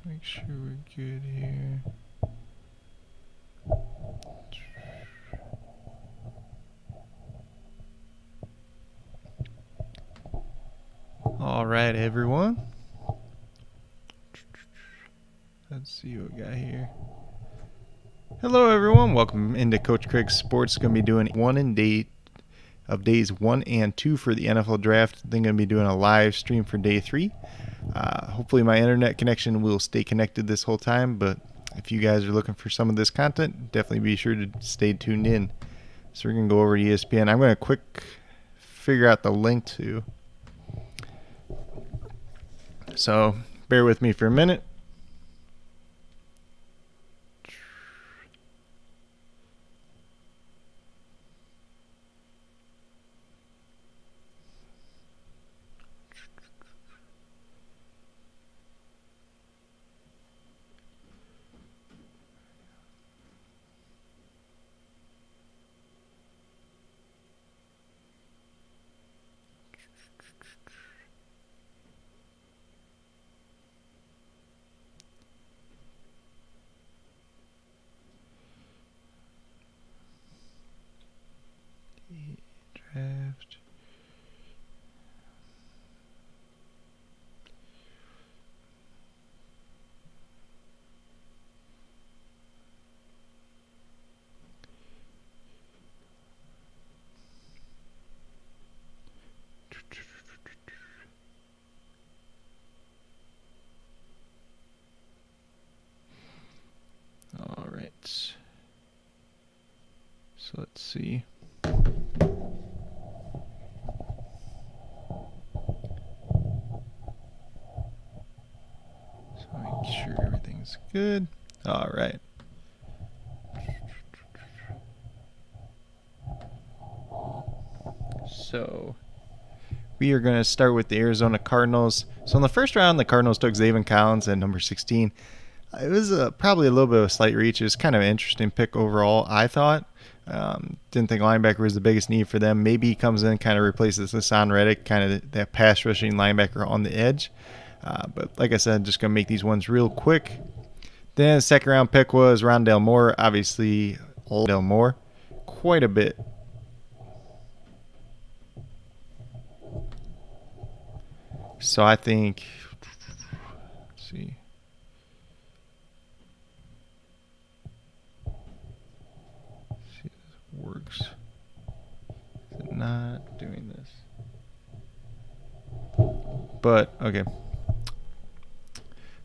Make sure we're good here. All right, everyone. Let's see what we got here. Hello, everyone. Welcome into Coach Craig's Sports. Going to be doing days 1 and 2 for the NFL Draft. Then going to be doing a live stream for day 3. Hopefully my internet connection will stay connected this whole time, but if you guys are looking for some of this content, definitely be sure to stay tuned in. So we're going to go over to ESPN. I'm going to figure out the link to. So bear with me for a minute. Draft. All right. So let's see. Make sure everything's good. All right. So we are going to start with the Arizona Cardinals. So in the first round, the Cardinals took Zaven Collins at number 16. It was probably a little bit of a slight reach. It was kind of an interesting pick overall, I thought. Didn't think linebacker was the biggest need for them. Maybe he comes in, kind of replaces Hassan Reddick, kind of that pass rushing linebacker on the edge. But like I said, just going to make these ones real quick. Then the second round pick was Rondale Moore. Obviously, Rondale Moore, quite a bit. So I think, let's see. See if this works. Is it not doing this? But, okay.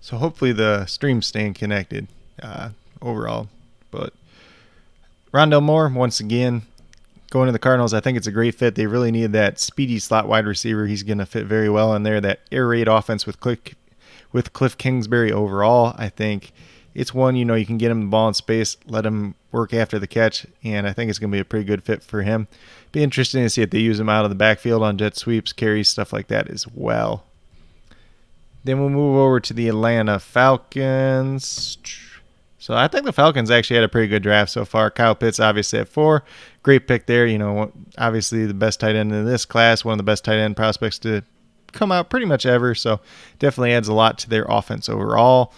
So hopefully the stream's staying connected overall. But Rondale Moore, once again, going to the Cardinals, I think it's a great fit. They really need that speedy slot wide receiver. He's going to fit very well in there. That air raid offense with Cliff Kingsbury overall, I think it's one, you can get him the ball in space, let him work after the catch, and I think it's going to be a pretty good fit for him. Be interesting to see if they use him out of the backfield on jet sweeps, carries, stuff like that as well. Then we'll move over to the Atlanta Falcons. So I think the Falcons actually had a pretty good draft so far. Kyle Pitts obviously at 4. Great pick there. Obviously the best tight end in this class. One of the best tight end prospects to come out pretty much ever. So definitely adds a lot to their offense overall.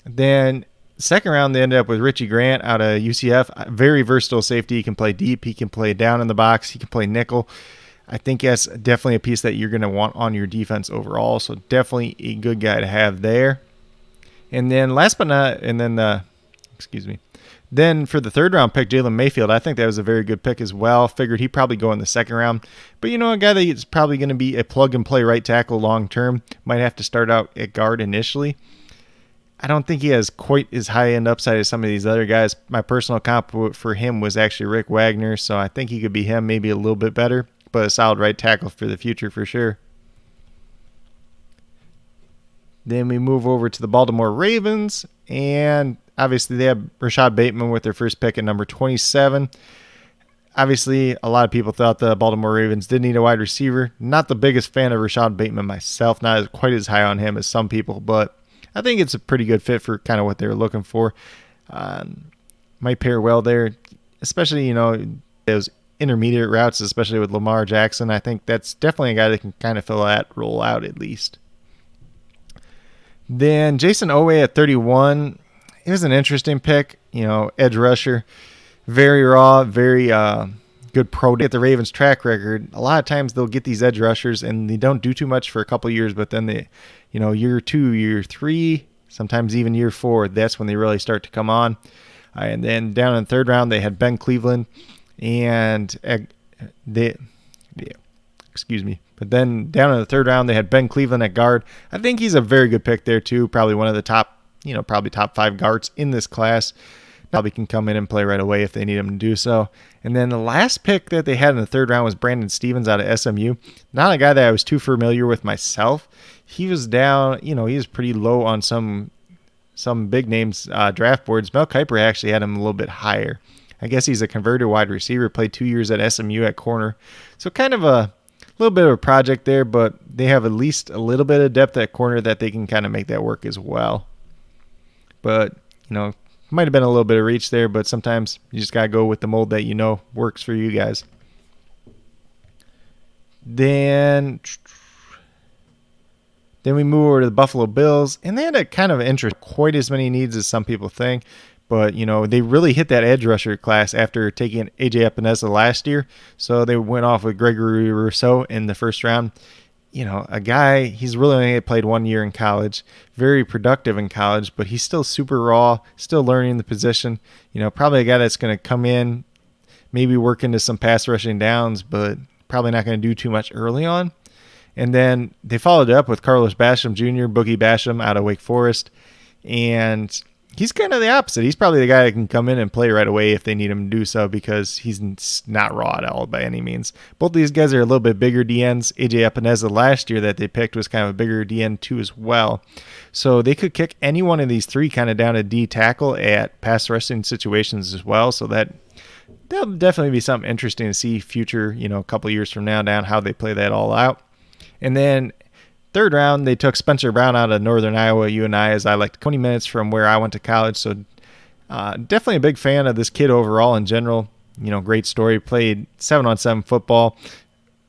Then second round they ended up with Richie Grant out of UCF. Very versatile safety. He can play deep. He can play down in the box. He can play nickel. I think that's definitely a piece that you're going to want on your defense overall. So definitely a good guy to have there. And then Then for the third round pick, Jalen Mayfield, I think that was a very good pick as well. Figured he'd probably go in the second round. But a guy that is probably going to be a plug and play right tackle long term. Might have to start out at guard initially. I don't think he has quite as high end upside as some of these other guys. My personal comp for him was actually Rick Wagner. So I think he could be him, maybe a little bit better. But a solid right tackle for the future for sure. Then we move over to the Baltimore Ravens, and obviously they have Rashad Bateman with their first pick at number 27. Obviously, a lot of people thought the Baltimore Ravens did need a wide receiver. Not the biggest fan of Rashad Bateman myself, not quite as high on him as some people, but I think it's a pretty good fit for kind of what they were looking for. Might pair well there, especially, those intermediate routes, especially with Lamar Jackson. I think that's definitely a guy that can kind of fill that role out at least. Then Jason Owe at 31. It was an interesting pick. Edge rusher, very raw, very good pro day. At the Ravens track record, a lot of times they'll get these edge rushers and they don't do too much for a couple years, but then they, year 2, year 3, sometimes even year 4, that's when they really start to come on. And then down in the 3rd round, they had Ben Cleveland, and excuse me. But then down in the 3rd round, they had Ben Cleveland at guard. I think he's a very good pick there too. Probably one of the top, probably top 5 guards in this class. Probably can come in and play right away if they need him to do so. And then the last pick that they had in the 3rd round was Brandon Stevens out of SMU. Not a guy that I was too familiar with myself. He was down, he was pretty low on some big names draft boards. Mel Kiper actually had him a little bit higher. I guess he's a converted wide receiver, played 2 years at SMU at corner. So kind of a little bit of a project there, but they have at least a little bit of depth at corner that they can kind of make that work as well. But, might have been a little bit of reach there, but sometimes you just got to go with the mold that works for you guys. Then we move over to the Buffalo Bills, and they had a kind of interest, quite as many needs as some people think. But, they really hit that edge rusher class after taking A.J. Epinesa last year. So they went off with Gregory Rousseau in the 1st round. A guy, he's really only played 1 year in college, very productive in college, but he's still super raw, still learning the position. Probably a guy that's going to come in, maybe work into some pass rushing downs, but probably not going to do too much early on. And then they followed it up with Carlos Basham Jr., Boogie Basham out of Wake Forest. And he's kind of the opposite. He's probably the guy that can come in and play right away if they need him to do so, because he's not raw at all by any means. Both these guys are a little bit bigger DNs. AJ Epinesa last year that they picked was kind of a bigger DN too as well. So they could kick any one of these 3 kind of down to D tackle at pass rushing situations as well. So that'll definitely be something interesting to see future, a couple years from now down how they play that all out. And then 3rd round, they took Spencer Brown out of Northern Iowa, UNI, as I like, 20 minutes from where I went to college. So definitely a big fan of this kid overall in general. Great story. Played 7-on-7 football.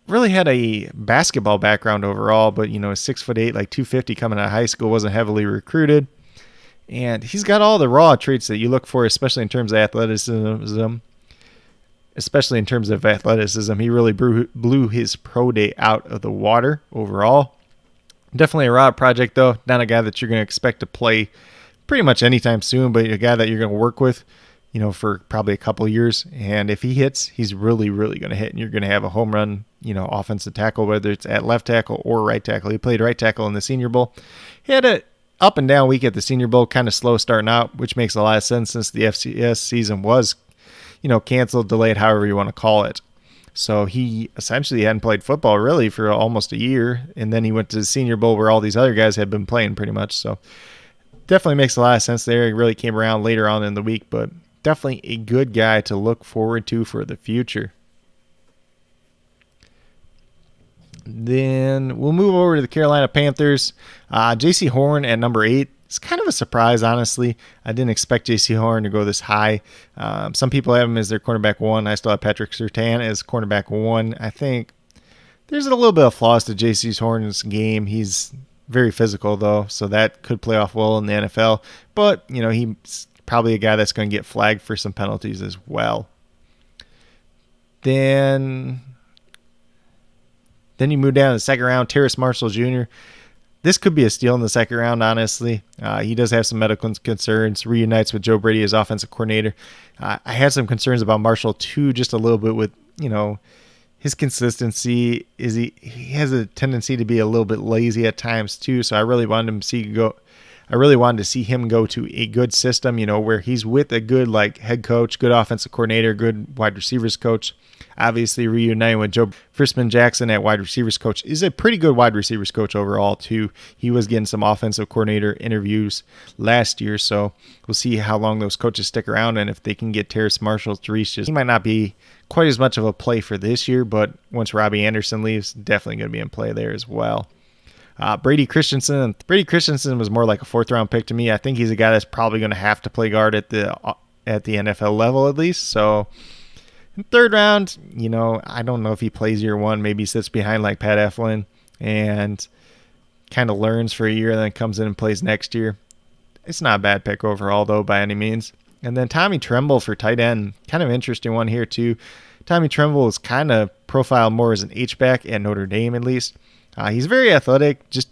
Really had a basketball background overall, but, 6'8", like 250 coming out of high school, wasn't heavily recruited. And he's got all the raw traits that you look for, especially in terms of athleticism. He really blew his pro day out of the water overall. Definitely a raw project, though. Not a guy that you're going to expect to play pretty much anytime soon, but a guy that you're going to work with, for probably a couple of years. And if he hits, he's really, really going to hit, and you're going to have a home run, offensive tackle, whether it's at left tackle or right tackle. He played right tackle in the Senior Bowl. He had a up and down week at the Senior Bowl, kind of slow starting out, which makes a lot of sense since the FCS season was, canceled, delayed, however you want to call it. So he essentially hadn't played football really for almost a year, and then he went to the Senior Bowl where all these other guys had been playing pretty much. So definitely makes a lot of sense there. He really came around later on in the week, but definitely a good guy to look forward to for the future. Then we'll move over to the Carolina Panthers. J.C. Horn at number 8. It's kind of a surprise, honestly. I didn't expect J.C. Horn to go this high. Some people have him as their cornerback 1. I still have Patrick Surtain as cornerback 1. I think there's a little bit of flaws to J.C. Horn's game. He's very physical, though, so that could play off well in the NFL. But, he's probably a guy that's going to get flagged for some penalties as well. Then you move down to the 2nd round, Terrace Marshall Jr. This could be a steal in the 2nd round, honestly. He does have some medical concerns, reunites with Joe Brady as offensive coordinator. I had some concerns about Marshall, too, just a little bit with, his consistency. He has a tendency to be a little bit lazy at times, too, so I really wanted to see him go to a good system, where he's with a good head coach, good offensive coordinator, good wide receivers coach. Obviously, reuniting with Joe Frisman Jackson at wide receivers coach is a pretty good wide receivers coach overall, too. He was getting some offensive coordinator interviews last year, so we'll see how long those coaches stick around and if they can get Terrace Marshall to reach this. He might not be quite as much of a play for this year, but once Robbie Anderson leaves, definitely going to be in play there as well. Brady Christensen was more like a 4th round pick to me. I think he's a guy that's probably going to have to play guard at the NFL level at least. So in 3rd round, I don't know if he plays year 1. Maybe he sits behind like Pat Eflin. And kind of learns for a year and then comes in and plays next year. It's not a bad pick overall, though, by any means. And then Tommy Tremble for tight end, kind of interesting one here, too. Tommy Tremble is kind of profiled more as an H-back at Notre Dame, at least. He's very athletic, just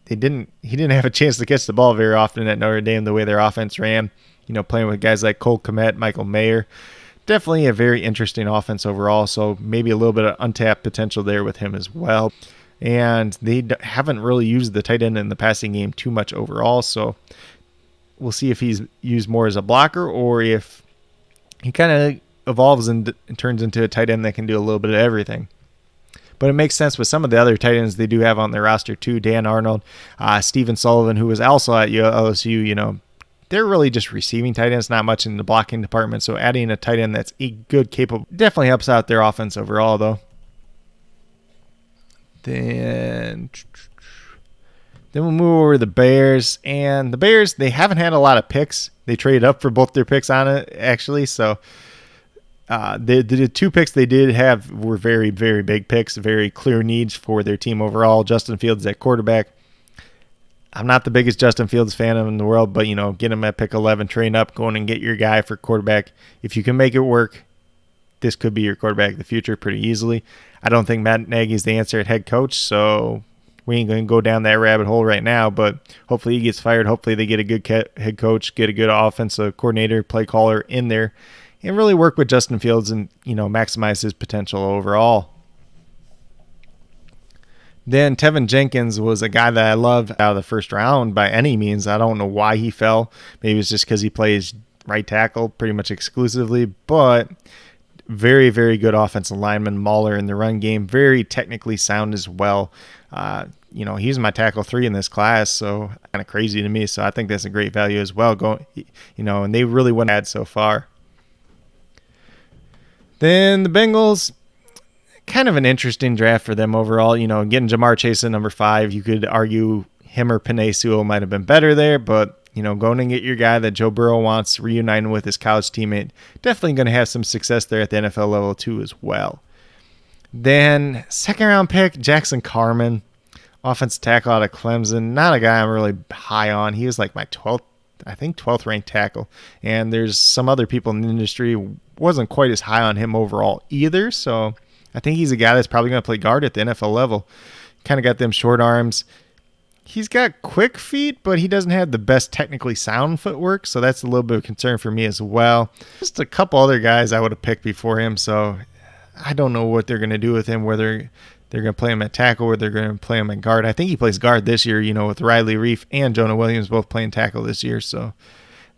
he didn't have a chance to catch the ball very often at Notre Dame the way their offense ran. Playing with guys like Cole Kmet, Michael Mayer. Definitely a very interesting offense overall, so maybe a little bit of untapped potential there with him as well. And they haven't really used the tight end in the passing game too much overall, so we'll see if he's used more as a blocker or if he kind of evolves and turns into a tight end that can do a little bit of everything. But it makes sense with some of the other tight ends they do have on their roster too. Dan Arnold, Stephen Sullivan, who was also at LSU, they're really just receiving tight ends, not much in the blocking department. So adding a tight end that's a good, capable, definitely helps out their offense overall, though. Then we'll move over to the Bears. And the Bears, they haven't had a lot of picks. They traded up for both their picks on it, actually. So the two picks they did have were very, very big picks, very clear needs for their team overall. Justin Fields at quarterback. I'm not the biggest Justin Fields fan in the world, but, get him at pick 11, train up, go in and get your guy for quarterback. If you can make it work, this could be your quarterback of the future pretty easily. I don't think Matt Nagy's the answer at head coach, so we ain't going to go down that rabbit hole right now, but hopefully he gets fired. Hopefully they get a good head coach, get a good offensive coordinator, play caller in there, and really work with Justin Fields and, maximize his potential overall. Then Tevin Jenkins was a guy that I loved out of the first round by any means. I don't know why he fell. Maybe it's just because he plays right tackle pretty much exclusively, but very, very good offensive lineman, mauler in the run game, very technically sound as well. He's my tackle 3 in this class, so kind of crazy to me. So I think that's a great value as well. And they really went bad so far. Then the Bengals, kind of an interesting draft for them overall. Getting Jamar Chase at number 5, you could argue him or Penei Sewell might have been better there, but going and get your guy that Joe Burrow wants, reuniting with his college teammate, definitely going to have some success there at the NFL level too as well. Then second round pick, Jackson Carman, offensive tackle out of Clemson. Not a guy I'm really high on. He was like my 12th ranked tackle. And there's some other people in the industry wasn't quite as high on him overall either. So I think he's a guy that's probably going to play guard at the NFL level. Kind of got them short arms. He's got quick feet, but he doesn't have the best technically sound footwork, so that's a little bit of a concern for me as well. Just a couple other guys I would have picked before him, so I don't know what they're going to do with him, whether they're going to play him at tackle or they're going to play him at guard. I think he plays guard this year, with Riley Reif and Jonah Williams both playing tackle this year, so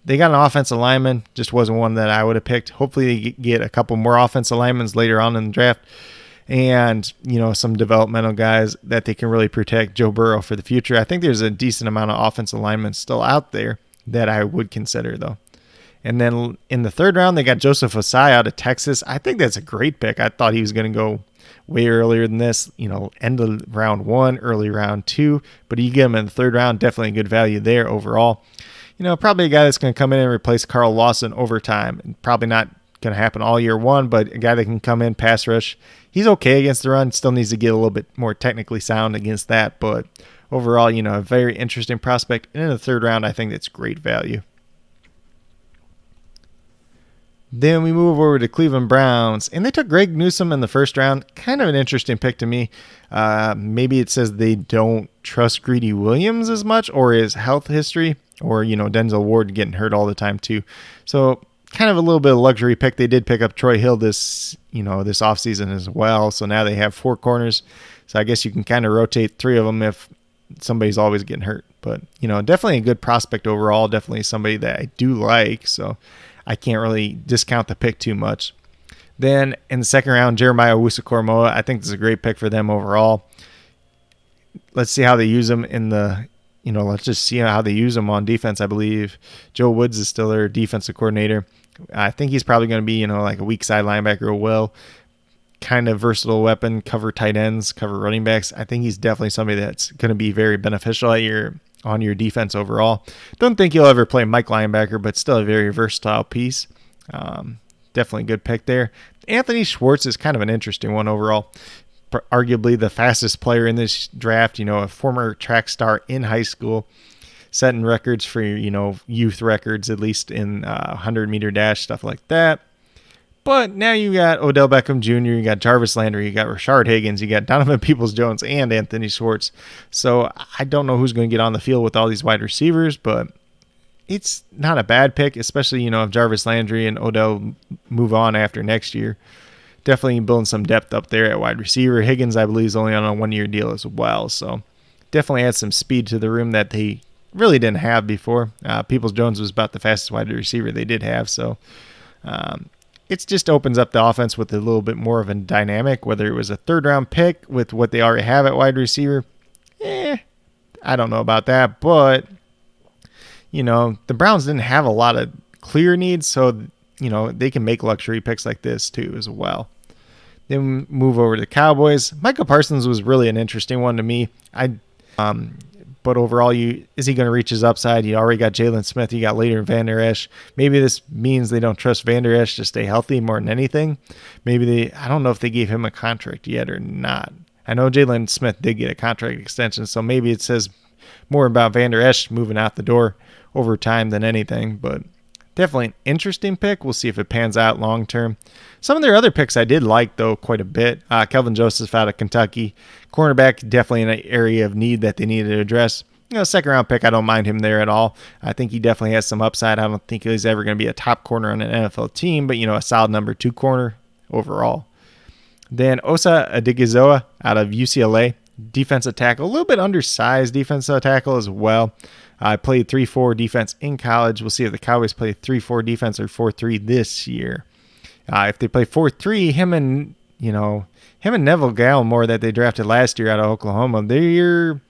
they got an offensive lineman, just wasn't one that I would have picked. Hopefully they get a couple more offensive linemen later on in the draft. And, some developmental guys that they can really protect Joe Burrow for the future. I think there's a decent amount of offensive linemen still out there that I would consider, though. And then in the third round, they got Joseph Ossai out of Texas. I think that's a great pick. I thought he was going to go way earlier than this, end of round 1, early round 2. But you get him in the third round, definitely a good value there overall. Probably a guy that's going to come in and replace Carl Lawson over time. Probably not going to happen all year 1, but a guy that can come in, pass rush. He's okay against the run. Still needs to get a little bit more technically sound against that. But overall, a very interesting prospect. And in the third round, I think that's great value. Then we move over to Cleveland Browns. And they took Greg Newsome in the first round. Kind of an interesting pick to me. Maybe it says they don't trust Greedy Williams as much or his health history. Or, Denzel Ward getting hurt all the time too. So kind of a little bit of luxury pick. They did pick up Troy Hill this offseason as well. So now they have 4 corners. So I guess you can kind of rotate 3 of them if somebody's always getting hurt. But, definitely a good prospect overall. Definitely somebody that I do like. So I can't really discount the pick too much. Then in the second round, Jeremiah Owusu-Koramoah. I think this is a great pick for them overall. Let's see how they use him in the let's just see how they use him on defense. I believe Joe Woods is still their defensive coordinator. I think he's probably going to be, like a weak side linebacker will. Kind of versatile weapon, cover tight ends, cover running backs. I think he's definitely somebody that's going to be very beneficial on your defense overall. Don't think he'll ever play Mike linebacker, but still a very versatile piece. Definitely a good pick there. Anthony Schwartz is kind of an interesting one overall. arguably the fastest player in this draft, a former track star in high school, setting records for, youth records, at least in 100-meter dash, stuff like that. But now you got Odell Beckham Jr., you got Jarvis Landry, you got Rashard Higgins, you got Donovan Peoples-Jones, and Anthony Schwartz. So I don't know who's going to get on the field with all these wide receivers, but it's not a bad pick, especially, if Jarvis Landry and Odell move on after next year. Definitely building some depth up there at wide receiver. Higgins, I believe, is only on a 1-year deal as well. So definitely adds some speed to the room that they really didn't have before. Peoples-Jones was about the fastest wide receiver they did have. So it just opens up the offense with a little bit more of a dynamic, whether it was a third-round pick with what they already have at wide receiver. I don't know about that. But, the Browns didn't have a lot of clear needs, so they can make luxury picks like this too as well. Then move over to the Cowboys. Micah Parsons was really an interesting one to me. But overall, is he going to reach his upside? You already got Jalen Smith. You got later Van Der Esch. Maybe this means they don't trust Van Der Esch to stay healthy more than anything. I don't know if they gave him a contract yet or not. I know Jalen Smith did get a contract extension, so maybe it says more about Van Der Esch moving out the door over time than anything, but definitely an interesting pick. We'll see if it pans out long term. Some of their other picks I did like, though, quite a bit. Kelvin Joseph out of Kentucky. Cornerback, definitely an area of need that they needed to address. Second-round pick, I don't mind him there at all. I think he definitely has some upside. I don't think he's ever going to be a top corner on an NFL team, but, a solid number 2 corner overall. Then Osa Odighizola out of UCLA. Defensive tackle. A little bit undersized defensive tackle as well. I played 3-4 defense in college. We'll see if the Cowboys play 3-4 defense or 4-3 this year. If they play 4-3, him and Neville Gallimore that they drafted last year out of Oklahoma, they're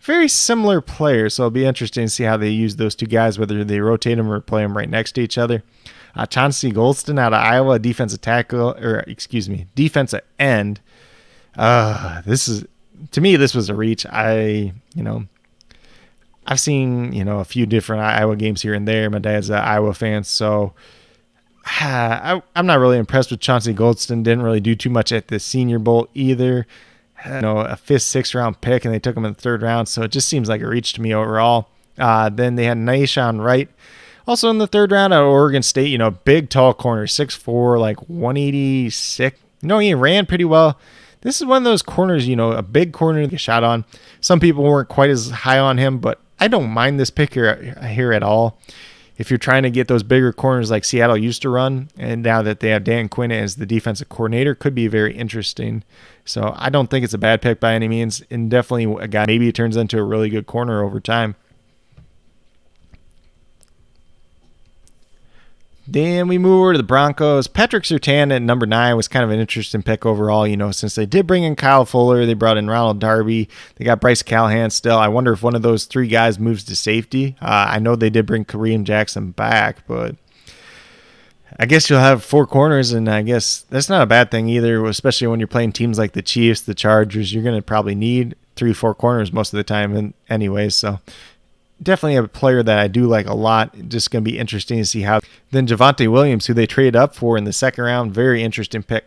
very similar players. So it'll be interesting to see how they use those two guys, whether they rotate them or play them right next to each other. Chauncey Golston out of Iowa, defensive end. This was a reach. I've seen, a few different Iowa games here and there. My dad's an Iowa fan, so I'm not really impressed with Chauncey Golston. Didn't really do too much at the Senior Bowl either. A 5th, 6th round pick, and they took him in the 3rd round, so it just seems like a reach to me overall. Then they had Nahshon Wright, also in the 3rd round out of Oregon State. Big, tall corner, 6'4", like 186. He ran pretty well. This is one of those corners, a big corner to get shot on. Some people weren't quite as high on him, but I don't mind this pick here at all. If you're trying to get those bigger corners like Seattle used to run, and now that they have Dan Quinn as the defensive coordinator, could be very interesting. So I don't think it's a bad pick by any means, and definitely a guy maybe it turns into a really good corner over time. Then we move over to the Broncos. Patrick Surtain at number 9 was kind of an interesting pick overall, since they did bring in Kyle Fuller, they brought in Ronald Darby, they got Bryce Callahan still. I wonder if one of those 3 guys moves to safety. I know they did bring Kareem Jackson back, but I guess you'll have 4 corners, and I guess that's not a bad thing either, especially when you're playing teams like the Chiefs, the Chargers. You're going to probably need 3-4 corners most of the time anyways, so definitely a player that I do like a lot. Just going to be interesting to see how. Then Javonte Williams, who they traded up for in the 2nd round, very interesting pick.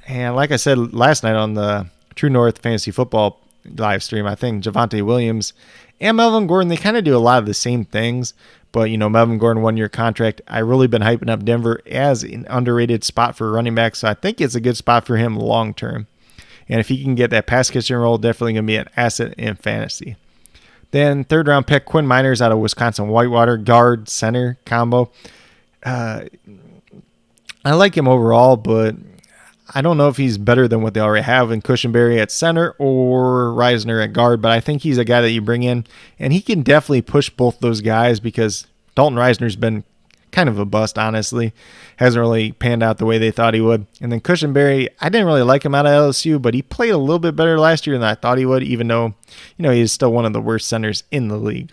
And like I said last night on the True North Fantasy Football live stream, I think Javonte Williams and Melvin Gordon, they kind of do a lot of the same things. But, Melvin Gordon, 1-year contract. I've really been hyping up Denver as an underrated spot for running back. So I think it's a good spot for him long term. And if he can get that pass catching role, definitely going to be an asset in fantasy. Then 3rd round pick, Quinn Miners out of Wisconsin Whitewater, guard, center combo. I like him overall, but I don't know if he's better than what they already have in Cushenberry at center or Reisner at guard, but I think he's a guy that you bring in, and he can definitely push both those guys because Dalton Reisner's been kind of a bust, honestly. Hasn't really panned out the way they thought he would. And then Cushenberry, I didn't really like him out of LSU, but he played a little bit better last year than I thought he would, even though, he's still one of the worst centers in the league.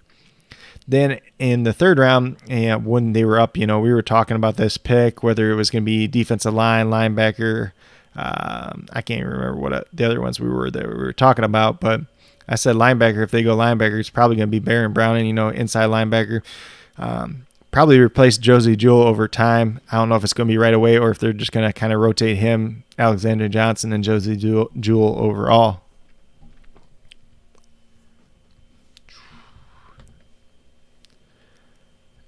Then in the 3rd round, when they were up, we were talking about this pick, whether it was going to be defensive line, linebacker. I can't even remember what the other ones we were talking about, but I said linebacker. If they go linebacker, it's probably going to be Baron Browning, inside linebacker. probably replace Josie Jewell over time. I don't know if it's going to be right away or if they're just going to kind of rotate him, Alexander Johnson, and Josie Jewell overall.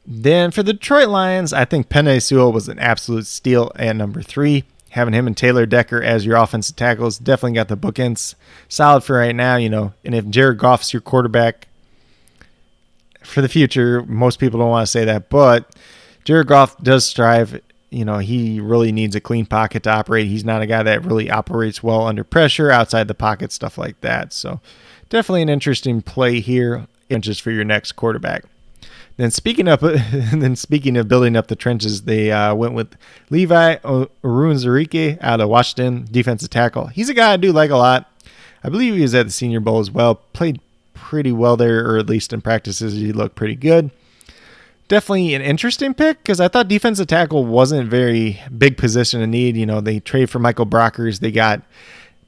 Then for the Detroit Lions, I think Penei Sewell was an absolute steal at number 3. Having him and Taylor Decker as your offensive tackles definitely got the bookends solid for right now, And if Jared Goff's your quarterback for the future, most people don't want to say that, but Jared Goff does strive. He really needs a clean pocket to operate. He's not a guy that really operates well under pressure, outside the pocket, stuff like that. So definitely an interesting play here, just for your next quarterback. Then speaking of building up the trenches, they went with Levi Onwuzurike out of Washington, defensive tackle. He's a guy I do like a lot. I believe he was at the Senior Bowl as well. Played pretty well there, or at least in practices he looked pretty good. Definitely an interesting pick because I thought defensive tackle wasn't a very big position of need. They traded for Michael Brockers. They got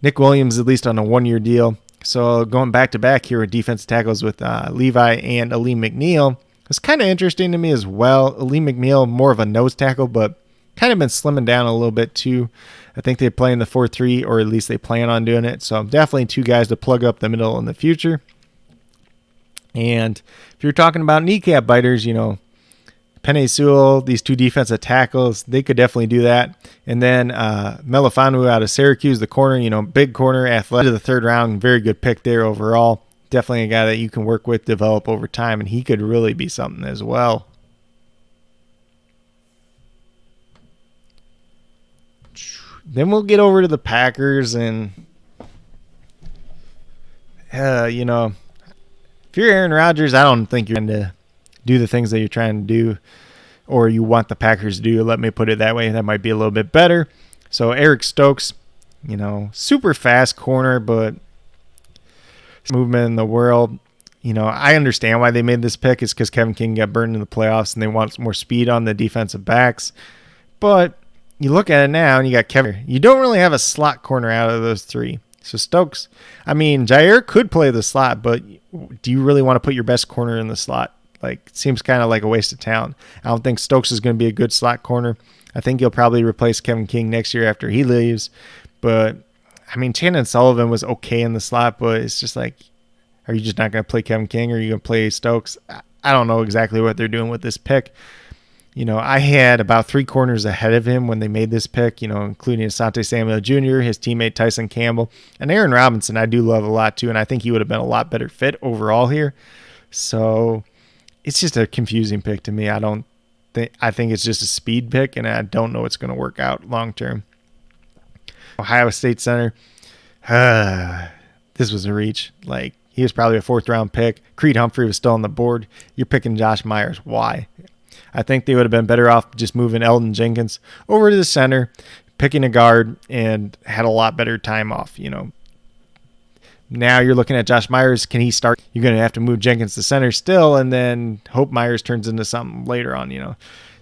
Nick Williams at least on a 1-year deal. So going back to back here with defensive tackles with Levi and Aleem McNeil. It's kind of interesting to me as well. Aleem McNeil, more of a nose tackle, but kind of been slimming down a little bit too. I think they play in the 4-3, or at least they plan on doing it. So definitely 2 guys to plug up the middle in the future. And if you're talking about kneecap biters, Penei Sewell, these 2 defensive tackles, they could definitely do that. And then Melifonwu out of Syracuse, the corner, big corner, athletic of the 3rd round, very good pick there overall. Definitely a guy that you can work with, develop over time, and he could really be something as well. Then we'll get over to the Packers, and if you're Aaron Rodgers, I don't think you're going to do the things that you're trying to do, or you want the Packers to do. Let me put it that way. That might be a little bit better. So Eric Stokes, super fast corner, but movement in the world. I understand why they made this pick. It's because Kevin King got burned in the playoffs and they want more speed on the defensive backs. But you look at it now and you got Kevin. You don't really have a slot corner out of those 3. So Stokes, Jair could play the slot, but do you really want to put your best corner in the slot? It seems kind of like a waste of talent. I don't think Stokes is going to be a good slot corner. I think he'll probably replace Kevin King next year after he leaves. But Chandon Sullivan was okay in the slot, but it's just are you just not going to play Kevin King, or are you going to play Stokes? I don't know exactly what they're doing with this pick. I had about 3 corners ahead of him when they made this pick, including Asante Samuel Jr., his teammate Tyson Campbell, and Aaron Robinson I do love a lot too, and I think he would have been a lot better fit overall here. So it's just a confusing pick to me. I think it's just a speed pick, and I don't know what's going to work out long term. Ohio State center. This was a reach. He was probably a 4th round pick. Creed Humphrey was still on the board. You're picking Josh Myers. Why? I think they would have been better off just moving Eldon Jenkins over to the center, picking a guard, and had a lot better time off. Now you're looking at Josh Myers. Can he start? You're going to have to move Jenkins to center still, and then hope Myers turns into something later on.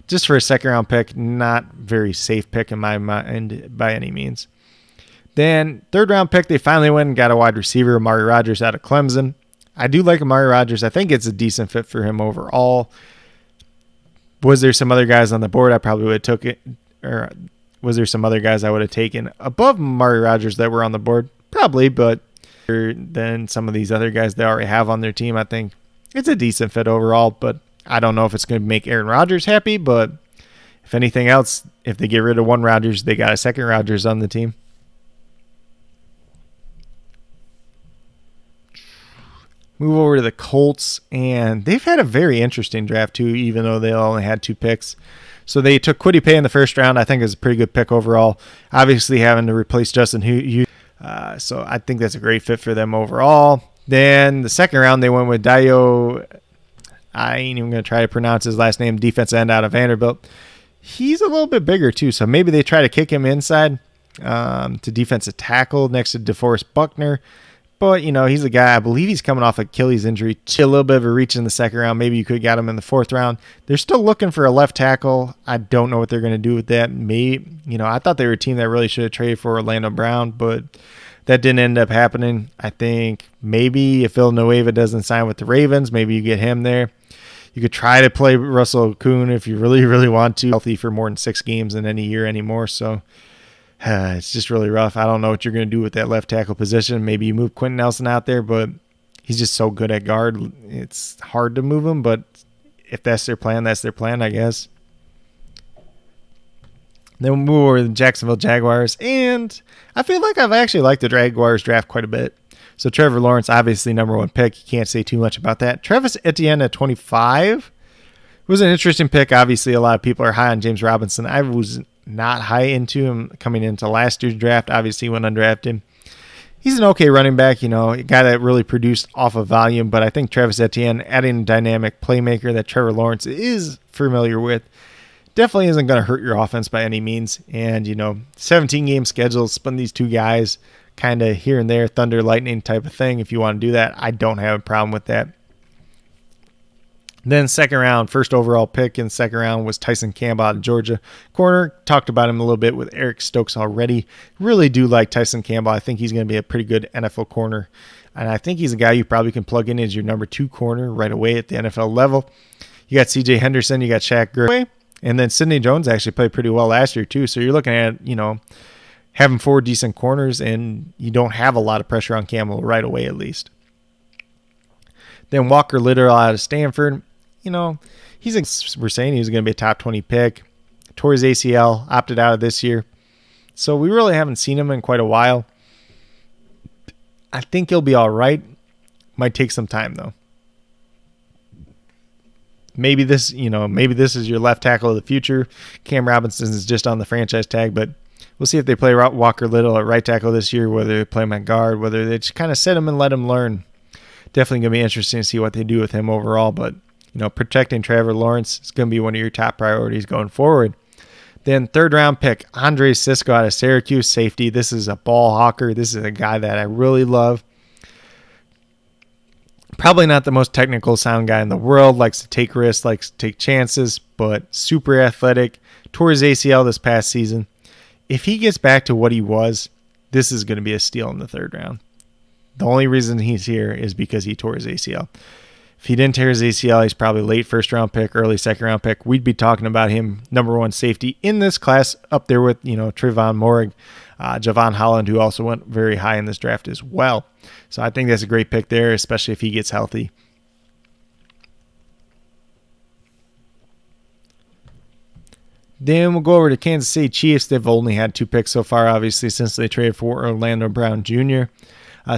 Just for a 2nd round pick, not very safe pick in my mind by any means. Then 3rd round pick, they finally went and got a wide receiver, Amari Rodgers out of Clemson. I do like Amari Rodgers. I think it's a decent fit for him overall. Was there some other guys on the board I probably would have took it, or was there some other guys I would have taken above Amari Rodgers that were on the board? Probably, but than some of these other guys they already have on their team. I think it's a decent fit overall, but I don't know if it's going to make Aaron Rodgers happy, but if anything else, if they get rid of one Rodgers, they got a 2nd Rodgers on the team. Move over to the Colts, and they've had a very interesting draft too, even though they only had 2 picks. So they took Kwity Paye in the 1st round. I think is a pretty good pick overall. Obviously having to replace Justin Hughes. So I think that's a great fit for them overall. Then the 2nd round, they went with Dayo. I ain't even going to try to pronounce his last name, defense end out of Vanderbilt. He's a little bit bigger too, so maybe they try to kick him inside to defensive tackle next to DeForest Buckner. But, he's a guy, I believe he's coming off Achilles injury. A little bit of a reach in the 2nd round. Maybe you could get him in the 4th round. They're still looking for a left tackle. I don't know what they're going to do with that. Maybe, I thought they were a team that really should have traded for Orlando Brown, but that didn't end up happening. I think maybe if Villanueva doesn't sign with the Ravens, maybe you get him there. You could try to play Russell Okung if you really, really want to. Healthy for more than 6 games in any year anymore, so it's just really rough. I don't know what you're going to do with that left tackle position. Maybe you move Quentin Nelson out there, but he's just so good at guard. It's hard to move him, but if that's their plan, I guess. Then we'll move over to the Jacksonville Jaguars, and I feel like I've actually liked the Jaguars draft quite a bit. So Trevor Lawrence, obviously number 1 pick. You can't say too much about that. Travis Etienne at 25 was an interesting pick. Obviously, a lot of people are high on James Robinson. I was not high into him coming into last year's draft. Obviously, went undrafted. He's an okay running back, a guy that really produced off of volume, but I think Travis Etienne, adding a dynamic playmaker that Trevor Lawrence is familiar with, definitely isn't going to hurt your offense by any means. And, 17-game schedule, splitting these 2 guys kind of here and there, thunder, lightning type of thing. If you want to do that, I don't have a problem with that. Then second round, first overall pick in the second round was Tyson Campbell out of Georgia. Corner, talked about him a little bit with Eric Stokes already. Really do like Tyson Campbell. I think he's going to be a pretty good NFL corner. And I think he's a guy you probably can plug in as your number 2 corner right away at the NFL level. You got C.J. Henderson, you got Shaq Gurley, and then Sidney Jones actually played pretty well last year too. So you're looking at, having 4 decent corners, and you don't have a lot of pressure on Campbell right away at least. Then Walker Little out of Stanford. We're saying he was going to be a top 20 pick. Tore his ACL, opted out of this year. So we really haven't seen him in quite a while. I think he'll be all right. Might take some time though. Maybe this is your left tackle of the future. Cam Robinson is just on the franchise tag, but we'll see if they play Walker Little at right tackle this year, whether they play him at guard, whether they just kind of sit him and let him learn. Definitely going to be interesting to see what they do with him overall, but protecting Trevor Lawrence is going to be one of your top priorities going forward. Then third round pick, Andre Cisco out of Syracuse, safety. This is a ball hawker. This is a guy that I really love. Probably not the most technical sound guy in the world, likes to take risks, likes to take chances, but super athletic. Tore his ACL this past season. If he gets back to what he was, this is going to be a steal in the third round. The only reason he's here is because he tore his ACL. If he didn't tear his ACL, he's probably late first round pick, early second round pick. We'd be talking about him number 1 safety in this class, up there with Trevon Moehrig, Javon Holland, who also went very high in this draft as well. So I think that's a great pick there, especially if he gets healthy. Then we'll go over to Kansas City Chiefs. They've only had 2 picks so far, obviously, since they traded for Orlando Brown Jr.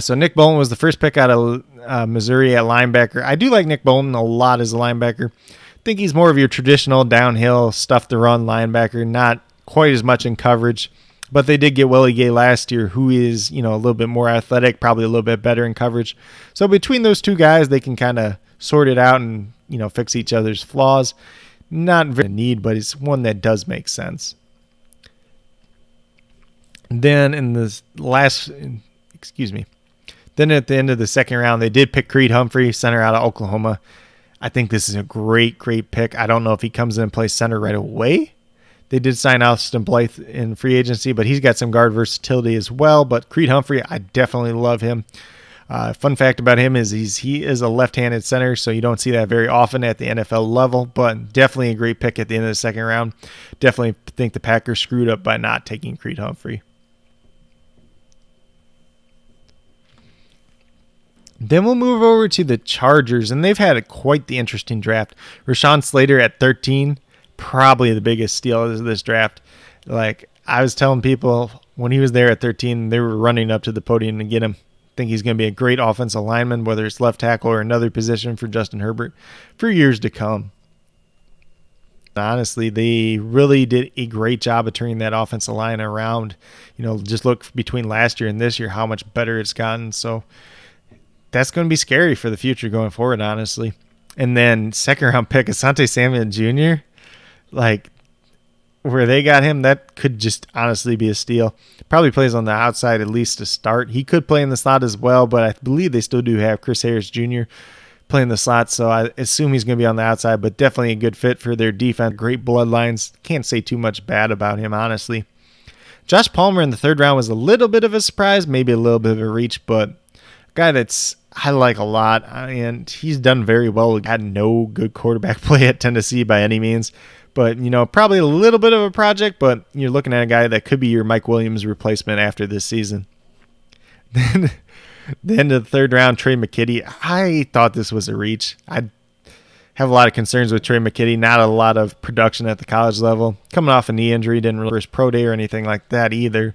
So Nick Bolton was the first pick out of Missouri at linebacker. I do like Nick Bolton a lot as a linebacker. I think he's more of your traditional downhill, stuff the run linebacker, not quite as much in coverage. But they did get Willie Gay last year, who is, a little bit more athletic, probably a little bit better in coverage. So between those 2 guys, they can kind of sort it out and, fix each other's flaws. Not very need, but it's one that does make sense. Then Then at the end of the second round, they did pick Creed Humphrey, center out of Oklahoma. I think this is a great, great pick. I don't know if he comes in and plays center right away. They did sign Austin Blythe in free agency, but he's got some guard versatility as well. But Creed Humphrey, I definitely love him. Fun fact about him is he is a left-handed center, so you don't see that very often at the NFL level, but definitely a great pick at the end of the second round. Definitely think the Packers screwed up by not taking Creed Humphrey. Then we'll move over to the Chargers, and they've had quite the interesting draft. Rashawn Slater at 13, probably the biggest steal of this draft. Like, I was telling people when he was there at 13, they were running up to the podium to get him. I think he's going to be a great offensive lineman, whether it's left tackle or another position for Justin Herbert for years to come. Honestly, they really did a great job of turning that offensive line around. Just look between last year and this year, how much better it's gotten. So that's going to be scary for the future going forward, honestly. And then second round pick, Asante Samuel Jr., like where they got him, that could just honestly be a steal. Probably plays on the outside at least to start. He could play in the slot as well, but I believe they still do have Chris Harris Jr. playing the slot, so I assume he's going to be on the outside, but definitely a good fit for their defense. Great bloodlines. Can't say too much bad about him, honestly. Josh Palmer in the third round was a little bit of a surprise, maybe a little bit of a reach, but a guy that's I like a lot, and he's done very well. Had no good quarterback play at Tennessee by any means, but probably a little bit of a project. But you're looking at a guy that could be your Mike Williams replacement after this season. Then the third round, Trey McKitty. I thought this was a reach. I have a lot of concerns with Trey McKitty. Not a lot of production at the college level. Coming off a knee injury, didn't really first pro day or anything like that either.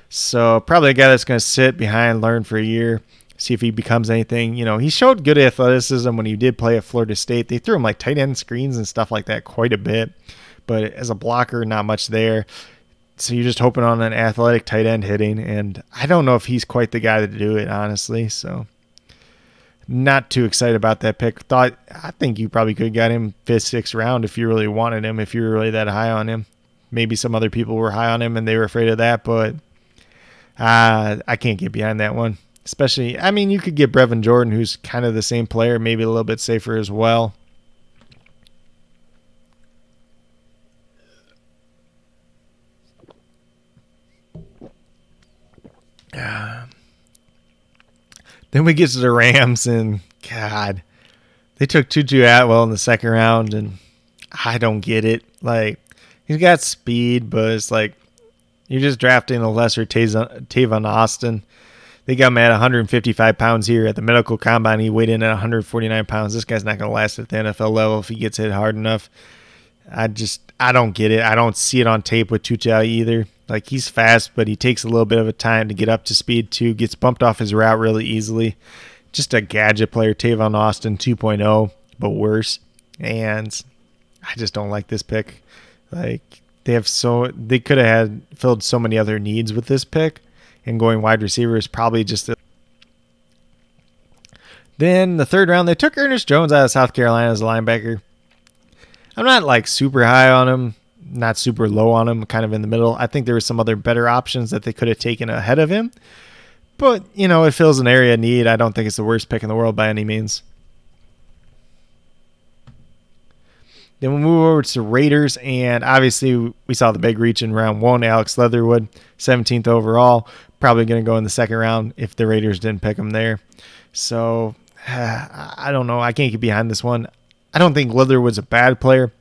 So probably a guy that's going to sit behind, learn for a year, see if he becomes anything. He showed good athleticism when he did play at Florida State. They threw him like tight end screens and stuff like that quite a bit. But as a blocker, not much there. So you're just hoping on an athletic tight end hitting, and I don't know if he's quite the guy to do it, honestly. So not too excited about that pick. I think you probably could have got him 5th, 6th round if you really wanted him, if you were really that high on him. Maybe some other people were high on him and they were afraid of that, but I can't get behind that one. Especially, you could get Brevin Jordan, who's kind of the same player, maybe a little bit safer as well. Then we get to the Rams, and God, they took Tutu Atwell in the 2nd round, and I don't get it. Like, he's got speed, but it's like you're just drafting a lesser Tavon Austin. They got him at 155 pounds here at the medical combine. He weighed in at 149 pounds. This guy's not going to last at the NFL level if he gets hit hard enough. I don't get it. I don't see it on tape with Tutu either. Like, he's fast, but he takes a little bit of a time to get up to speed too. Gets bumped off his route really easily. Just a gadget player, Tavon Austin 2.0, but worse. And I just don't like this pick. Like, they could have filled so many other needs with this pick, and going wide receiver is probably just Then the 3rd round, they took Ernest Jones out of South Carolina as a linebacker. I'm not like super high on him, not super low on him, kind of in the middle. I think there were some other better options that they could have taken ahead of him. But, it fills an area of need. I don't think it's the worst pick in the world by any means. Then we'll move over to the Raiders, and obviously we saw the big reach in round 1, Alex Leatherwood, 17th overall. Probably going to go in the 2nd round if the Raiders didn't pick him there. So, I don't know. I can't get behind this one. I don't think Leatherwood's a bad player,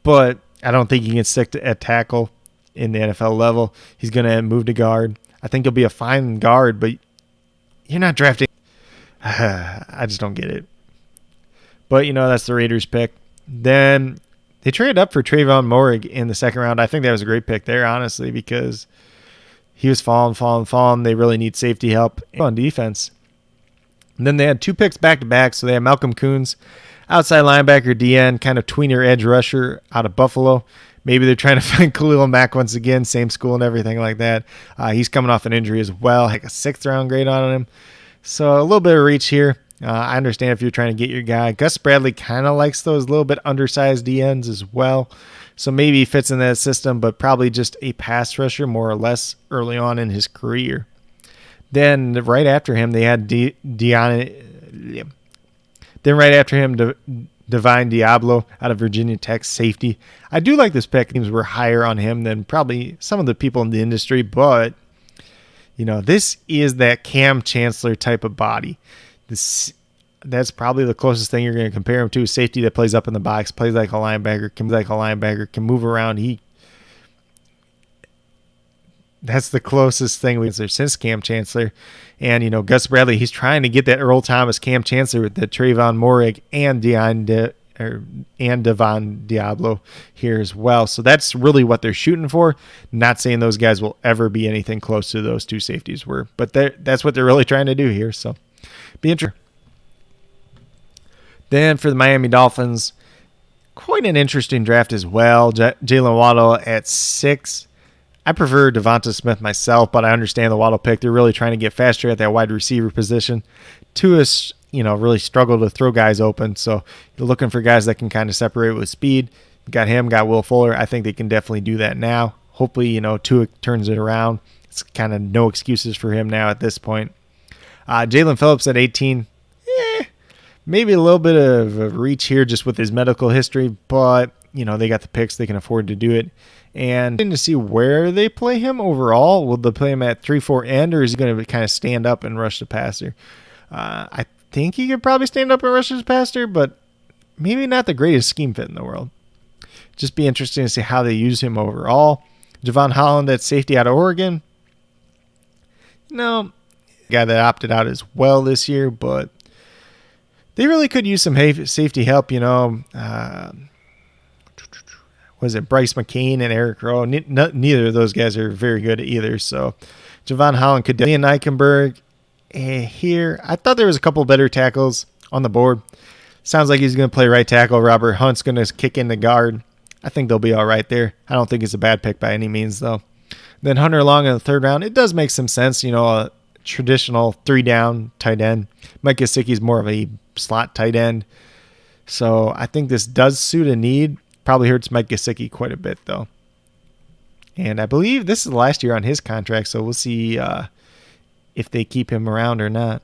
but I don't think he can stick at tackle in the NFL level. He's going to move to guard. I think he'll be a fine guard, but you're not drafting. I just don't get it. But, that's the Raiders pick. Then they traded up for Trayvon Moehrig in the 2nd round. I think that was a great pick there, honestly, because he was falling. They really need safety help on defense. And then they had 2 picks back-to-back, so they had Malcolm Koonce, outside linebacker, DN, kind of tweener edge rusher out of Buffalo. Maybe they're trying to find Khalil Mack once again, same school and everything like that. He's coming off an injury as well, like a 6th round grade on him. So a little bit of reach here. I understand if you're trying to get your guy. Gus Bradley kind of likes those little bit undersized DNs as well. So maybe he fits in that system, but probably just a pass rusher more or less early on in his career. Then right after him, they had Divine Diablo out of Virginia Tech, safety. I do like this pick. Teams were higher on him than probably some of the people in the industry, but this is that Cam Chancellor type of body. That's probably the closest thing you're going to compare him to. Safety that plays up in the box, plays like a linebacker, can move around. That's the closest thing we've seen since Cam Chancellor. And, Gus Bradley, he's trying to get that Earl Thomas, Cam Chancellor with the Trayvon Moehrig and Divine Diablo here as well. So that's really what they're shooting for. Not saying those guys will ever be anything close to those 2 safeties were, but that's what they're really trying to do here. So be interesting. Then for the Miami Dolphins, quite an interesting draft as well. Jalen Waddle at 6. I prefer Devonta Smith myself, but I understand the Waddle pick. They're really trying to get faster at that wide receiver position. Tua, really struggled to throw guys open, so you're looking for guys that can kind of separate with speed. Got him, got Will Fuller. I think they can definitely do that now. Hopefully, Tua turns it around. It's kind of no excuses for him now at this point. Jalen Phillips at 18. Maybe a little bit of a reach here just with his medical history, but, they got the picks. They can afford to do it. And to see where they play him overall. Will they play him at 3-4 end, or is he going to kind of stand up and rush the passer? I think he could probably stand up and rush his passer, but maybe not the greatest scheme fit in the world. Just be interesting to see how they use him overall. Javon Holland at safety out of Oregon. Guy that opted out as well this year, but they really could use some safety help, Was it Bryce McCain and Eric Rowe? Neither of those guys are very good either. So Javon Holland could Ian Eichenberg here. I thought there was a couple better tackles on the board. Sounds like he's going to play right tackle. Robert Hunt's going to kick in the guard. I think they'll be all right there. I don't think it's a bad pick by any means, though. Then Hunter Long in the third round. It does make some sense, a traditional 3-down tight end. Mike Gesicki's more of a slot tight end. So I think this does suit a need. Probably hurts Mike Gesicki quite a bit, though. And I believe this is the last year on his contract, so we'll see if they keep him around or not.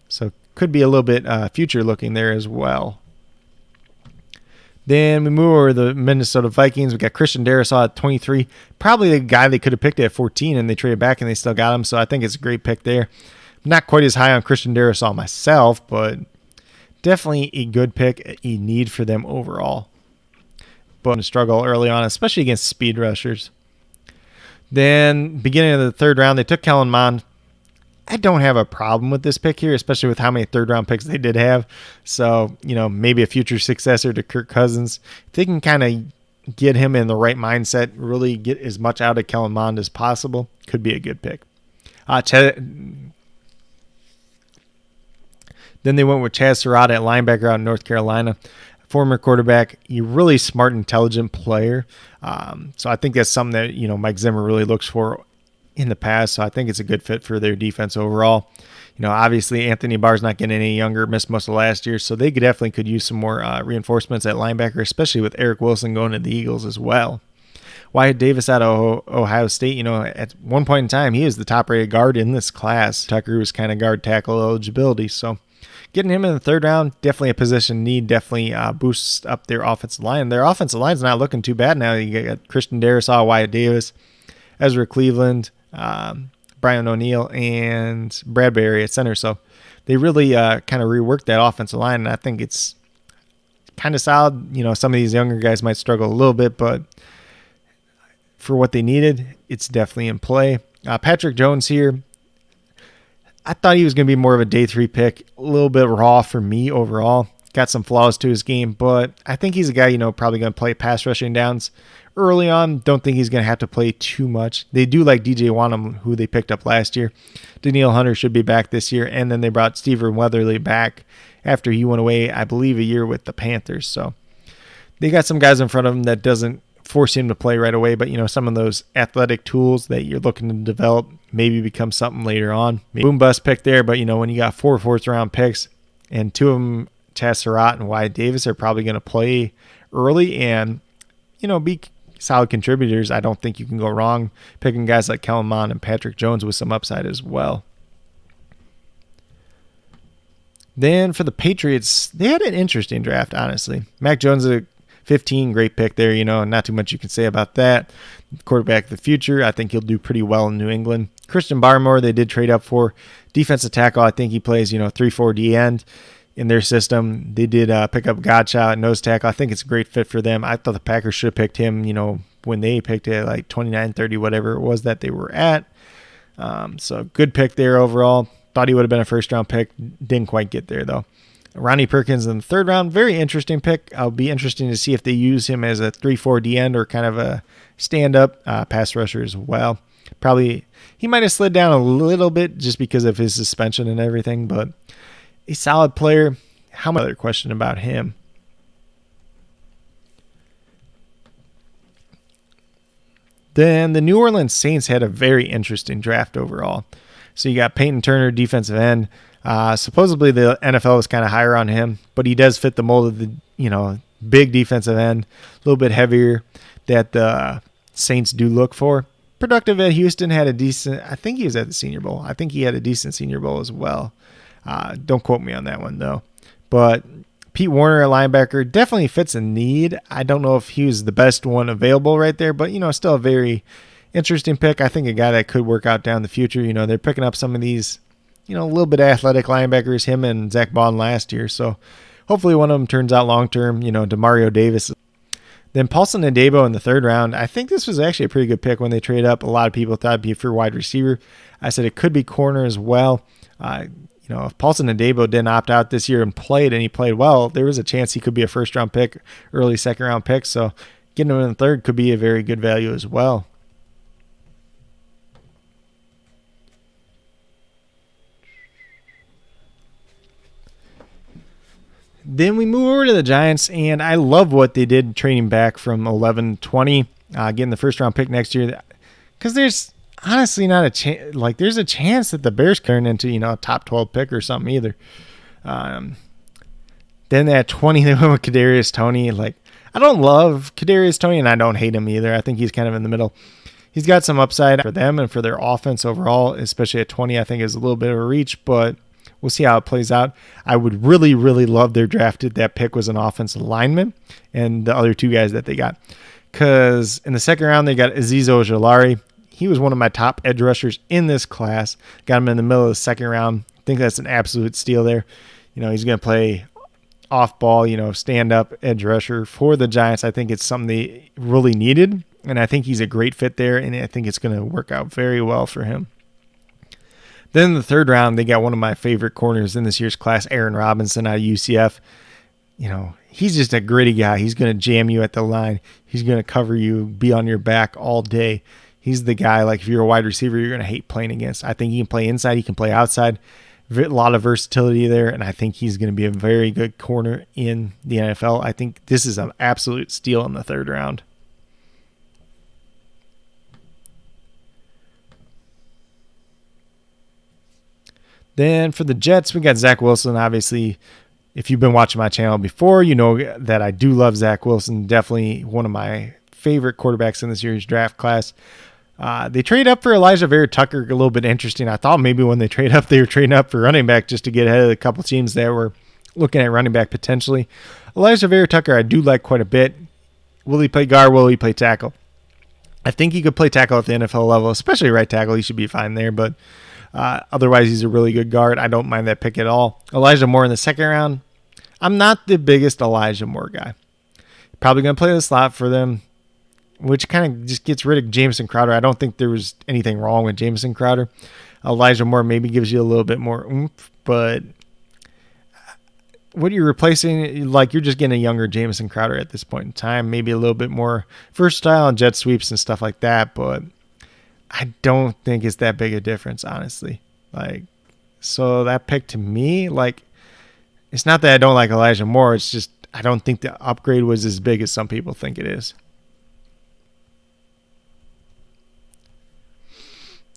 So could be a little bit future looking there as well. Then we move over to the Minnesota Vikings. We got Christian Darrisaw at 23. Probably the guy they could have picked at 14, and they traded back and they still got him. So I think it's a great pick there. Not quite as high on Christian Darrisaw myself, but definitely a good pick, a need for them overall. But to struggle early on, especially against speed rushers. Then beginning of the third round, they took Kellen Mond. I don't have a problem with this pick here, especially with how many third-round picks they did have. So, maybe a future successor to Kirk Cousins. If they can kind of get him in the right mindset, really get as much out of Kellen Mond as possible, could be a good pick. Then they went with Chaz Surratt at linebacker out in North Carolina. Former quarterback, a really smart, intelligent player. So I think that's something that, Mike Zimmer really looks for in the past, so I think it's a good fit for their defense overall. Obviously Anthony Barr's not getting any younger, missed most of last year, so they definitely could use some more reinforcements at linebacker, especially with Eric Wilson going to the Eagles as well. Wyatt Davis out of Ohio State, at one point in time, he is the top-rated guard in this class. Tucker was kind of guard tackle eligibility, so getting him in the third round, definitely a position need, definitely boosts up their offensive line. Their offensive line's not looking too bad now. You got Christian Darrisaw, Wyatt Davis, Ezra Cleveland, Brian O'Neill, and Bradbury at center. So they really kind of reworked that offensive line, and I think it's kind of solid. Some of these younger guys might struggle a little bit, but for what they needed, it's definitely in play. Patrick Jones here. I thought he was going to be more of a day 3 pick, a little bit raw for me overall. Got some flaws to his game, but I think he's a guy, probably going to play pass rushing downs early on. Don't think he's going to have to play too much. They do like DJ Wanham, who they picked up last year. Danielle Hunter should be back this year, and then they brought Stephen Weatherly back after he went away, I believe, a year with the Panthers. So they got some guys in front of him that doesn't force him to play right away, but some of those athletic tools that you're looking to develop maybe become something later on. Maybe boom bust pick there, but when you got 4 fourth-round picks and 2 of them, Chaz Surratt and Wyatt Davis, are probably going to play early and be solid contributors. I don't think you can go wrong picking guys like Kellen Mond and Patrick Jones with some upside as well. Then for the Patriots, they had an interesting draft, honestly. Mac Jones at 15, great pick there. Not too much you can say about that. Quarterback of the future, I think he'll do pretty well in New England. Christian Barmore, they did trade up for. Defensive tackle, I think he plays 3-4 D end in their system. They did pick up Godchaux at nose tackle. I think it's a great fit for them. I thought the Packers should have picked him, when they picked it like 29, 30, whatever it was that they were at. So good pick there overall. Thought he would have been a first-round pick. Didn't quite get there, though. Ronnie Perkins in the third round, very interesting pick. I'll be interesting to see if they use him as a 3-4 D end or kind of a stand-up pass rusher as well. Probably he might have slid down a little bit just because of his suspension and everything, but a solid player. How much other question about him? Then the New Orleans Saints had a very interesting draft overall. So you got Peyton Turner, defensive end. Supposedly the NFL is kind of higher on him, but he does fit the mold of the, big defensive end, a little bit heavier that the Saints do look for. Productive at Houston, had a decent, I think he was at the Senior Bowl. I think he had a decent Senior Bowl as well. Don't quote me on that one though. But Pete Werner, a linebacker, definitely fits a need. I don't know if he was the best one available right there, but still a very interesting pick. I think a guy that could work out down the future. They're picking up some of these a little bit athletic linebackers, him and Zach Bond last year. So hopefully one of them turns out long term, Demario Davis. Then Paulson Adebo in the third round. I think this was actually a pretty good pick when they trade up. A lot of people thought it'd be for wide receiver. I said it could be corner as well. If Paulson Adebo didn't opt out this year and he played well, there was a chance he could be a first round pick, early second round pick. So getting him in the third could be a very good value as well. Then we move over to the Giants, and I love what they did trading back from 11-20, getting the first round pick next year. Because there's honestly not a chance. Like, there's a chance that the Bears turn into, a top 12 pick or something either. Then at 20, they went with Kadarius Toney. Like, I don't love Kadarius Toney, and I don't hate him either. I think he's kind of in the middle. He's got some upside for them and for their offense overall, especially at 20. I think is a little bit of a reach, but we'll see how it plays out. I would really, really love their drafted. That pick was an offensive lineman and the other two guys that they got. Because in the second round, they got Azeez Ojulari. He was one of my top edge rushers in this class. Got him in the middle of the second round. I think that's an absolute steal there. He's going to play off ball, stand-up edge rusher for the Giants. I think it's something they really needed, and I think he's a great fit there, and I think it's going to work out very well for him. Then in the third round, they got one of my favorite corners in this year's class, Aaron Robinson out of UCF. He's just a gritty guy. He's going to jam you at the line. He's going to cover you, be on your back all day. He's the guy, like if you're a wide receiver, you're going to hate playing against. I think he can play inside. He can play outside. A lot of versatility there, and I think he's going to be a very good corner in the NFL. I think this is an absolute steal in the third round. Then for the Jets, we got Zach Wilson. Obviously, if you've been watching my channel before, you know that I do love Zach Wilson. Definitely one of my favorite quarterbacks in this year's draft class. They trade up for Elijah Vera Tucker, a little bit interesting. I thought maybe when they trade up, they were trading up for running back just to get ahead of a couple teams that were looking at running back potentially. Elijah Vera Tucker, I do like quite a bit. Will he play guard? Will he play tackle? I think he could play tackle at the NFL level, especially right tackle. He should be fine there, but otherwise he's a really good guard. I don't mind that pick at all. Elijah Moore in the second round. I'm not the biggest Elijah Moore guy. Probably going to play the slot for them, which kind of just gets rid of Jamison Crowder. I don't think there was anything wrong with Jamison Crowder. Elijah Moore maybe gives you a little bit more oomph, but what you're replacing, like you're just getting a younger Jamison Crowder at this point in time, maybe a little bit more versatile on jet sweeps and stuff like that, but I don't think it's that big a difference, honestly. So that pick to me, it's not that I don't like Elijah Moore, it's just I don't think the upgrade was as big as some people think it is.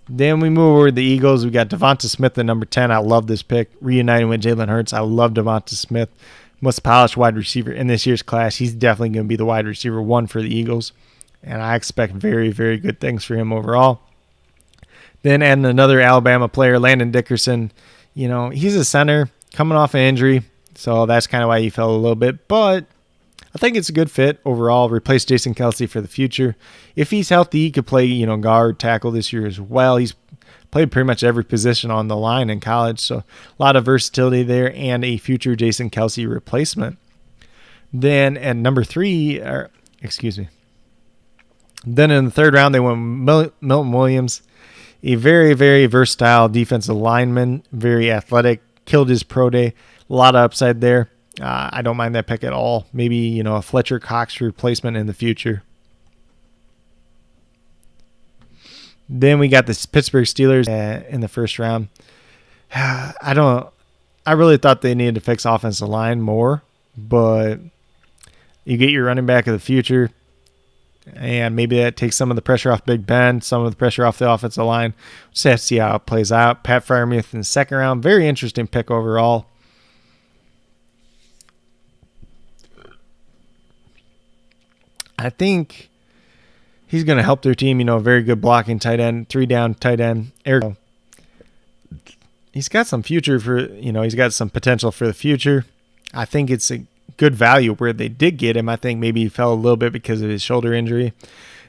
Then we move over to the Eagles. We got Devonta Smith at number 10. I love this pick. Reuniting with Jalen Hurts. I love Devonta Smith. Most polished wide receiver in this year's class. He's definitely going to be the wide receiver one for the Eagles. And I expect very, very good things for him overall. Then adding another Alabama player, Landon Dickerson. He's a center coming off an injury. So that's kind of why he fell a little bit. But I think it's a good fit overall. Replace Jason Kelce for the future. If he's healthy, he could play, guard, tackle this year as well. He's played pretty much every position on the line in college, so a lot of versatility there and a future Jason Kelce replacement. Then at number 3, Then in the third round, they went Milton Williams, a very, very versatile defensive lineman, very athletic, killed his pro day, a lot of upside there. I don't mind that pick at all. Maybe, a Fletcher Cox replacement in the future. Then we got the Pittsburgh Steelers in the first round. I really thought they needed to fix offensive line more, but you get your running back of the future, and maybe that takes some of the pressure off Big Ben, some of the pressure off the offensive line. We'll just have to see how it plays out. Pat Freiermuth in the second round. Very interesting pick overall. I think he's going to help their team, very good blocking tight end, 3-down tight end. He's got some future he's got some potential for the future. I think it's a good value where they did get him. I think maybe he fell a little bit because of his shoulder injury,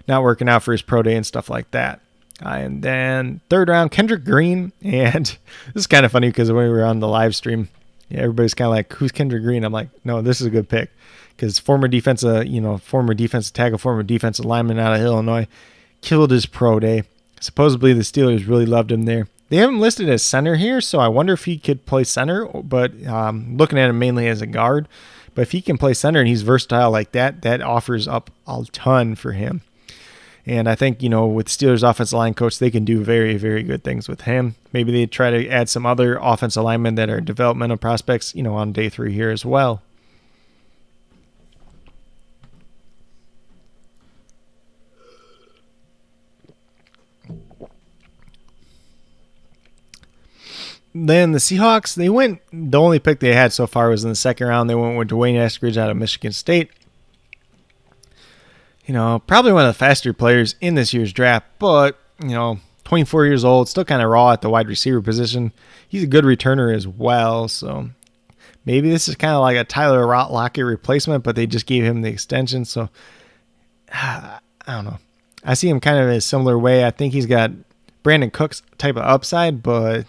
not working out for his pro day and stuff like that. And then third round, Kendrick Green. And this is kind of funny because when we were on the live stream, everybody's kind of like, who's Kendrick Green? I'm like, no, this is a good pick. Because former defensive tackle, former defensive lineman out of Illinois, killed his pro day. Supposedly the Steelers really loved him there. They have him listed as center here, so I wonder if he could play center, but looking at him mainly as a guard. But if he can play center and he's versatile like that, that offers up a ton for him. And I think, with Steelers offensive line coach, they can do very, very good things with him. Maybe they try to add some other offensive linemen that are developmental prospects, on day 3 here as well. Then the Seahawks, the only pick they had so far was in the second round. They went with Dwayne Eskridge out of Michigan State. Probably one of the faster players in this year's draft, but, 24 years old, still kind of raw at the wide receiver position. He's a good returner as well, so maybe this is kind of like a Tyler Lockett replacement, but they just gave him the extension, so I don't know. I see him kind of in a similar way. I think he's got Brandon Cooks type of upside, but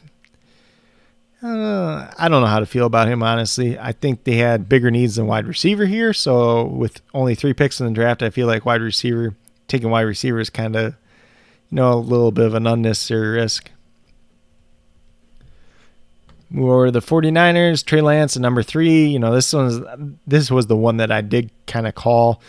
I don't know how to feel about him, honestly. I think they had bigger needs than wide receiver here. So with only 3 picks in the draft, I feel like taking wide receiver is kind of, a little bit of an unnecessary risk. Move over to the 49ers, Trey Lance at number 3. This was the one that I did kind of call,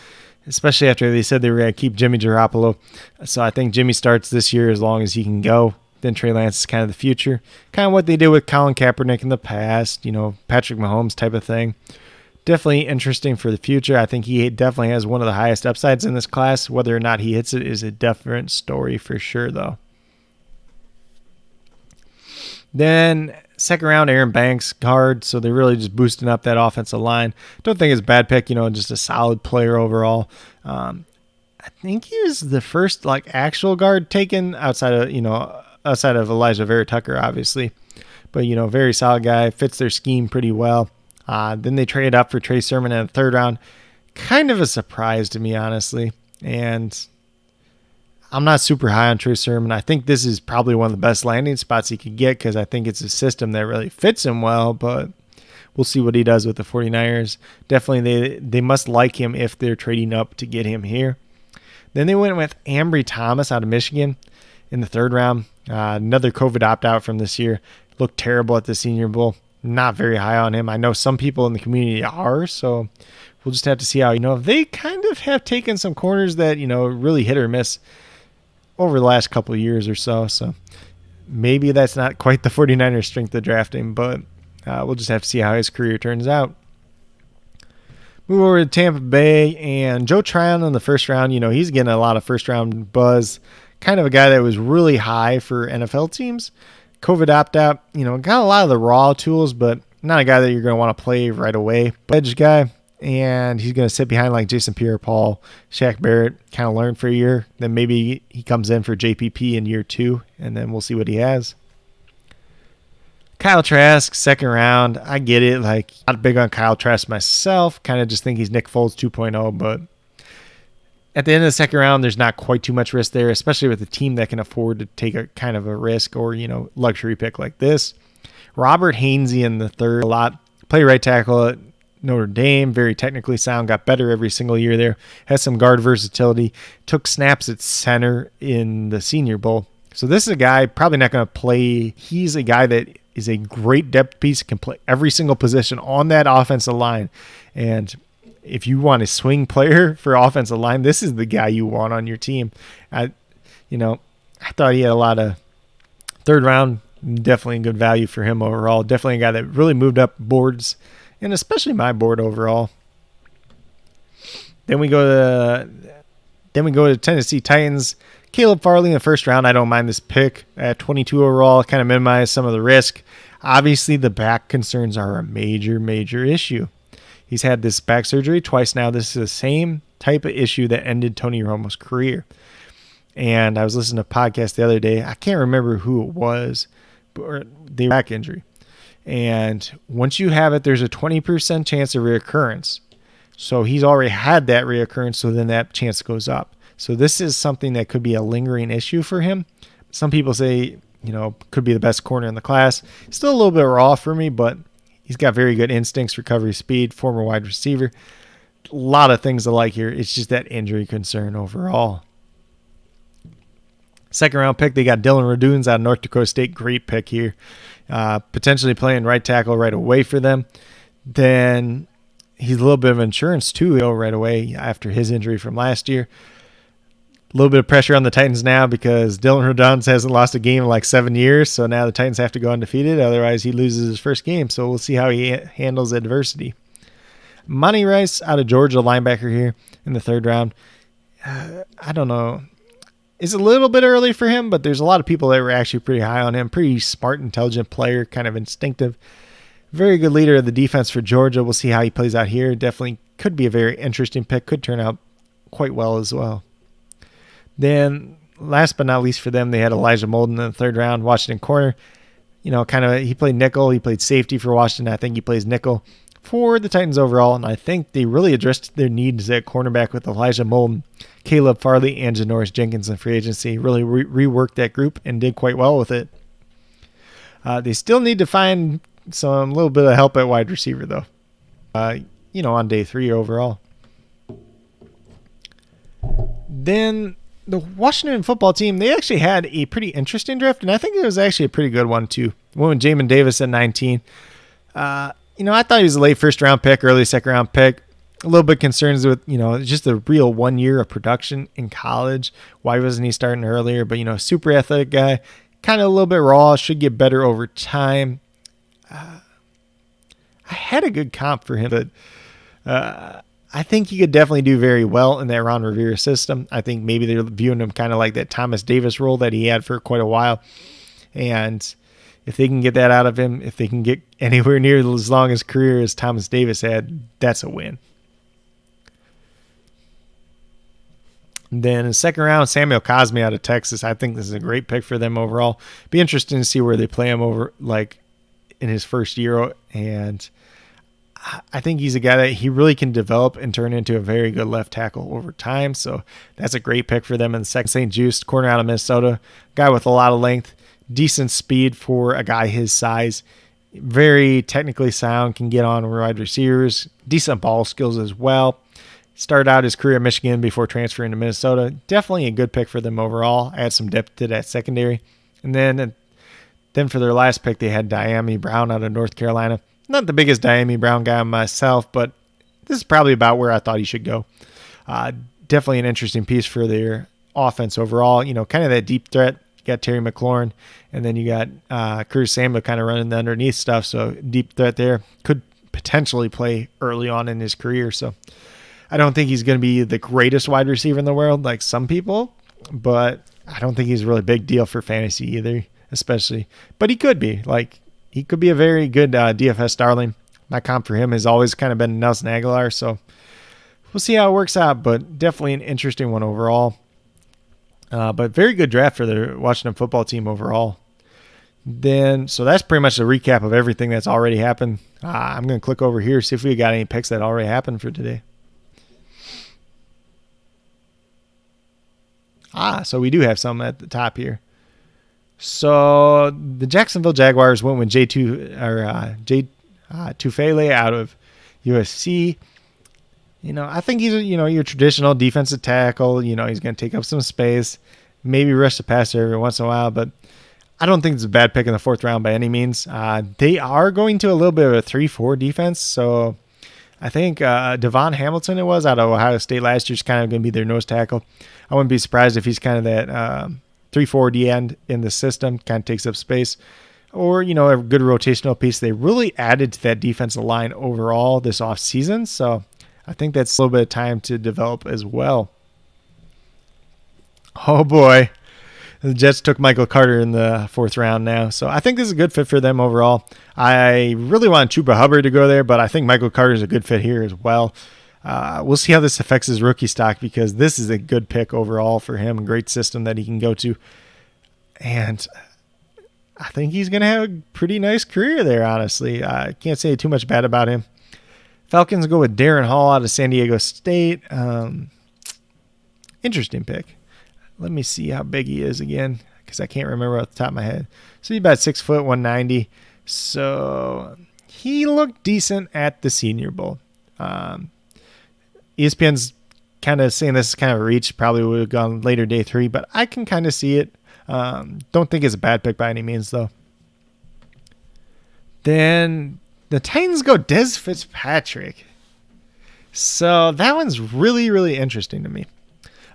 especially after they said they were going to keep Jimmy Garoppolo. So I think Jimmy starts this year as long as he can go. Then Trey Lance is kind of the future. Kind of what they did with Colin Kaepernick in the past, Patrick Mahomes type of thing. Definitely interesting for the future. I think he definitely has one of the highest upsides in this class. Whether or not he hits it is a different story for sure, though. Then second round, Aaron Banks, guard. So they're really just boosting up that offensive line. Don't think it's a bad pick, just a solid player overall. I think he was the first actual guard taken outside of Elijah Vera Tucker, obviously. But, very solid guy, fits their scheme pretty well. Then they traded up for Trey Sermon in the third round. Kind of a surprise to me, honestly. And I'm not super high on Trey Sermon. I think this is probably one of the best landing spots he could get because I think it's a system that really fits him well. But we'll see what he does with the 49ers. Definitely they must like him if they're trading up to get him here. Then they went with Ambry Thomas out of Michigan in the third round. Another COVID opt-out from this year. Looked terrible at the Senior Bowl. Not very high on him. I know some people in the community are, so we'll just have to see how, they kind of have taken some corners that, really hit or miss over the last couple of years or so. So maybe that's not quite the 49ers strength of drafting, but we'll just have to see how his career turns out. Move over to Tampa Bay, and Joe Tryon in the first round. He's getting a lot of first-round buzz. Kind of a guy that was really high for NFL teams. COVID opt-out, got a lot of the raw tools, but not a guy that you're going to want to play right away. Edge guy, and he's going to sit behind like Jason Pierre-Paul, Shaq Barrett, kind of learn for a year. Then maybe he comes in for JPP in year 2, and then we'll see what he has. Kyle Trask, second round. I get it. Not big on Kyle Trask myself. Kind of just think he's Nick Foles 2.0, but at the end of the second round, there's not quite too much risk there, especially with a team that can afford to take a kind of a risk or, luxury pick like this. Robert Hainsey in the third, a lot. Play right tackle at Notre Dame, very technically sound, got better every single year there. Has some guard versatility. Took snaps at center in the Senior Bowl. So this is a guy probably not going to play. He's a guy that is a great depth piece, can play every single position on that offensive line. And if you want a swing player for offensive line, this is the guy you want on your team. I thought he had a lot of third round, definitely good value for him overall. Definitely a guy that really moved up boards, and especially my board overall. Then we go to Tennessee Titans. Caleb Farley in the first round. I don't mind this pick at 22 overall. Kind of minimize some of the risk. Obviously, the back concerns are a major, major issue. He's had this back surgery twice now. This is the same type of issue that ended Tony Romo's career. And I was listening to a podcast the other day. I can't remember who it was, but the back injury. And once you have it, there's a 20% chance of reoccurrence. So he's already had that reoccurrence, so then that chance goes up. So this is something that could be a lingering issue for him. some people say, could be the best corner in the class. Still a little bit raw for me, but he's got very good instincts, recovery speed, former wide receiver. A lot of things to like here. It's just that injury concern overall. Second round pick, they got Dylan Raduns out of North Dakota State. Great pick here. Potentially playing right tackle right away for them. Then he's a little bit of insurance too right away after his injury from last year. A little bit of pressure on the Titans now because Dylan Raduns hasn't lost a game in like 7 years. So now the Titans have to go undefeated. Otherwise, he loses his first game. So we'll see how he handles adversity. Monty Rice out of Georgia, linebacker here in the third round. I don't know. It's a little bit early for him, but there's a lot of people that were actually pretty high on him. Pretty smart, intelligent player, kind of instinctive. Very good leader of the defense for Georgia. We'll see how he plays out here. Definitely could be a very interesting pick. Could turn out quite well as well. Then, last but not least for them, they had Elijah Molden in the third round, Washington corner. He played nickel. He played safety for Washington. I think he plays nickel for the Titans overall, and I think they really addressed their needs at cornerback with Elijah Molden, Caleb Farley, and Janoris Jenkins in free agency. Really reworked that group and did quite well with it. They still need to find some little bit of help at wide receiver, though, on day 3 overall. Then the Washington football team, they actually had a pretty interesting draft, and I think it was actually a pretty good one, too. Went with Jamin Davis at 19. I thought he was a late first-round pick, early second-round pick. A little bit concerns with, just the real 1 year of production in college. Why wasn't he starting earlier? But, super athletic guy. Kind of a little bit raw. Should get better over time. I had a good comp for him, but I think he could definitely do very well in that Ron Rivera system. I think maybe they're viewing him kind of like that Thomas Davis role that he had for quite a while. And if they can get that out of him, if they can get anywhere near as long his career as Thomas Davis had, that's a win. Then in the second round, Samuel Cosme out of Texas. I think this is a great pick for them overall. Be interesting to see where they play him over, like in his first year. And I think he's a guy that he really can develop and turn into a very good left tackle over time. So that's a great pick for them in the second. St. Juste, corner out of Minnesota, guy with a lot of length, decent speed for a guy his size, very technically sound, can get on wide receivers, decent ball skills as well. Started out his career at Michigan before transferring to Minnesota. Definitely a good pick for them overall. Add some depth to that secondary. And then for their last pick, they had Dyami Brown out of North Carolina. Not the biggest Dyami Brown guy myself, but this is probably about where I thought he should go. Definitely an interesting piece for their offense overall. Kind of that deep threat. You got Terry McLaurin, and then you got Curtis Samuel kind of running the underneath stuff. So deep threat there. Could potentially play early on in his career. So I don't think he's going to be the greatest wide receiver in the world like some people, but I don't think he's a really big deal for fantasy either, especially. But he could be. He could be a very good DFS darling. My comp for him has always kind of been Nelson Aguilar, so we'll see how it works out, but definitely an interesting one overall. But very good draft for the Washington football team overall. So that's pretty much a recap of everything that's already happened. I'm going to click over here, see if we got any picks that already happened for today. So we do have some at the top here. So the Jacksonville Jaguars went with Jay Tufele out of USC. I think he's your traditional defensive tackle. He's going to take up some space, maybe rush the passer every once in a while, but I don't think it's a bad pick in the 4th round by any means. They are going to a little bit of a 3-4 defense, so I think Devon Hamilton it was out of Ohio State last year is kind of going to be their nose tackle. I wouldn't be surprised if he's kind of that 3-4 D end in the system, kind of takes up space. Or, a good rotational piece. They really added to that defensive line overall this offseason, so I think that's a little bit of time to develop as well. Oh, boy. The Jets took Michael Carter in the 4th round now, so I think this is a good fit for them overall. I really want Chuba Hubbard to go there, but I think Michael Carter is a good fit here as well. We'll see how this affects his rookie stock because this is a good pick overall for him. A great system that he can go to. And I think he's going to have a pretty nice career there, honestly. I can't say too much bad about him. Falcons go with Darren Hall out of San Diego State. Interesting pick. Let me see how big he is again. because I can't remember off the top of my head. So he's about 6 foot, 190. So he looked decent at the Senior Bowl. ESPN's kind of saying this is kind of a reach. Probably would have gone later day 3, but I can kind of see it. Don't think it's a bad pick by any means, though. Then the Titans go Dez Fitzpatrick. So that one's really, really interesting to me.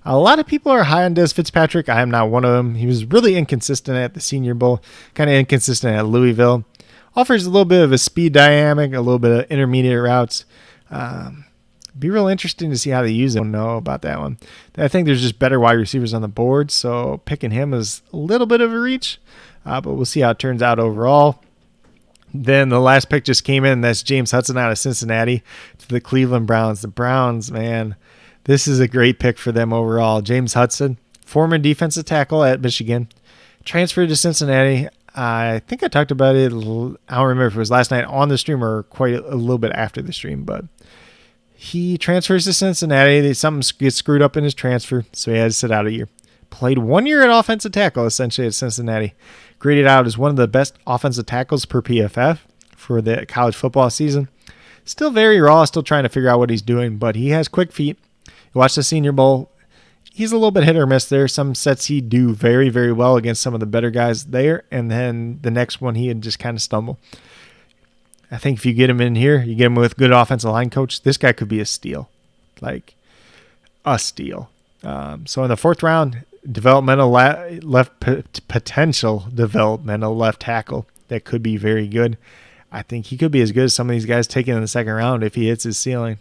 A lot of people are high on Dez Fitzpatrick. I am not one of them. He was really inconsistent at the Senior Bowl, kind of inconsistent at Louisville. Offers a little bit of a speed dynamic, a little bit of intermediate routes. Be real interesting to see how they use it. I don't know about that one. I think there's just better wide receivers on the board, so picking him is a little bit of a reach, but we'll see how it turns out overall. Then the last pick just came in. That's James Hudson out of Cincinnati to the Cleveland Browns. The Browns, man, this is a great pick for them overall. James Hudson, former defensive tackle at Michigan, transferred to Cincinnati. I think I talked about it. I don't remember if it was last night on the stream or quite a little bit after the stream, but he transfers to Cincinnati. Something gets screwed up in his transfer, so he had to sit out a year. Played 1 year at offensive tackle, essentially, at Cincinnati. Graded out as one of the best offensive tackles per PFF for the college football season. Still very raw, still trying to figure out what he's doing, but he has quick feet. You watch the Senior Bowl. He's a little bit hit or miss there. Some sets he'd do very, very well against some of the better guys there, and then the next one he'd just kind of stumble. I think if you get him in here, you get him with good offensive line coach, this guy could be a steal. Like, a steal. So in the 4th round, potential developmental left tackle that could be very good. I think he could be as good as some of these guys taken in the 2nd round if he hits his ceiling.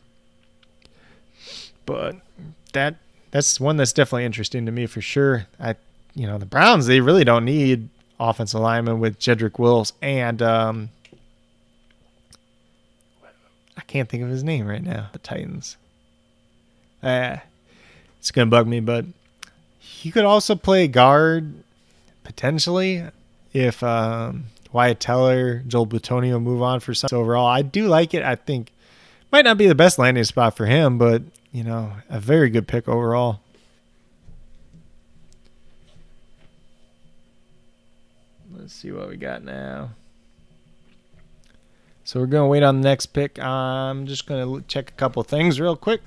But that's one that's definitely interesting to me for sure. The Browns, they really don't need offensive linemen with Jedrick Wills and I can't think of his name right now. The Titans. It's gonna bug me, but he could also play guard potentially if Wyatt Teller, Joel Bitonio move on for some. So overall, I do like it. I think might not be the best landing spot for him, but a very good pick overall. Let's see what we got now. So we're going to wait on the next pick. I'm just going to check a couple things real quick.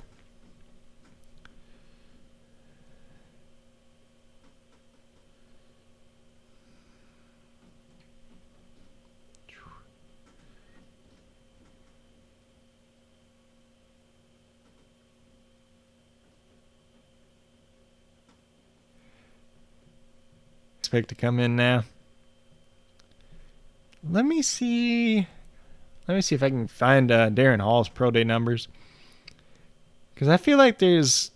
Pick to come in now. Let me see if I can find Darren Hall's pro day numbers, because I feel like there's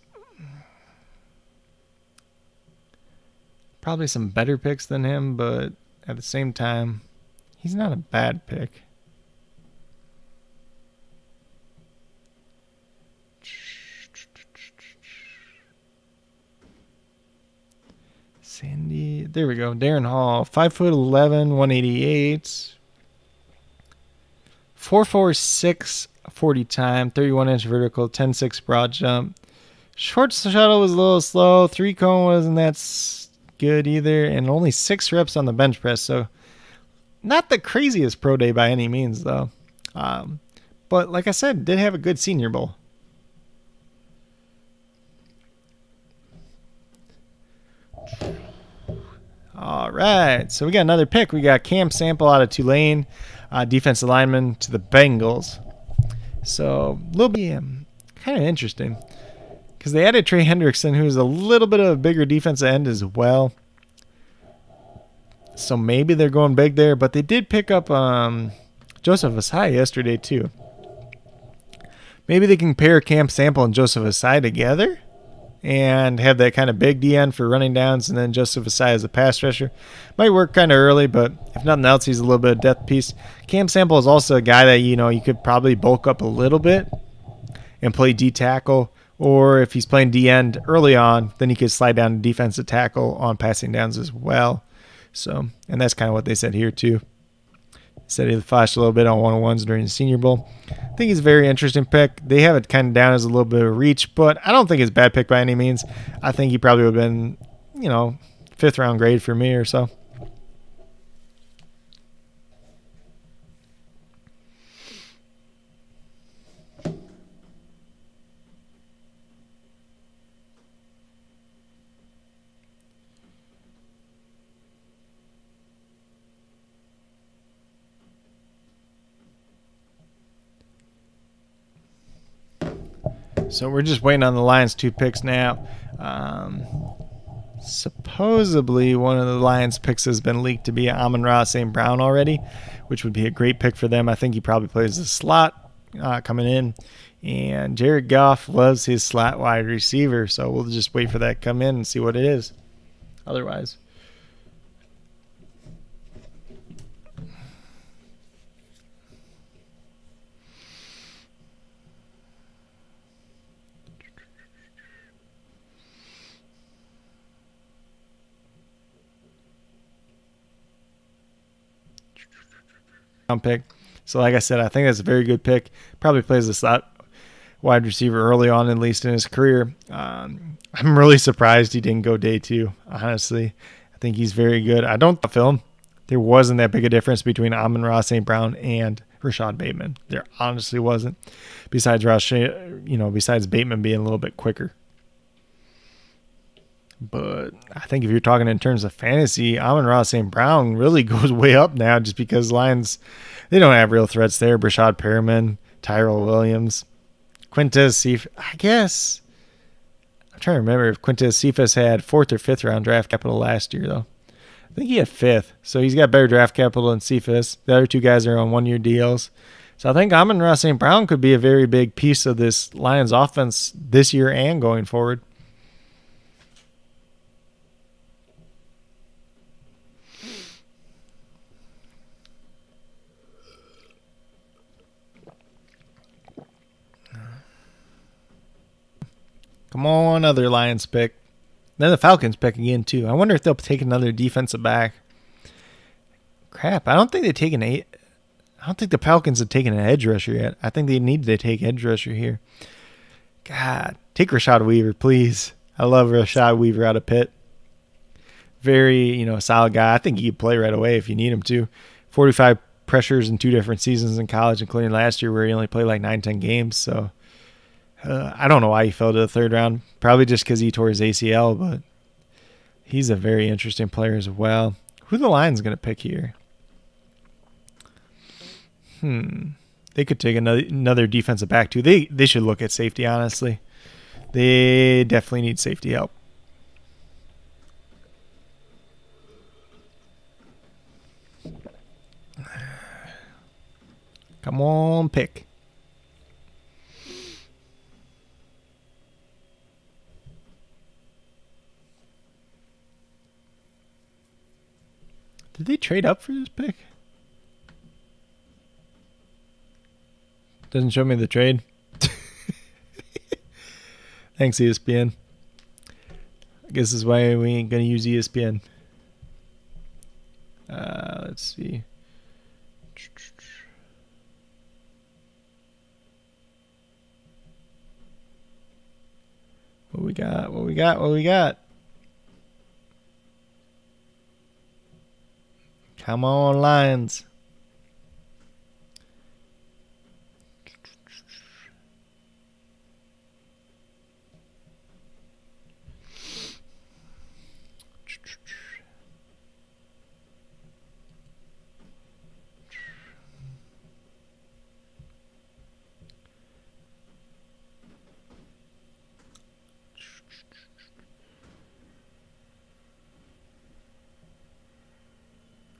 probably some better picks than him, but at the same time, he's not a bad pick. Sandy, there we go. Darren Hall, 5'11", 188, 4.46 40 time, 31-inch vertical, 10.6 broad jump. Short shuttle was a little slow. 3 cone wasn't that good either, and only 6 reps on the bench press. So not the craziest pro day by any means, though. But like I said, did have a good Senior Bowl. All right, so we got another pick. We got Cam Sample out of Tulane, defensive lineman to the Bengals. So a little bit kind of interesting because they added Trey Hendrickson, who's a little bit of a bigger defensive end as well. So maybe they're going big there, but they did pick up Joseph Asai yesterday too. Maybe they can pair Cam Sample and Joseph Asai together and have that kind of big DN for running downs, and then Joseph Asai as a pass rusher. Might work kind of early, but if nothing else, he's a little bit of depth piece. Cam Sample is also a guy that, you could probably bulk up a little bit and play D-tackle, or if he's playing D-end early on, then he could slide down to defensive tackle on passing downs as well. So, and that's kind of what they said here too. Said he flashed a little bit on one-on-ones during the Senior Bowl. I think he's a very interesting pick. They have it kind of down as a little bit of a reach, but I don't think it's a bad pick by any means. I think he probably would have been, fifth round grade for me or so. So we're just waiting on the Lions 2 picks now. Supposedly one of the Lions picks has been leaked to be Amon-Ra St. Brown already, which would be a great pick for them. I think he probably plays the slot coming in. And Jared Goff loves his slot wide receiver, so we'll just wait for that to come in and see what it is. Otherwise, pick. So like I said, I think that's a very good pick. Probably plays the slot wide receiver early on, at least in his career. I'm really surprised he didn't go day 2, honestly. I think he's very good. I don't film. There wasn't that big a difference between Amon-Ra St. Brown and Rashad Bateman. There honestly wasn't. Besides besides Bateman being a little bit quicker. But I think if you're talking in terms of fantasy, Amon-Ra St. Brown really goes way up now just because Lions, they don't have real threats there. Brashad Perriman, Tyrell Williams, Quintez Cephas. I guess. I'm trying to remember if Quintez Cephas had 4th or 5th round draft capital last year, though. I think he had 5th. So he's got better draft capital than Cephas. The other 2 guys are on 1-year deals. So I think Amon-Ra St. Brown could be a very big piece of this Lions offense this year and going forward. Come on, other Lions pick. Then the Falcons pick again, too. I wonder if they'll take another defensive back. Crap, I don't think they take I don't think the Falcons have taken an edge rusher yet. I think they need to take edge rusher here. God, take Rashad Weaver, please. I love Rashad Weaver out of Pitt. Very, solid guy. I think he could play right away if you need him to. 45 pressures in 2 different seasons in college, including last year where he only played like 9-10 games, so... I don't know why he fell to the 3rd round. Probably just because he tore his ACL, but he's a very interesting player as well. Who the Lions going to pick here? They could take another defensive back too. They should look at safety, honestly. They definitely need safety help. Come on, pick. Did they trade up for this pick? Doesn't show me the trade. Thanks, ESPN. I guess this is why we ain't going to use ESPN. Let's see. What we got? Come on, Lions.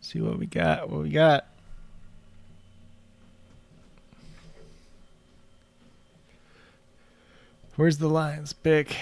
See what we got. Where's the Lions pick?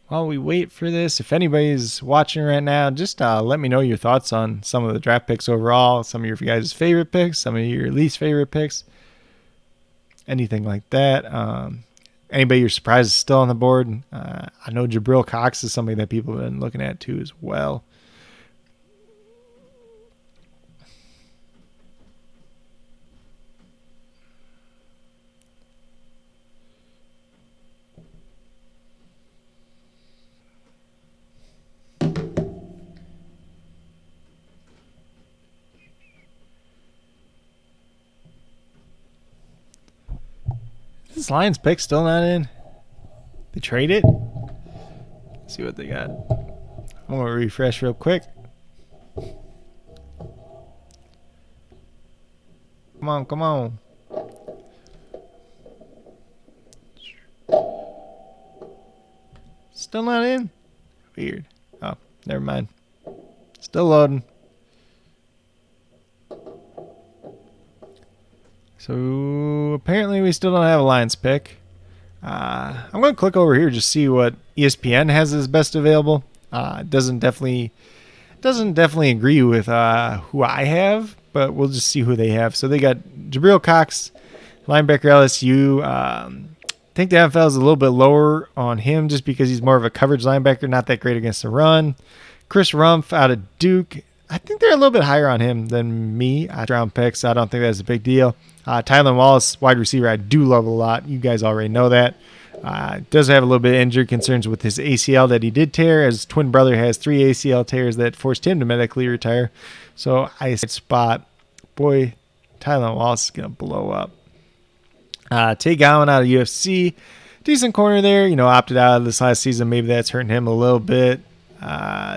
While we wait for this, if anybody's watching right now, just let me know your thoughts on some of the draft picks overall, some of your guys' favorite picks, some of your least favorite picks, anything like that. Anybody you're surprised is still on the board? I know Jabril Cox is somebody that people have been looking at too as well. This Lions pick still not in? They trade it? Let's see what they got. I'm going to refresh real quick. Come on, come on. Still not in? Weird. Oh, never mind. Still loading. So apparently we still don't have a Lions pick. I'm going to click over here just see what ESPN has as best available. Doesn't definitely agree with who I have, but we'll just see who they have. So they got Jabril Cox, linebacker LSU. I think the NFL is a little bit lower on him just because he's more of a coverage linebacker, not that great against the run. Chris Rumph out of Duke. I think they're a little bit higher on him than me. Round picks. So I don't think that's a big deal. Tylan Wallace, wide receiver, I do love a lot. You guys already know that. Does have a little bit of injury concerns with his ACL that he did tear. His twin brother has 3 ACL tears that forced him to medically retire. So I spot, boy, Tylan Wallace is going to blow up. Tay Gowan out of UFC. Decent corner there. Opted out of this last season. Maybe that's hurting him a little bit.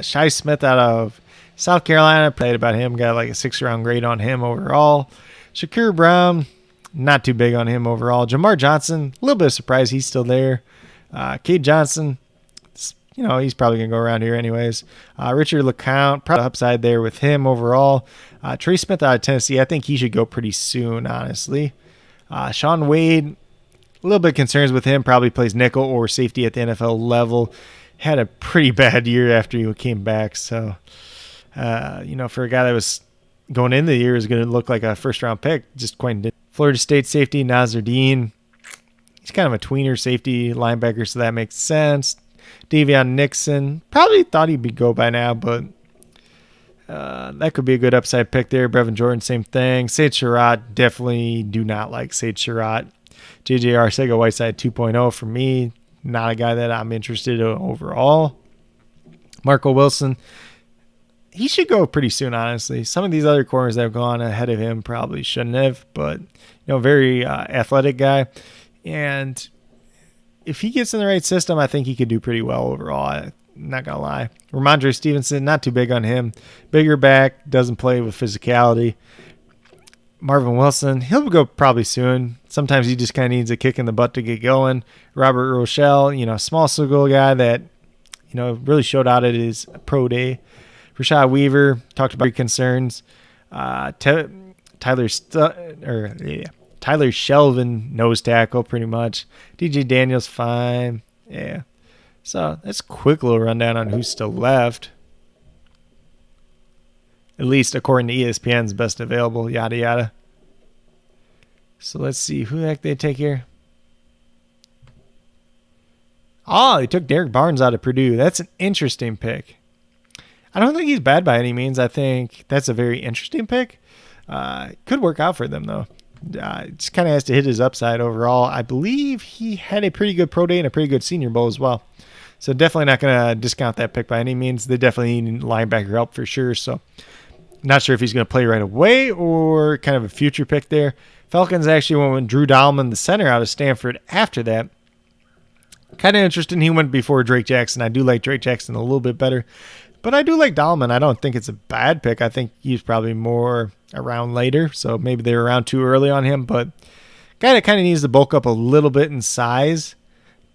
Shi Smith out of South Carolina. Played about him. Got like a 6th-round grade on him overall. Shakur Brown, not too big on him overall. Jamar Johnson, a little bit of surprise he's still there. Cade Johnson, he's probably going to go around here anyways. Richard LeCounte, probably upside there with him overall. Trey Smith out of Tennessee, I think he should go pretty soon, honestly. Shaun Wade, a little bit of concerns with him. Probably plays nickel or safety at the NFL level. Had a pretty bad year after he came back. So, for a guy that was going into the year is going to look like a first-round pick, just quite didn't. Florida State safety, Nasir Dean. He's kind of a tweener safety linebacker, so that makes sense. Davion Nixon. Probably thought he'd go by now, but that could be a good upside pick there. Brevin Jordan, same thing. Sage Surratt, definitely do not like Sage Surratt. J.J. Arcega-Whiteside 2.0 for me. Not a guy that I'm interested in overall. Marco Wilson. He should go pretty soon, honestly. Some of these other corners that have gone ahead of him probably shouldn't have, but very athletic guy. And if he gets in the right system, I think he could do pretty well overall. I'm not going to lie. Ramondre Stevenson, not too big on him. Bigger back, doesn't play with physicality. Marvin Wilson, he'll go probably soon. Sometimes he just kind of needs a kick in the butt to get going. Robert Rochelle, small single guy that, really showed out at his pro day. Rashad Weaver, talked about concerns. Tyler Shelvin, nose tackle, pretty much. DJ Daniels, fine. Yeah. So that's a quick little rundown on who's still left. At least according to ESPN's best available, yada, yada. So let's see who the heck they take here. Oh, they took Derek Barnes out of Purdue. That's an interesting pick. I don't think he's bad by any means. I think that's a very interesting pick. Could work out for them, though. Just kind of has to hit his upside overall. I believe he had a pretty good pro day and a pretty good Senior Bowl as well. So definitely not going to discount that pick by any means. They definitely need linebacker help for sure. So not sure if he's going to play right away or kind of a future pick there. Falcons actually went with Drew Dalman, the center out of Stanford, after that. Kind of interesting. He went before Drake Jackson. I do like Drake Jackson a little bit better. But I do like Dalman. I don't think it's a bad pick. I think he's probably more around later. So maybe they were around too early on him. But guy that kind of needs to bulk up a little bit in size,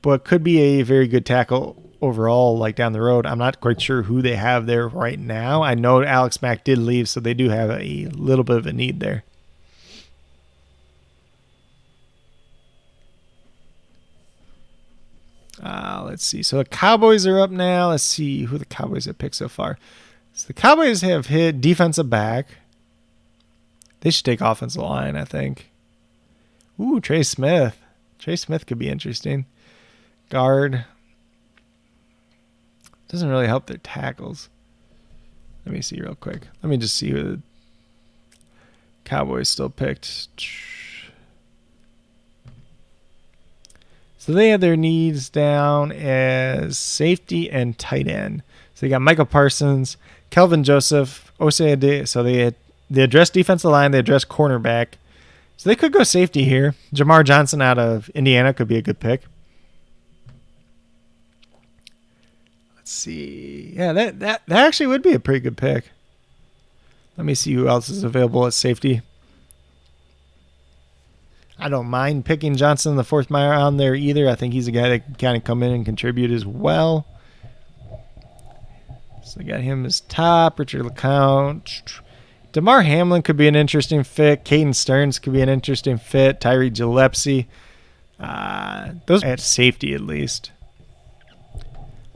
but could be a very good tackle overall, like down the road. I'm not quite sure who they have there right now. I know Alex Mack did leave, so they do have a little bit of a need there. Let's see. So the Cowboys are up now. Let's see who the Cowboys have picked so far. So the Cowboys have hit defensive back. They should take offensive line, I think. Ooh, Trey Smith. Trey Smith could be interesting. Guard. Doesn't really help their tackles. Let me see real quick. Let me just see who the Cowboys still picked. So they have their needs down as safety and tight end. So they got Michael Parsons, Kelvin Joseph, Osei Ade. So they address defensive line. They address cornerback. So they could go safety here. Jamar Johnson out of Indiana could be a good pick. Let's see. Yeah, that actually would be a pretty good pick. Let me see who else is available at safety. I don't mind picking Johnson in the 4th round there either. I think he's a guy that can kind of come in and contribute as well. So I got him as top. Richard LeCounte. DeMar Hamlin could be an interesting fit. Caden Stearns could be an interesting fit. Tyree Gillespie. Those at safety at least.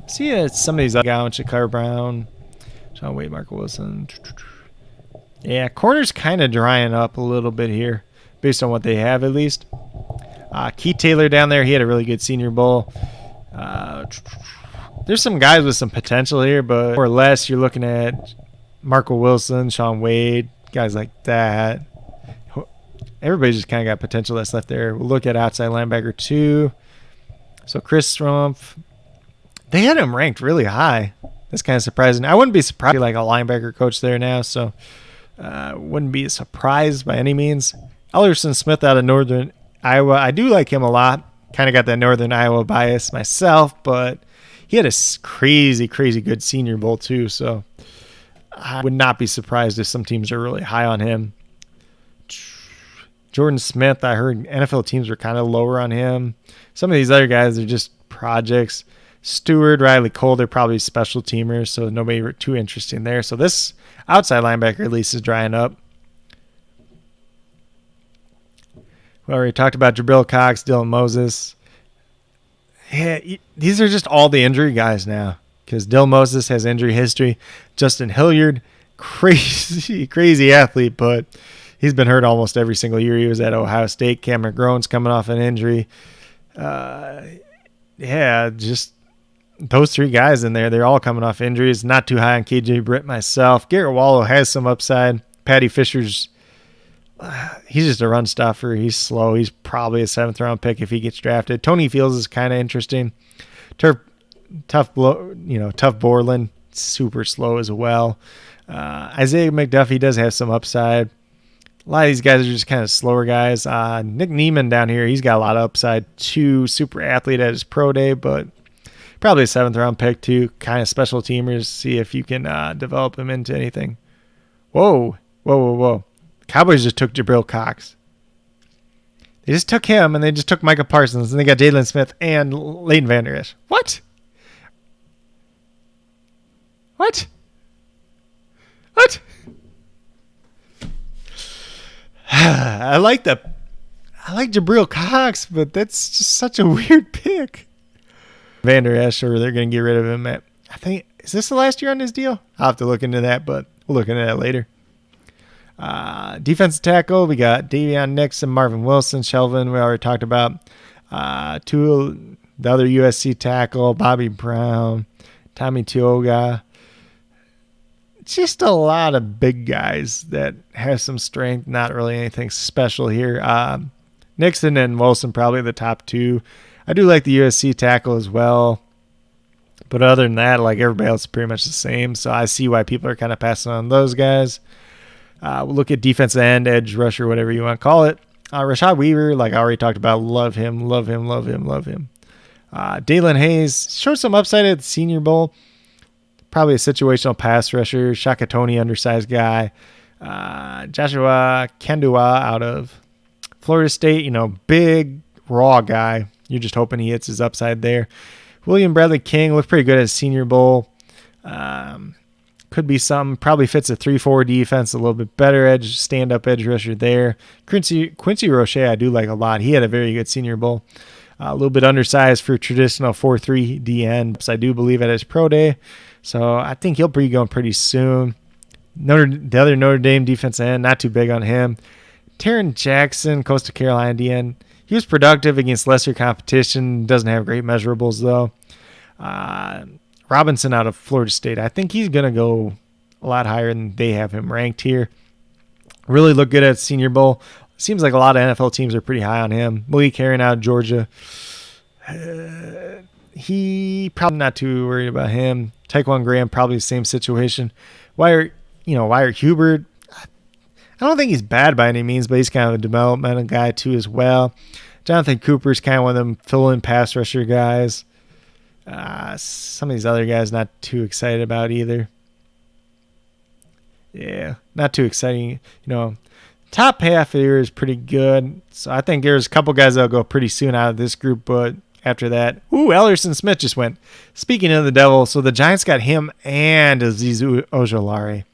See some of these guys. Shakar Brown. John Wade, Marco Wilson. Yeah, corner's kind of drying up a little bit here based on what they have at least. Keith Taylor down there, he had a really good Senior Bowl. There's some guys with some potential here, but more or less you're looking at Marco Wilson, Sean Wade, guys like that. Everybody's just kind of got potential that's left there. We'll look at outside linebacker too. So Chris Strumpf, they had him ranked really high. That's kind of surprising. I wouldn't be surprised like a linebacker coach there now, so wouldn't be surprised by any means. Ellerson Smith out of Northern Iowa. I do like him a lot. Kind of got that Northern Iowa bias myself, but he had a crazy, crazy good Senior Bowl too, so I would not be surprised if some teams are really high on him. Jordan Smith, I heard NFL teams were kind of lower on him. Some of these other guys are just projects. Stewart, Riley Cole, they're probably special teamers, so nobody too interesting there. So this outside linebacker at least is drying up. We already talked about Jabril Cox, Dylan Moses. Yeah, these are just all the injury guys now because Dylan Moses has injury history. Justin Hilliard, crazy, crazy athlete, but he's been hurt almost every single year he was at Ohio State. Cameron Groan's coming off an injury. Just those 3 guys in there, they're all coming off injuries. Not too high on KJ Britt myself. Garrett Wallow has some upside. Patty Fisher's he's just a run stuffer. He's slow. He's probably a 7th round pick if he gets drafted. Tony Fields is kind of interesting. Tough Borland, super slow as well. Isaiah McDuffie does have some upside. A lot of these guys are just kind of slower guys. Nick Neiman down here, he's got a lot of upside too. Super athlete at his pro day, but probably a 7th round pick too. Kind of special teamers. See if you can develop him into anything. Whoa. Cowboys just took Jabril Cox. They just took him, and they just took Micah Parsons, and they got Jalen Smith and Leighton Vander Esch. What? I like Jabril Cox, but that's just such a weird pick. Vander Esch, or they're going to get rid of him at, I think, is this the last year on his deal? I'll have to look into that, but we'll look into that later. Defensive tackle, we got Davion Nixon, Marvin Wilson, Shelvin, we already talked about. The other USC tackle, Bobby Brown, Tommy Tioga. Just a lot of big guys that have some strength, not really anything special here. Nixon and Wilson probably the top 2. I do like the USC tackle as well. But other than that, like everybody else is pretty much the same. So I see why people are kind of passing on those guys. We'll look at defensive end, edge rusher, whatever you want to call it. Rashad Weaver, like I already talked about, love him. Dalen Hayes showed some upside at the Senior Bowl. Probably a situational pass rusher. Shaka Toney, undersized guy. Joshua Kendua out of Florida State, big, raw guy. You're just hoping he hits his upside there. William Bradley King looked pretty good at Senior Bowl. Could be something. Probably fits a 3-4 defense a little bit better stand-up edge rusher there. Quincy Roche I do like a lot. He had a very good Senior Bowl. A little bit undersized for traditional 4-3 DN. So I do believe at his pro day. So I think he'll be going pretty soon. The other Notre Dame defensive end, not too big on him. Taron Jackson, Coastal Carolina DN. He was productive against lesser competition. Doesn't have great measurables, though. Robinson out of Florida State. I think he's going to go a lot higher than they have him ranked here. Really looked good at Senior Bowl. Seems like a lot of NFL teams are pretty high on him. Malik Herring out of Georgia. He probably not too worried about him. Taekwon Graham, probably the same situation. Wyatt Hubert, I don't think he's bad by any means, but he's kind of a developmental guy too as well. Jonathan Cooper's kind of one of them fill-in pass rusher guys. Some of these other guys not too excited about either. Yeah, not too exciting. Top half here is pretty good. So I think there's a couple guys that'll go pretty soon out of this group, but after that, Ellerson Smith just went. Speaking of the devil, so the Giants got him and Azeez Ojulari.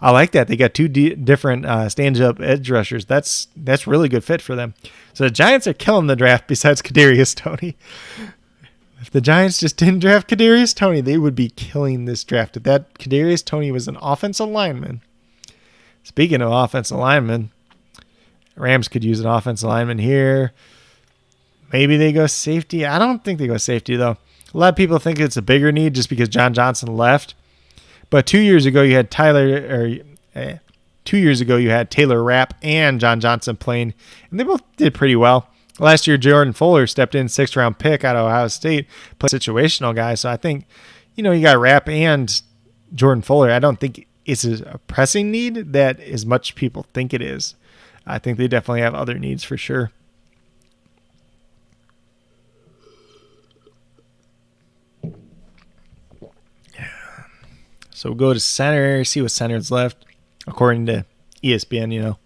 I like that. They got two different stand-up edge rushers. That's really good fit for them. So the Giants are killing the draft besides Kadarius Toney. If the Giants just didn't draft Kadarius Toney, they would be killing this draft. If that Kadarius Toney was an offensive lineman. Speaking of offensive linemen, Rams could use an offensive lineman here. Maybe they go safety. I don't think they go safety, though. A lot of people think it's a bigger need just because John Johnson left. But 2 years ago, you had Taylor Rapp and John Johnson playing, and they both did pretty well. Last year, Jordan Fuller stepped in, 6th-round pick out of Ohio State, played situational guy. So I think, you got Rapp and Jordan Fuller. I don't think it's a pressing need that as much people think it is. I think they definitely have other needs for sure. So we'll go to center, see what center's left, according to ESPN,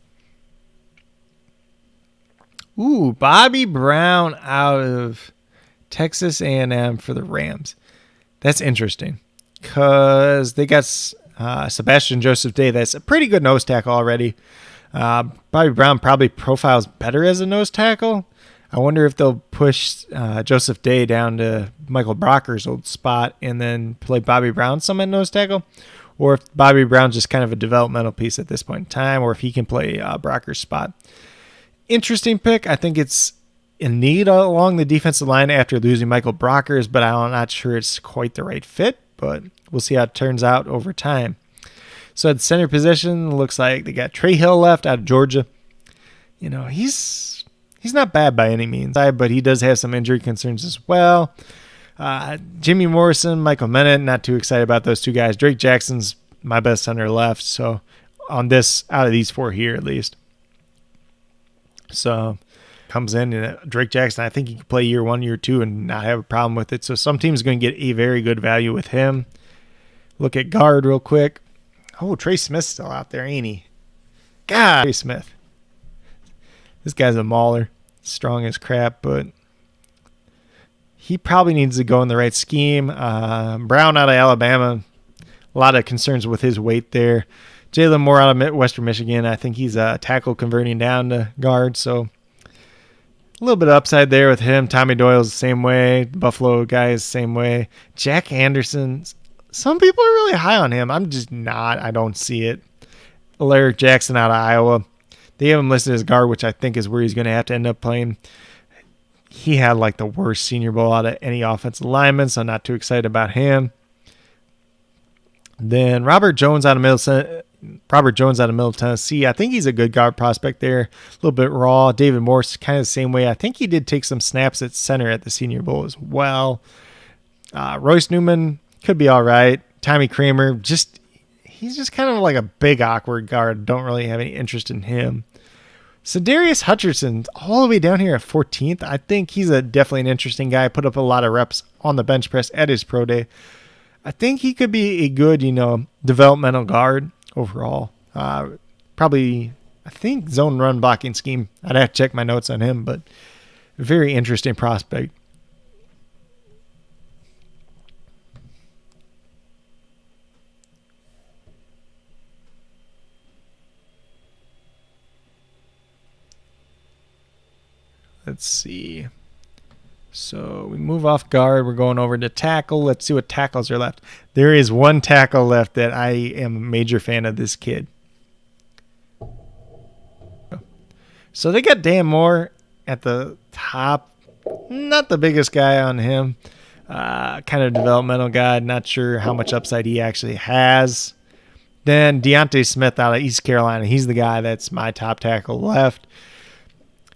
Bobby Brown out of Texas A&M for the Rams. That's interesting because they got Sebastian Joseph Day. That's a pretty good nose tackle already. Bobby Brown probably profiles better as a nose tackle. I wonder if they'll push Joseph Day down to Michael Brocker's old spot and then play Bobby Brown some at nose tackle, or if Bobby Brown's just kind of a developmental piece at this point in time, or if he can play Brocker's spot. Interesting pick. I think it's in need along the defensive line after losing Michael Brockers, but I'm not sure it's quite the right fit, but we'll see how it turns out over time. So at the center position, looks like they got Trey Hill left out of Georgia. He's not bad by any means, but he does have some injury concerns as well. Jimmy Morrison, Michael Menet, not too excited about those two guys. Drake Jackson's my best center left, so on this, out of these four here at least. So comes in, and Drake Jackson, I think he can play year 1, year 2 and not have a problem with it. So some team's going to get a very good value with him. Look at guard real quick. Oh, Trey Smith's still out there, ain't he? God, Trey Smith. This guy's a mauler. Strong as crap, but he probably needs to go in the right scheme. Brown out of Alabama, a lot of concerns with his weight there. Jalen Moore out of Western Michigan, I think he's a tackle converting down to guard, so a little bit of upside there with him. Tommy Doyle's the same way. Buffalo guys, same way. Jack Anderson, some people are really high on him. I'm just not. I don't see it. Alaric Jackson out of Iowa. They have him listed as guard, which I think is where he's going to have to end up playing. He had like the worst Senior Bowl out of any offensive lineman, so I'm not too excited about him. Then Robert Jones out of Middle Tennessee. I think he's a good guard prospect there. A little bit raw. David Morse, kind of the same way. I think he did take some snaps at center at the Senior Bowl as well. Royce Newman could be all right. Tommy Kramer, he's just kind of like a big awkward guard. Don't really have any interest in him. Sedarius Hutchinson, all the way down here at 14th. I think he's definitely an interesting guy. Put up a lot of reps on the bench press at his pro day. I think he could be a good, developmental guard overall. Probably, I think, zone run blocking scheme. I'd have to check my notes on him, but very interesting prospect. Let's see. So we move off guard. We're going over to tackle. Let's see what tackles are left. There is one tackle left that I am a major fan of this kid. So they got Dan Moore at the top. Not the biggest guy on him. Kind of developmental guy. Not sure how much upside he actually has. Then Deontay Smith out of East Carolina. He's the guy that's my top tackle left.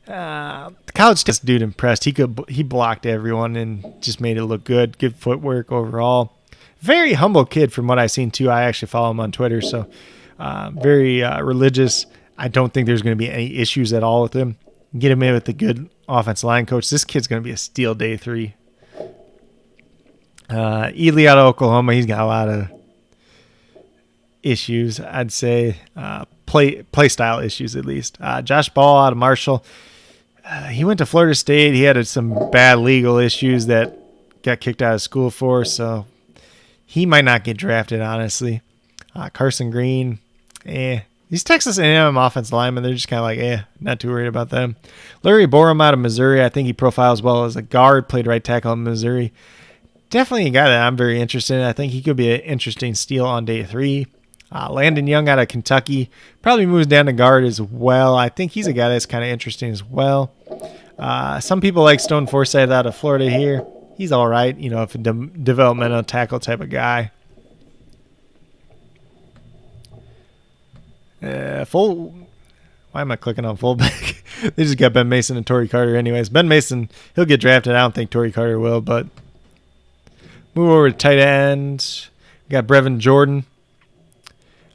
The college test dude impressed. He blocked everyone and just made it look good. Good footwork overall. Very humble kid from what I've seen too. I actually follow him on Twitter, so very religious. I don't think there's going to be any issues at all with him. Get him in with a good offensive line coach. This kid's going to be a steal day 3. Ely out of Oklahoma. He's got a lot of issues, I'd say. Play style issues at least. Josh Ball out of Marshall. He went to Florida State. He had some bad legal issues that got kicked out of school for, so he might not get drafted, honestly. Carson Green, These Texas A&M offensive linemen, they're just kind of like, not too worried about them. Larry Borum out of Missouri, I think he profiles well as a guard, played right tackle in Missouri. Definitely a guy that I'm very interested in. I think he could be an interesting steal on day 3. Landon Young out of Kentucky probably moves down to guard as well. I think he's a guy that's kind of interesting as well. Some people like Stone Forsythe out of Florida here. He's all right, if a developmental tackle type of guy. Why am I clicking on fullback? They just got Ben Mason and Torrey Carter anyways. Ben Mason, he'll get drafted. I don't think Torrey Carter will, but move over to tight end. We got Brevin Jordan.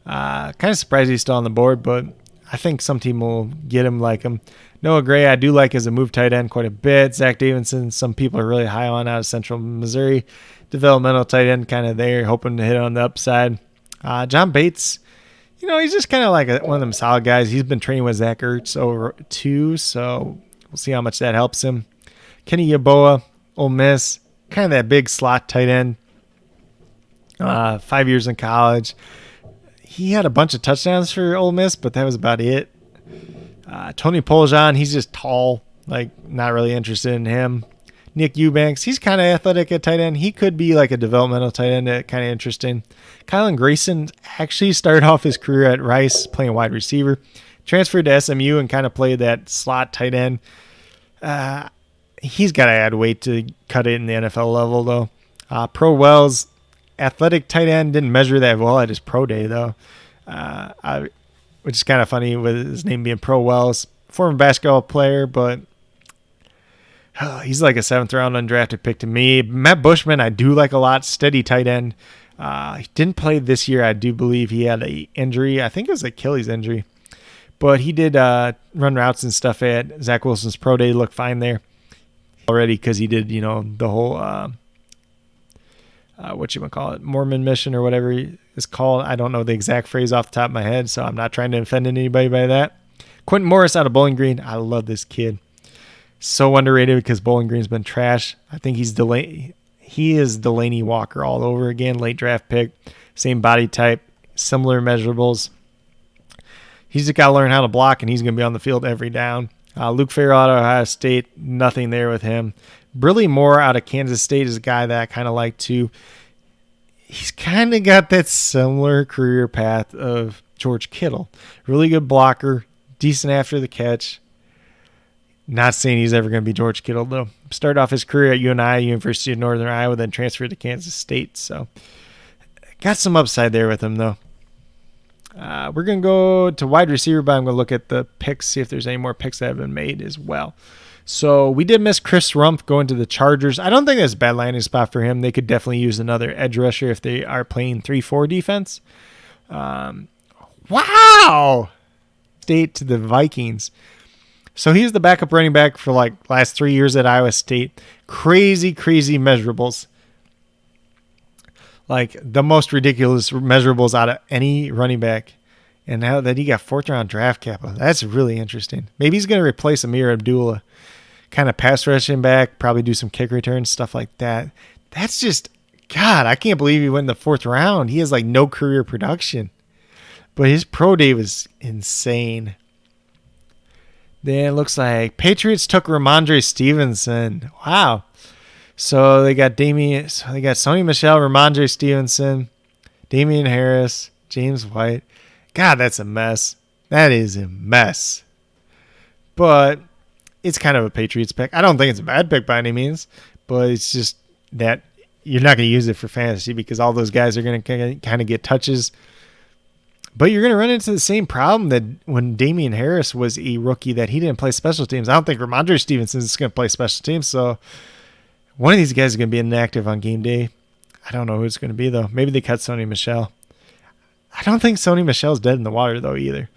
Kind of surprised he's still on the board, but I think some team will get him like him. Noah Gray, I do like as a move tight end quite a bit. Zach Davidson, some people are really high on out of Central Missouri. Developmental tight end kind of there, hoping to hit on the upside. John Bates, he's just kind of like one of them solid guys. He's been training with Zach Ertz over too, so we'll see how much that helps him. Kenny Yeboah, Ole Miss, kind of that big slot tight end. 5 years in college. He had a bunch of touchdowns for Ole Miss, but that was about it. Tony Poljan, he's just tall, not really interested in him. Nick Eubanks, he's kind of athletic at tight end. He could be like a developmental tight end, kind of interesting. Kylan Grayson actually started off his career at Rice playing wide receiver. Transferred to SMU and kind of played that slot tight end. He's got to add weight to cut it in the NFL level, though. Pro Wells, athletic tight end, didn't measure that well at his pro day, though. Which is kind of funny with his name being Pro Wells. Former basketball player, but he's like a 7th round undrafted pick to me. Matt Bushman, I do like a lot. Steady tight end. He didn't play this year. I do believe he had an injury. I think it was an Achilles injury. But he did run routes and stuff at Zach Wilson's pro day. Looked fine there already because he did, the whole Mormon mission or whatever it's called. I don't know the exact phrase off the top of my head, so I'm not trying to offend anybody by that. Quentin Morris out of Bowling Green. I love this kid. So underrated because Bowling Green's been trash. I think he is Delaney Walker all over again. Late draft pick. Same body type. Similar measurables. He's just got to learn how to block, and he's going to be on the field every down. Luke Farrell out of Ohio State. Nothing there with him. Brilly Moore out of Kansas State is a guy that I kind of like too. He's kind of got that similar career path of George Kittle. Really good blocker. Decent after the catch. Not saying he's ever going to be George Kittle, though. Started off his career at UNI, University of Northern Iowa, then transferred to Kansas State. So, got some upside there with him, though. We're going to go to wide receiver, but I'm going to look at the picks, see if there's any more picks that have been made as well. So, we did miss Chris Rumpf going to the Chargers. I don't think that's a bad landing spot for him. They could definitely use another edge rusher if they are playing 3-4 defense. Wow! State to the Vikings. So he's the backup running back for last 3 years at Iowa State. Crazy measurables. The most ridiculous measurables out of any running back. And now that he got 4th round draft capital, that's really interesting. Maybe he's going to replace Amir Abdullah. Kind of pass rushing back, probably do some kick returns, stuff like that. That's just, God, I can't believe he went in the 4th round. He has no career production. But his pro day was insane. Then it looks like Patriots took Ramondre Stevenson. Wow. So they got Sony Michel, Ramondre Stevenson, Damian Harris, James White. God, that's a mess. That is a mess. But it's kind of a Patriots pick. I don't think it's a bad pick by any means, but it's just that you're not going to use it for fantasy because all those guys are going to kind of get touches. But you're going to run into the same problem that when Damian Harris was a rookie, that he didn't play special teams. I don't think Ramondre Stevenson is going to play special teams, so one of these guys is going to be inactive on game day. I don't know who it's going to be, though. Maybe they cut Sony Michel. I don't think Sony Michel's dead in the water, though, either.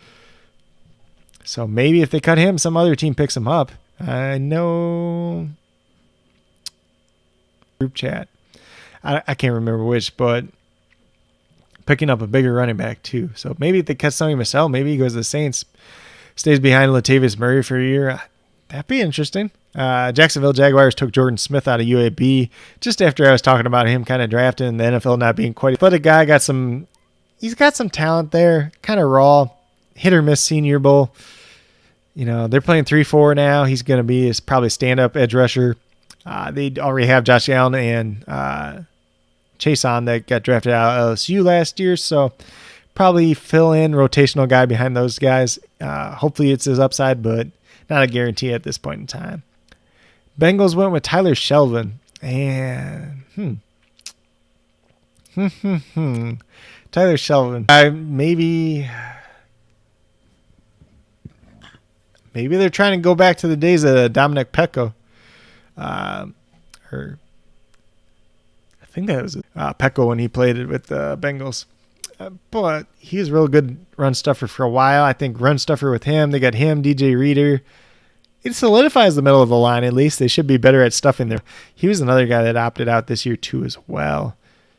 So maybe if they cut him, some other team picks him up. I know. Group chat. I can't remember which, but picking up a bigger running back, too. So maybe if they cut Sony Michel, maybe he goes to the Saints, stays behind Latavius Murray for a year. That'd be interesting. Jacksonville Jaguars took Jordan Smith out of UAB just after I was talking about him kind of drafting the NFL not being quite. But a guy he's got some talent there, kind of raw, hit or miss Senior Bowl. You know, they're playing 3-4 now. He's going to be probably stand-up edge rusher. They already have Josh Allen and Chase on that got drafted out of LSU last year, so probably fill in rotational guy behind those guys. Hopefully it's his upside, but not a guarantee at this point in time. Bengals went with Tyler Shelvin, and Tyler Shelvin. Maybe they're trying to go back to the days of Dominic Pecco. I think that was Pecco when he played it with the Bengals. But he was a real good run stuffer for a while. I think run stuffer with him. They got him, DJ Reader. It solidifies the middle of the line at least. They should be better at stuffing there. He was another guy that opted out this year too as well.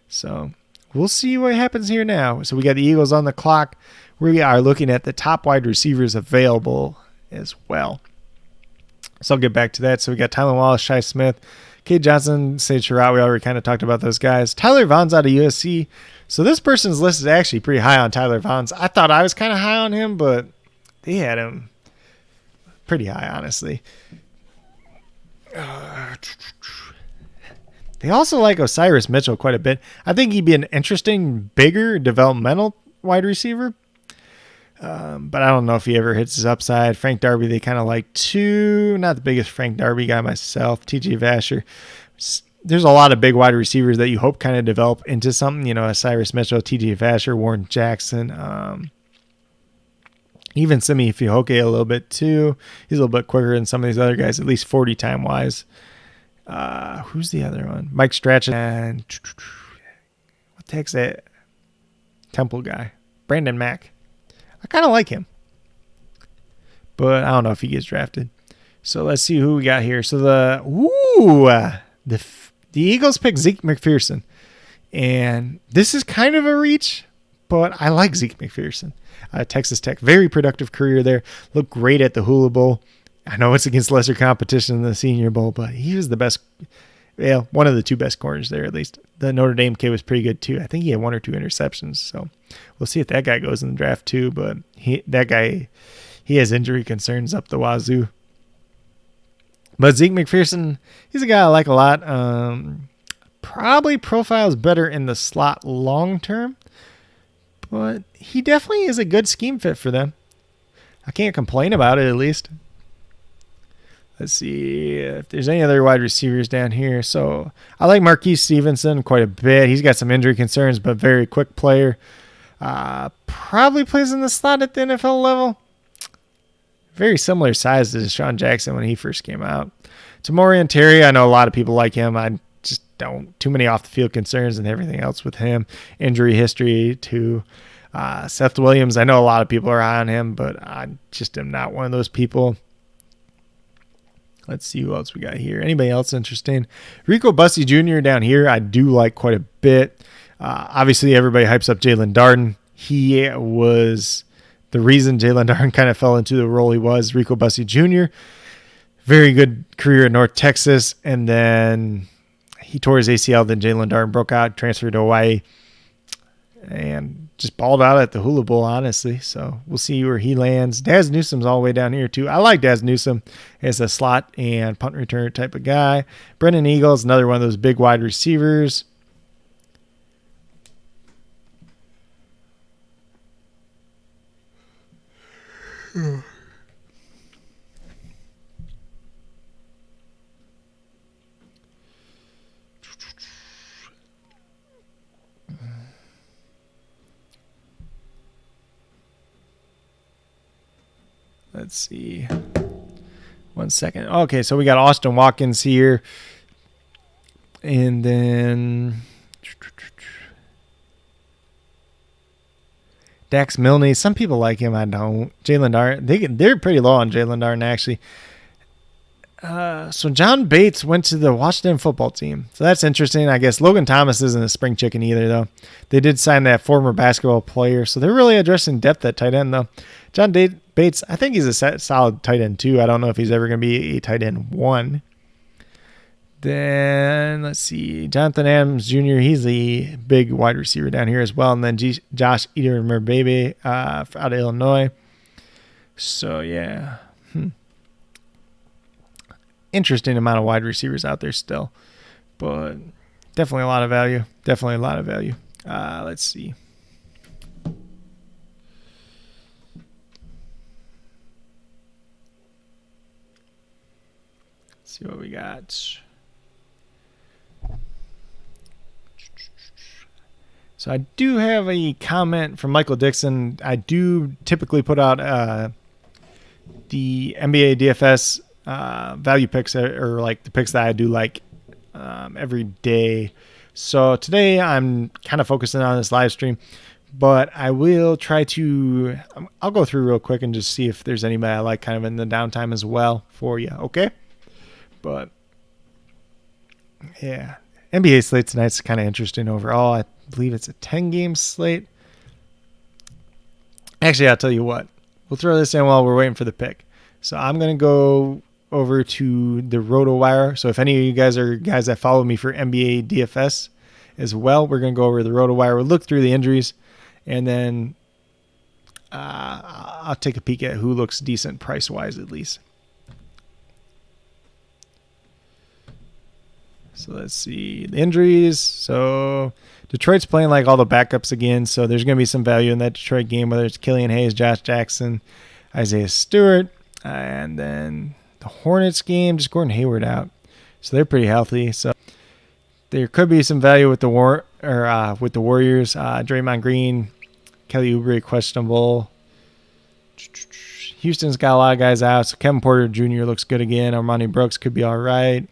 So we'll see what happens here now. So we got the Eagles on the clock. We are looking at the top wide receivers available as well. So I'll get back to that. So we got Tylan Wallace, Shi Smith, Cade Johnson, Sage Surratt. We already kind of talked about those guys. Tyler Vaughn's out of USC. So this person's list is actually pretty high on Tyler Vaughn's. I thought I was kind of high on him, but they had him pretty high, honestly. They also like Osiris Mitchell quite a bit. I think he'd be an interesting, bigger developmental wide receiver. But I don't know if he ever hits his upside. Frank Darby, they kind of like too. Not the biggest Frank Darby guy myself. TJ Vasher. There's a lot of big wide receivers that you hope kind of develop into something. You know, Cyrus Mitchell, TJ Vasher, Warren Jackson. Even Simi Fehoko a little bit too. He's a little bit quicker than some of these other guys, at least 40 time wise. Who's the other one? Mike Strachan. And what the heck's that Temple guy? Brandon Mack. I kind of like him, but I don't know if he gets drafted. So let's see who we got here. So the Eagles pick Zeke McPherson, and this is kind of a reach, but I like Zeke McPherson. Texas Tech, very productive career there. Looked great at the Hula Bowl. I know it's against lesser competition than the Senior Bowl, but he was the best. Well, one of the two best corners there, at least. The Notre Dame kid was pretty good, too. I think he had 1 or 2 interceptions. So we'll see if that guy goes in the draft, too. But he has injury concerns up the wazoo. But Zeke McPherson, he's a guy I like a lot. Probably profiles better in the slot long term. But he definitely is a good scheme fit for them. I can't complain about it, at least. Let's see if there's any other wide receivers down here. So I like Marquise Stevenson quite a bit. He's got some injury concerns, but very quick player. Probably plays in the slot at the NFL level. Very similar size to Deshaun Jackson when he first came out. Tamorrion Terry, I know a lot of people like him. I just don't. Too many off-the-field concerns and everything else with him. Injury history too. Seth Williams, I know a lot of people are high on him, but I just am not one of those people. Let's see who else we got here. Anybody else interesting? Rico Bussey Jr. down here, I do like quite a bit. Obviously, everybody hypes up Jalen Darden. He was the reason Jalen Darden kind of fell into the role he was. Rico Bussey Jr., very good career in North Texas, and then he tore his ACL. Then Jalen Darden broke out, transferred to Hawaii, and just balled out at the Hula Bowl, honestly. So we'll see where he lands. Daz Newsom's all the way down here, too. I like Daz Newsome as a slot and punt return type of guy. Brennan Eagles, another one of those big wide receivers. Let's see. 1 second. Okay, so we got Austin Watkins here. And then Dax Milne. Some people like him. I don't. Jalen Darden. They're pretty low on Jalen Darden, actually. So John Bates went to the Washington football team. So that's interesting. I guess Logan Thomas isn't a spring chicken either, though. They did sign that former basketball player. So they're really addressing depth at tight end, though. John Bates, I think he's a solid tight end, too. I don't know if he's ever going to be a tight end 1. Then, let's see. Jonathan Adams Jr., he's a big wide receiver down here as well. And then Josh Eater-Merbebe out of Illinois. So, yeah. Interesting amount of wide receivers out there still, but definitely a lot of value. Let's see. Let's see what we got. So I do have a comment from Michael Dixon. I do typically put out the NBA DFS value picks, or like the picks that I do like every day. So today I'm kind of focusing on this live stream, but I will try to, I'll go through real quick and just see if there's anybody I like kind of in the downtime as well for you. Okay. But yeah, NBA slate tonight's kind of interesting overall. I believe it's a 10-game slate. Actually, I'll tell you what, we'll throw this in while we're waiting for the pick. So I'm going to go over to the RotoWire. So if any of you guys are guys that follow me for NBA DFS as well, we're going to go over the RotoWire. We'll look through the injuries, and then I'll take a peek at who looks decent price-wise at least. So let's see the injuries. So Detroit's playing like all the backups again, so there's going to be some value in that Detroit game, whether it's Killian Hayes, Josh Jackson, Isaiah Stewart, and then the Hornets game, just Gordon Hayward out. So they're pretty healthy. So there could be some value with the Warriors. Draymond Green, Kelly Oubre questionable. Houston's got a lot of guys out. So Kevin Porter Jr. looks good again. Armani Brooks could be all right.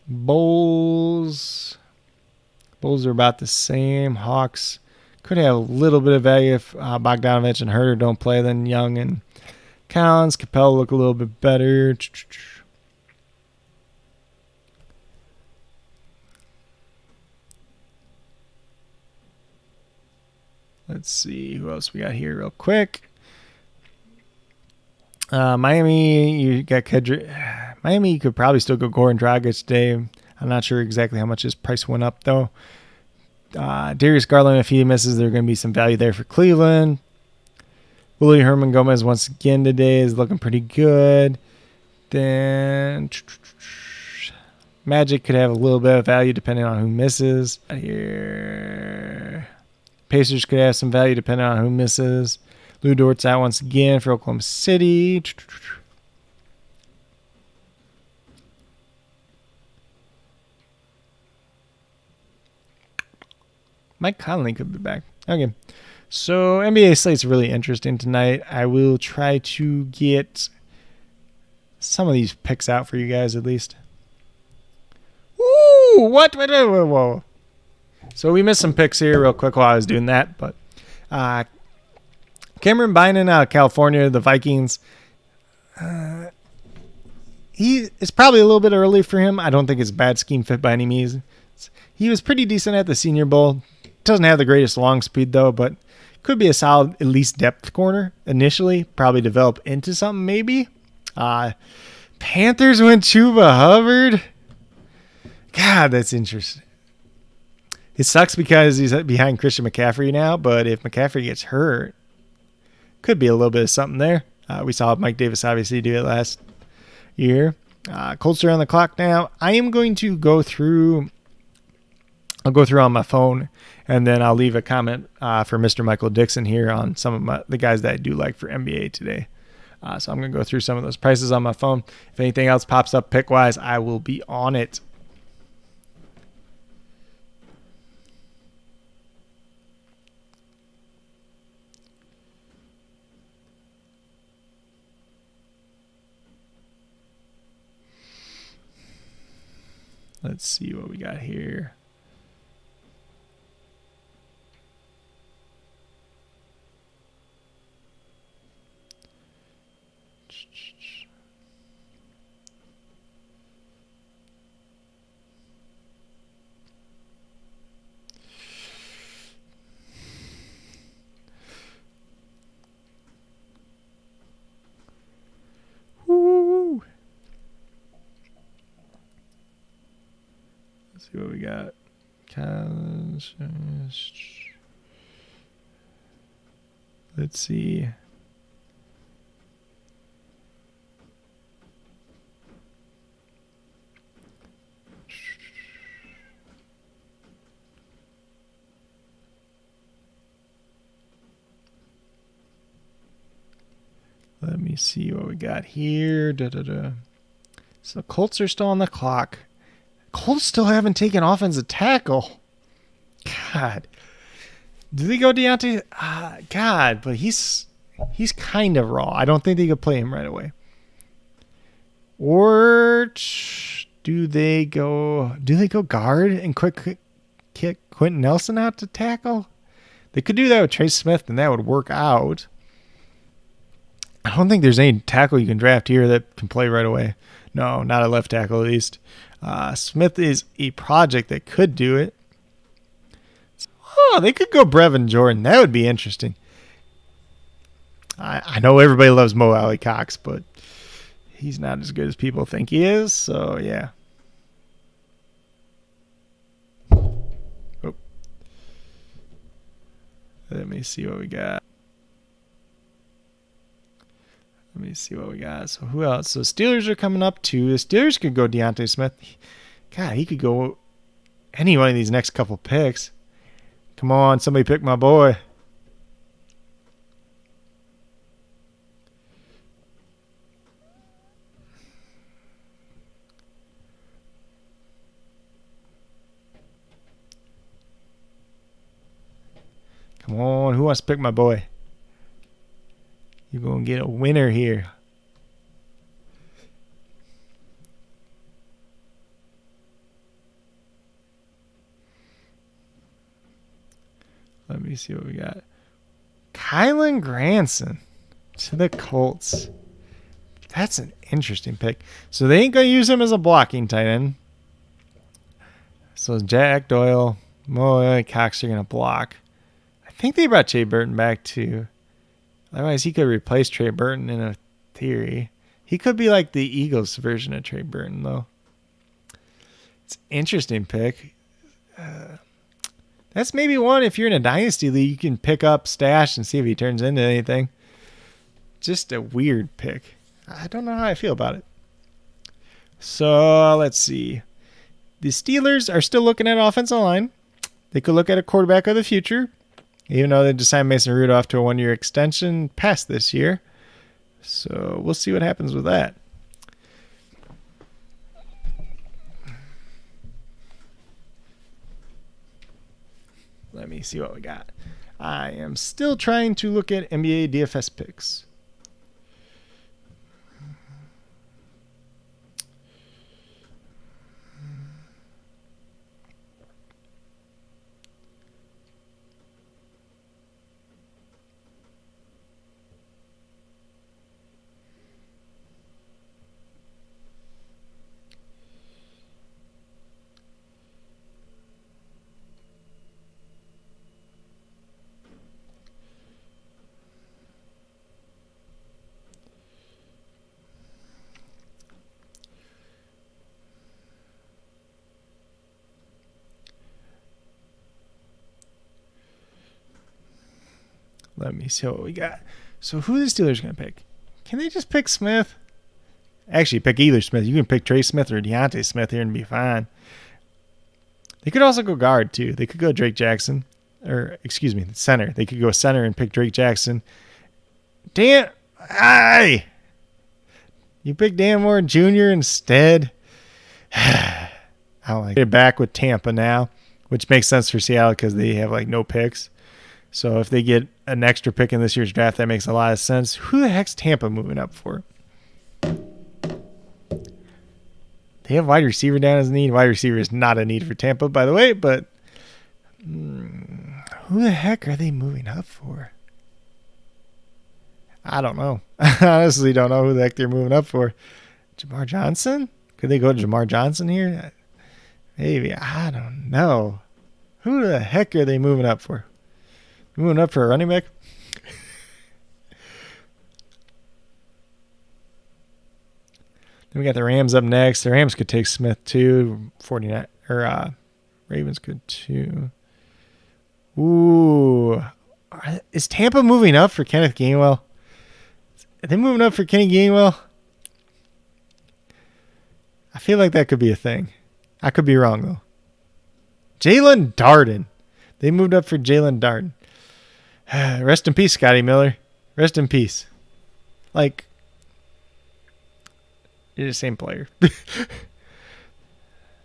Bulls are about the same. Hawks could have a little bit of value if Bogdanovich and Herter don't play. Then Young and Collins, Capella look a little bit better. Let's see who else we got here real quick. Miami, you got Kedrick. Miami, you could probably still go Goran Dragic today. I'm not sure exactly how much his price went up, though. Darius Garland, if he misses, there's going to be some value there for Cleveland. Willie Herman Gomez, once again today, is looking pretty good. Then Magic could have a little bit of value depending on who misses. Here, Pacers could have some value depending on who misses. Lou Dort's out once again for Oklahoma City. Mike Conley could be back. Okay. So NBA slate's really interesting tonight. I will try to get some of these picks out for you guys at least. Ooh, what? Whoa. So we missed some picks here real quick while I was doing that, but Cameron Bynum out of California, the Vikings. It's probably a little bit early for him. I don't think it's a bad scheme fit by any means. He was pretty decent at the Senior Bowl. Doesn't have the greatest long speed, though, but could be a solid, at least, depth corner initially. Probably develop into something, maybe. Panthers went Chuba Hubbard. God, that's interesting. It sucks because he's behind Christian McCaffrey now, but if McCaffrey gets hurt, could be a little bit of something there. We saw Mike Davis obviously do it last year. Colts are on the clock now. I am going to go through. I'll go through on my phone, and then I'll leave a comment for Mr. Michael Dixon here on some of the guys that I do like for NBA today. So I'm going to go through some of those prices on my phone. If anything else pops up pick-wise, I will be on it. Let's see what we got here. Woo! Let's see what we got. Let's see. Let me see what we got here. So Colts are still on the clock. Colts still haven't taken offensive tackle. God. Do they go Deontay? God, but he's kind of raw. I don't think they could play him right away. Or do they go guard and quick kick Quentin Nelson out to tackle? They could do that with Trace Smith, and that would work out. I don't think there's any tackle you can draft here that can play right away. No, not a left tackle at least. Smith is a project that could do it. Oh, they could go Brevin Jordan. That would be interesting. I know everybody loves Mo Alley Cox, but he's not as good as people think he is. So, yeah. Oh. Let me see what we got. So who else? So Steelers are coming up too. The Steelers could go Deontay Smith. God, he could go any one of these next couple picks. Come on, somebody pick my boy. Come on, who wants to pick my boy? You're going to get a winner here. Let me see what we got. Kylen Granson to the Colts. That's an interesting pick. So they ain't going to use him as a blocking tight end. So Jack Doyle, Mo Cox are going to block. I think they brought Trey Burton back too. Otherwise, he could replace Trey Burton in a theory. He could be like the Eagles version of Trey Burton, though. It's an interesting pick. That's maybe one, if you're in a dynasty league, you can pick up, stash, and see if he turns into anything. Just a weird pick. I don't know how I feel about it. So, let's see. The Steelers are still looking at offensive line. They could look at a quarterback of the future, even though they decided Mason Rudolph to a one-year extension past this year. So we'll see what happens with that. Let me see what we got. I am still trying to look at NBA DFS picks. Let me see what we got. So who are the Steelers going to pick? Can they just pick Smith? Actually, pick either Smith. You can pick Trey Smith or Deontay Smith here and be fine. They could also go guard, too. They could go Drake Jackson. Or, excuse me, center. They could go center and pick Drake Jackson. You pick Dan Moore Jr. instead? I don't like it. Back with Tampa now, which makes sense for Seattle because they have like no picks. So if they get an extra pick in this year's draft, that makes a lot of sense. Who the heck's Tampa moving up for? They They have wide receiver down as a need. Wide receiver is not a need for Tampa, by the way, but who the heck are they moving up for? I don't know. I honestly don't know who the heck they're moving up for. Jamar Johnson? Could they go to Jamar Johnson here? Maybe. I don't know. Who the heck are they moving up for? Moving up for a running back? Then we got the Rams up next. The Rams could take Smith too. 49 or Ravens could too. Ooh. Is Tampa moving up for Kenneth Gainwell? Are they moving up for Kenny Gainwell? I feel like that could be a thing. I could be wrong, though. Jalen Darden. They moved up for Jalen Darden. Rest in peace, Scotty Miller. Rest in peace. Like, you're the same player.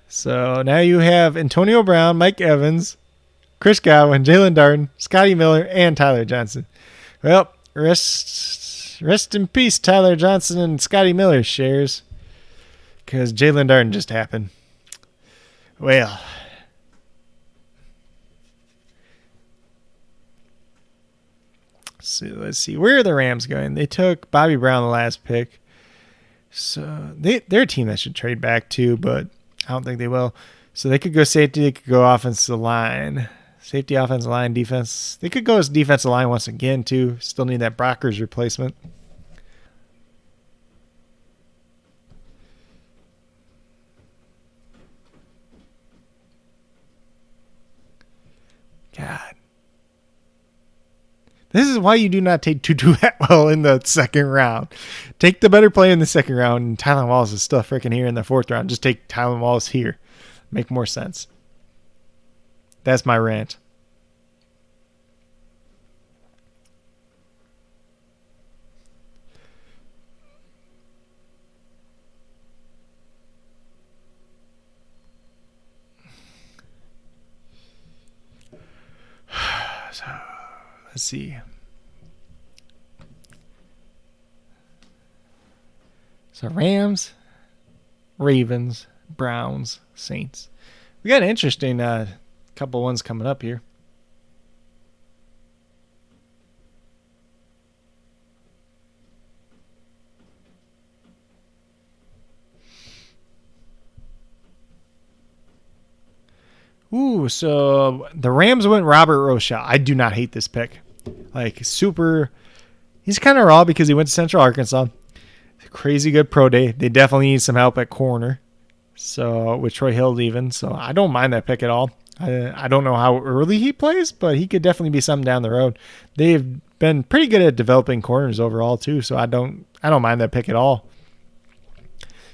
So now you have Antonio Brown, Mike Evans, Chris Godwin, Jalen Darden, Scotty Miller, and Tyler Johnson. Well, rest in peace, Tyler Johnson and Scotty Miller shares. Because Jalen Darden just happened. Well. So let's see. Where are the Rams going? They took Bobby Brown the last pick. So they're a team that should trade back too, but I don't think they will. So they could go safety. They could go offensive line. Safety, offensive line, defense. They could go as defensive line once again too. Still need that Brockers replacement. God. This is why you do not take Tutu Atwell in the second round. Take the better player in the second round, and Tylan Wallace is still freaking here in the fourth round. Just take Tylan Wallace here. Make more sense. That's my rant. So, let's see. So Rams, Ravens, Browns, Saints. We got an interesting couple ones coming up here. Ooh, so the Rams went Robert Rochelle. I do not hate this pick. Like, super. He's kind of raw because he went to Central Arkansas. Crazy good pro day. They definitely need some help at corner. So, with Troy Hill leaving. So, I don't mind that pick at all. I don't know how early he plays, but he could definitely be something down the road. They've been pretty good at developing corners overall, too. So, I don't mind that pick at all.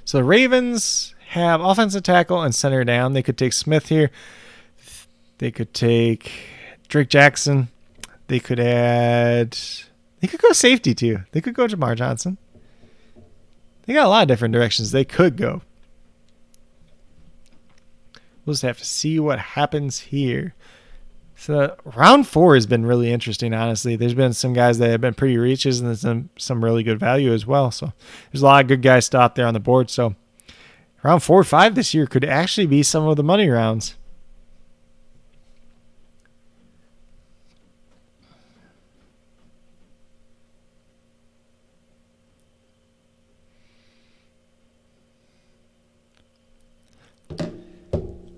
So, the Ravens have offensive tackle and center down. They could take Smith here. They could take Drake Jackson. They could go safety too. They could go Jamar Johnson. They got a lot of different directions they could go. We'll just have to see what happens here. So round 4 has been really interesting, honestly. There's been some guys that have been pretty reaches and some really good value as well. So there's a lot of good guys still out there on the board. So round 4 or 5 this year could actually be some of the money rounds.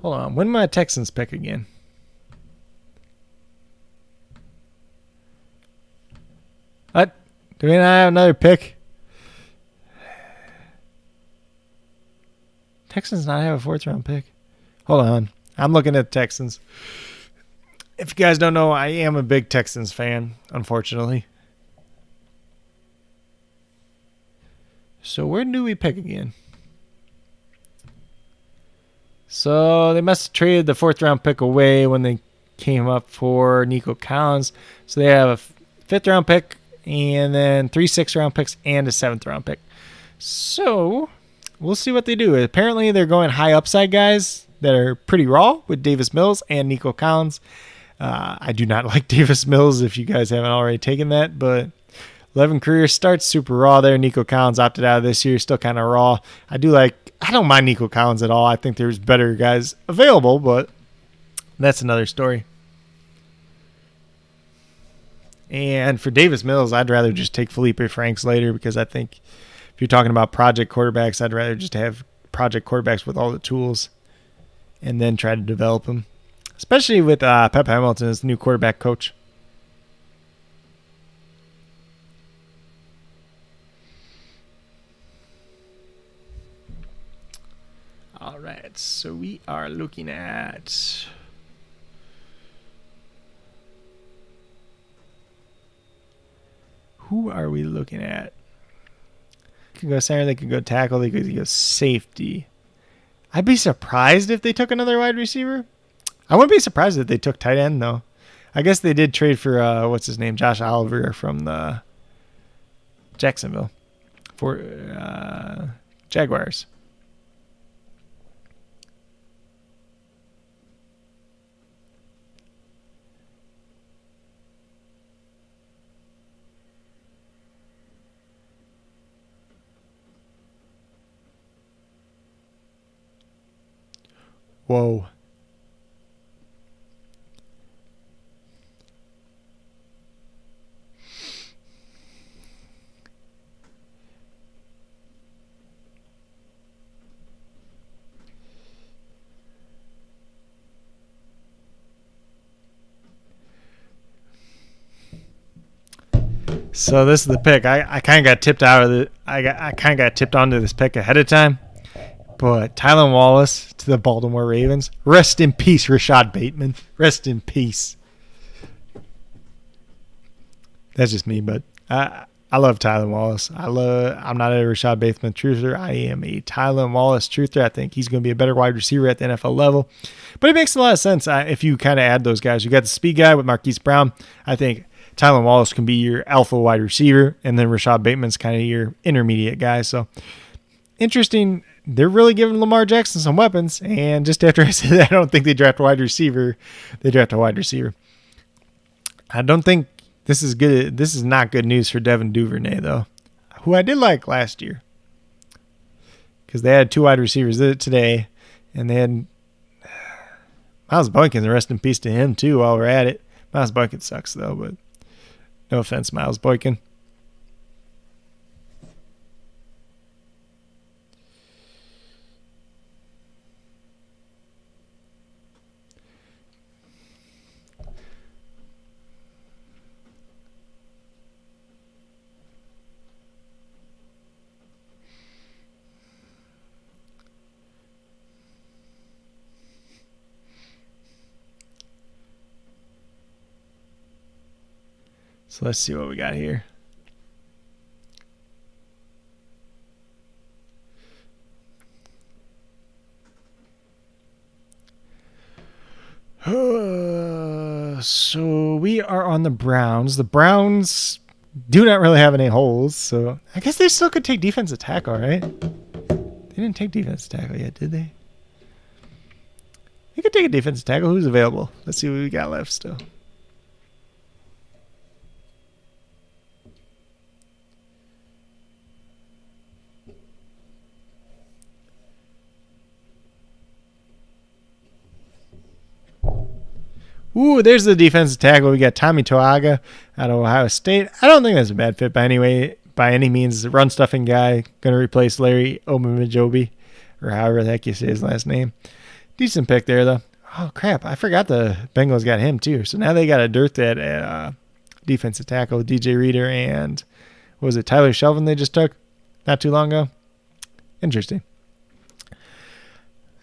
Hold on. When my Texans pick again? What? Do we not have another pick? Texans not have a 4th round pick. Hold on. I'm looking at the Texans. If you guys don't know, I am a big Texans fan, unfortunately. So where do we pick again? So they must have traded the 4th round pick away when they came up for Nico Collins. So they have a 5th round pick and then 3 6th round picks and a 7th round pick. So we'll see what they do. Apparently they're going high upside guys that are pretty raw with Davis Mills and Nico Collins. I do not like Davis Mills if you guys haven't already taken that, but 11 career starts, super raw there. Nico Collins opted out of this year, still kind of raw. I don't mind Nico Collins at all. I think there's better guys available, but that's another story. And for Davis Mills, I'd rather just take Felipe Franks later, because I think if you're talking about project quarterbacks, I'd rather just have project quarterbacks with all the tools and then try to develop them, especially with Pep Hamilton as the new quarterback coach. All right, so we are looking at... Who are we looking at? They could go center, they could go tackle, they could go safety. I'd be surprised if they took another wide receiver. I wouldn't be surprised if they took tight end, though. I guess they did trade for, Josh Oliver from the Jacksonville for Jaguars. Whoa. So this is the pick. I kind of got tipped out of the. I kind of got tipped onto this pick ahead of time. But Tylan Wallace to the Baltimore Ravens. Rest in peace, Rashad Bateman. Rest in peace. That's just me, but I love Tylan Wallace. I'm not a Rashad Bateman truther. I am a Tylan Wallace truther. I think he's going to be a better wide receiver at the NFL level. But it makes a lot of sense if you kind of add those guys. You got the speed guy with Marquise Brown. I think Tylan Wallace can be your alpha wide receiver, and then Rashad Bateman's kind of your intermediate guy. So interesting. They're really giving Lamar Jackson some weapons, and just after I said that, I don't think they draft a wide receiver. They draft a wide receiver. I don't think this is good. This is not good news for Devin Duvernay, though, who I did like last year, because they had two wide receivers today, and they had Miles Boykin. Rest in peace to him too. While we're at it, Miles Boykin sucks though, but no offense, Miles Boykin. So let's see what we got here. So we are on the Browns. The Browns do not really have any holes, so I guess they still could take defensive tackle, right? They didn't take defensive tackle yet, did they? They could take a defensive tackle. Who's available? Let's see what we got left still. Ooh, there's the defensive tackle. We got Tommy Toaga out of Ohio State. I don't think that's a bad fit by any means. Run stuffing guy, going to replace Larry Ogunjobi, or however the heck you say his last name. Decent pick there, though. Oh, crap. I forgot the Bengals got him, too. So now they got a dirt at defensive tackle, DJ Reader, and what was it, Tyler Shelvin they just took not too long ago? Interesting.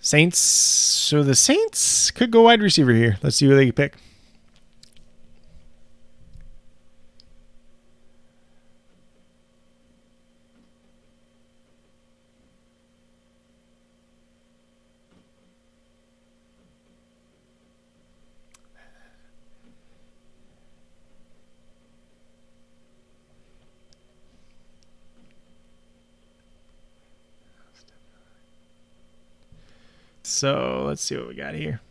Saints. So the Saints could go wide receiver here. Let's see who they pick. So let's see what we got here.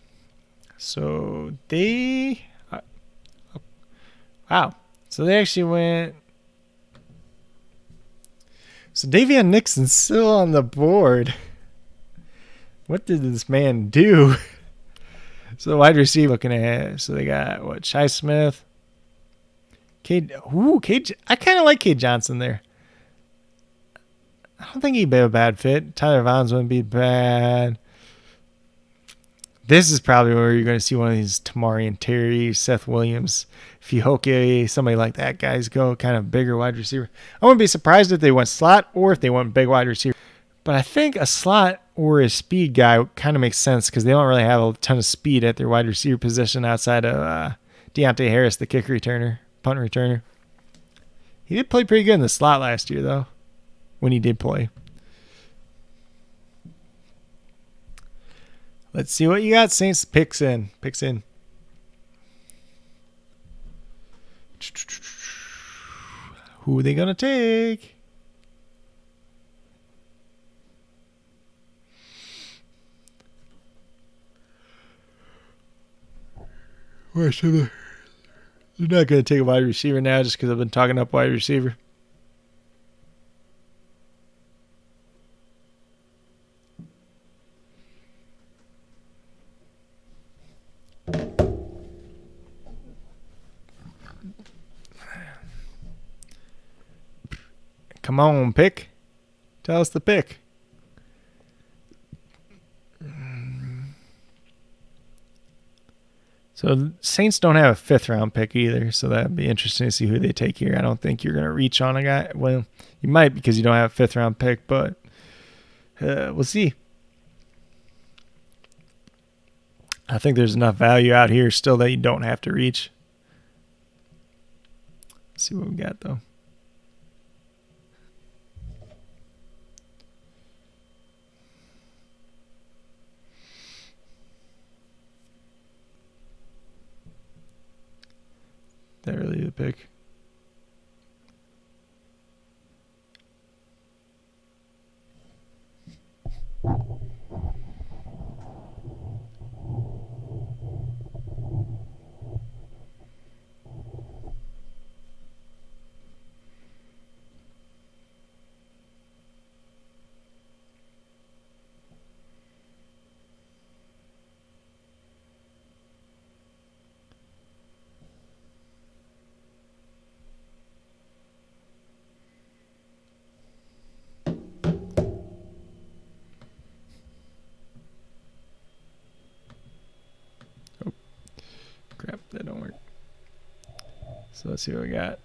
So they, wow. So they actually went So Davion Nixon's still on the board. What did this man do? So the wide receiver looking at, so they got what, Shi Smith. I kind of like Cade Johnson there. I don't think he'd be a bad fit. Tyler Vaughns wouldn't be bad. This is probably where you're going to see one of these Tamarian Terry, Seth Williams, Fihoko, somebody like that guys go, kind of bigger wide receiver. I wouldn't be surprised if they went slot or if they went big wide receiver. But I think a slot or a speed guy kind of makes sense because they don't really have a ton of speed at their wide receiver position outside of Deontay Harris, the kick returner, punt returner. He did play pretty good in the slot last year, though, when he did play. Let's see what you got, Saints. Picks in. Who are they going to take? Where should they? They're not going to take a wide receiver now just because I've been talking up wide receiver. Come on, pick. Tell us the pick. So the Saints don't have a fifth-round pick either, so that'd be interesting to see who they take here. I don't think you're going to reach on a guy. Well, you might because you don't have a fifth-round pick, but we'll see. I think there's enough value out here still that you don't have to reach. Let's see what we got, though. That really the pick. Crap, that don't work. So let's see what we got.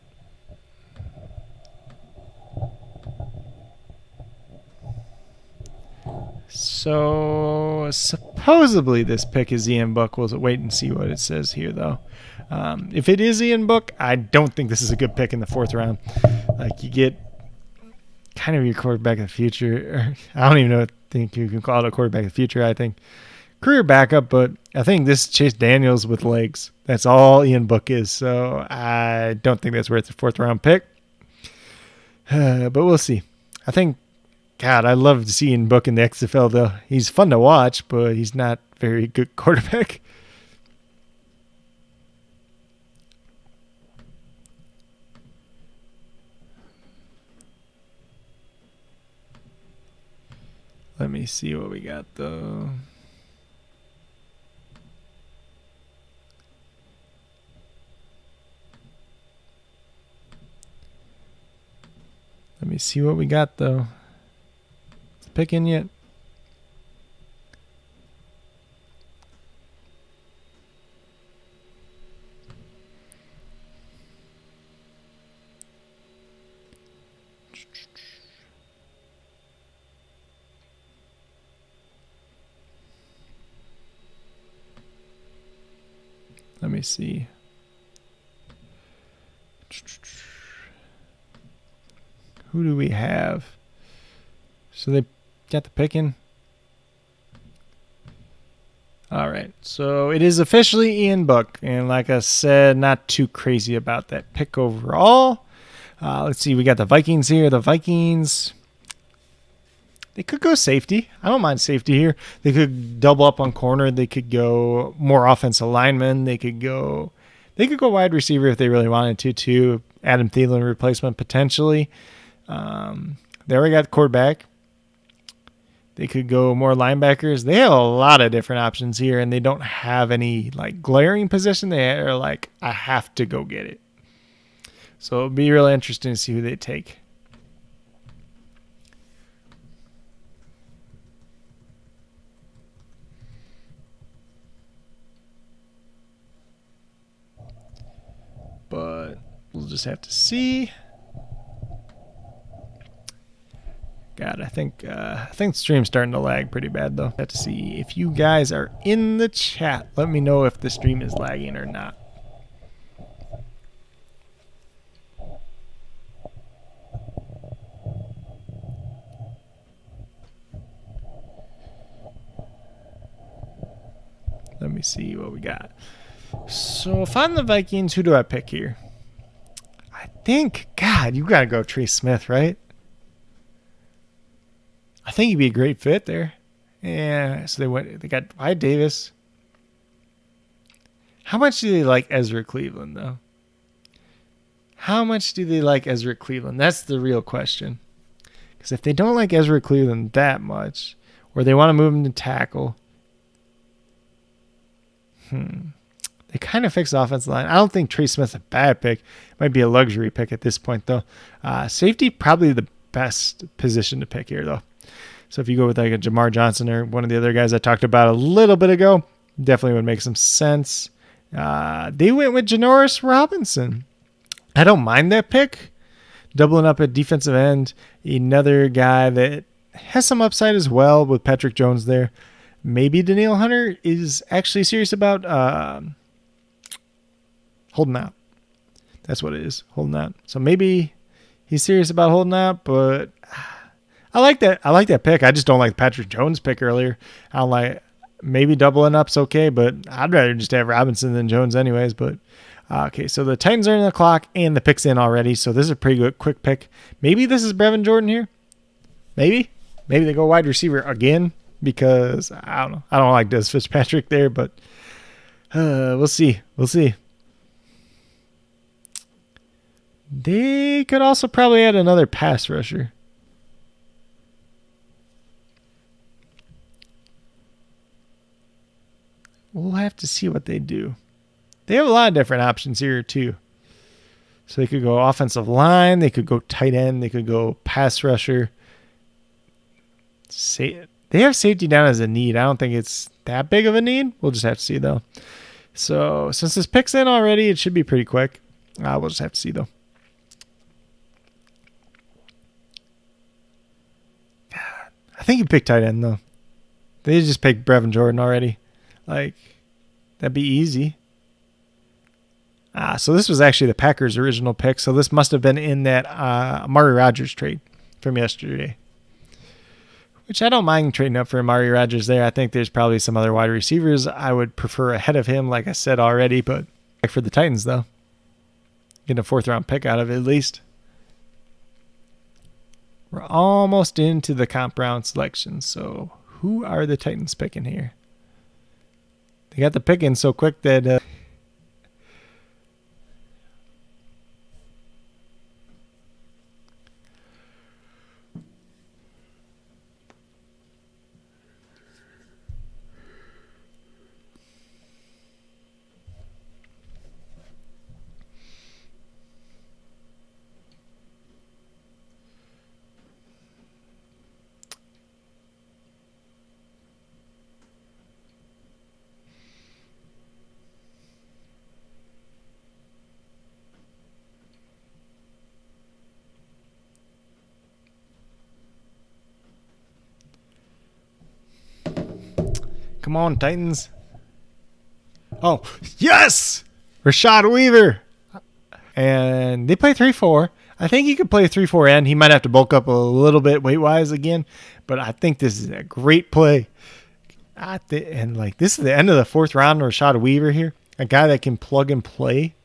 So supposedly this pick is Ian Book. We'll wait and see what it says here, though. If it is Ian Book, I don't think this is a good pick in the fourth round. Like, you get kind of your quarterback of the future. I don't even think you can call it a quarterback of the future. I think career backup, but I think this is Chase Daniels with legs. That's all Ian Book is. So I don't think that's worth a fourth round pick. But we'll see. I think, God, I love seeing Book in the XFL, though. He's fun to watch, but he's not very good quarterback. Let me see what we got, though. Let me see what we got, though. Is the pick in yet? Let me see. Who do we have? So they got the pick in. All right. So it is officially Ian Book. And like I said, not too crazy about that pick overall. Let's see. We got the Vikings here. The Vikings, they could go safety. I don't mind safety here. They could double up on corner. They could go more offensive lineman. They could go wide receiver if they really wanted to, too. Adam Thielen replacement potentially. They already got the quarterback. They could go more linebackers. They have a lot of different options here, and they don't have any like glaring position. They are like, I have to go get it. So it'll be really interesting to see who they take. But we'll just have to see. God, I think the stream's starting to lag pretty bad though. Have to see if you guys are in the chat. Let me know if the stream is lagging or not. Let me see what we got. So if I'm the Vikings, who do I pick here? I think, God, you got to go Trey Smith, right? I think he'd be a great fit there. Yeah, so they got Wyatt Davis. How much do they like Ezra Cleveland, though? How much do they like Ezra Cleveland? That's the real question. Because if they don't like Ezra Cleveland that much, or they want to move him to tackle, they kind of fix the offensive line. I don't think Trey Smith's a bad pick. Might be a luxury pick at this point, though. Safety, probably the best position to pick here, though. So if you go with like a Jamar Johnson or one of the other guys I talked about a little bit ago, definitely would make some sense. They went with Janoris Robinson. I don't mind that pick. Doubling up at defensive end. Another guy that has some upside as well with Patrick Jones there. Maybe Danielle Hunter is actually serious about holding out. That's what it is, holding out. So maybe he's serious about holding out, but I like that. I like that pick. I just don't like Patrick Jones' pick earlier. I don't like, maybe doubling up's okay, but I'd rather just have Robinson than Jones anyways. But okay, so the Titans are in the clock and the pick's in already. So this is a pretty good quick pick. Maybe this is Brevin Jordan here. Maybe they go wide receiver again because I don't know. I don't like Des Fitzpatrick there, but we'll see. We'll see. They could also probably add another pass rusher. We'll have to see what they do. They have a lot of different options here too. So they could go offensive line. They could go tight end. They could go pass rusher. They have safety down as a need. I don't think it's that big of a need. We'll just have to see though. So since this pick's in already, it should be pretty quick. We'll just have to see though. I think you picked tight end though. They just picked Brevin Jordan already. Like, that'd be easy. So this was actually the Packers' original pick. So this must have been in that Amari Rodgers trade from yesterday. Which I don't mind trading up for Amari Rodgers there. I think there's probably some other wide receivers I would prefer ahead of him, like I said already. But for the Titans, though, getting a 4th-round pick out of it at least. We're almost into the comp round selection. So who are the Titans picking here? They got the pick in so quick that come on, Titans. Oh, yes! Rashad Weaver. And they play 3-4. I think he could play 3-4 end. He might have to bulk up a little bit weight-wise again. But I think this is a great play. And like this is the end of the 4th round, Rashad Weaver here. A guy that can plug and play.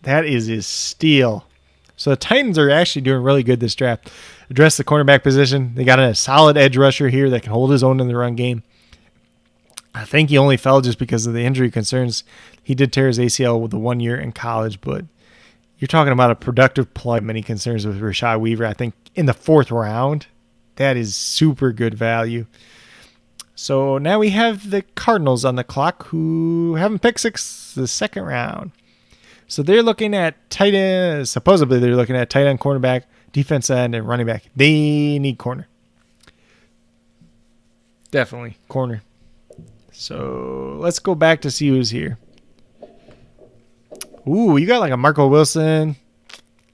That is his steal. So the Titans are actually doing really good this draft. Address the cornerback position. They got a solid edge rusher here that can hold his own in the run game. I think he only fell just because of the injury concerns. He did tear his ACL with the 1 year in college, but you're talking about a productive play. Many concerns with Rashad Weaver. I think in the 4th round. That is super good value. So now we have the Cardinals on the clock, who haven't picked six the 2nd round. So they're looking at tight end. Supposedly they're looking at tight end, cornerback, defense end, and running back. They need corner. Definitely corner. So let's go back to see who's here. Ooh, you got like a Marco Wilson.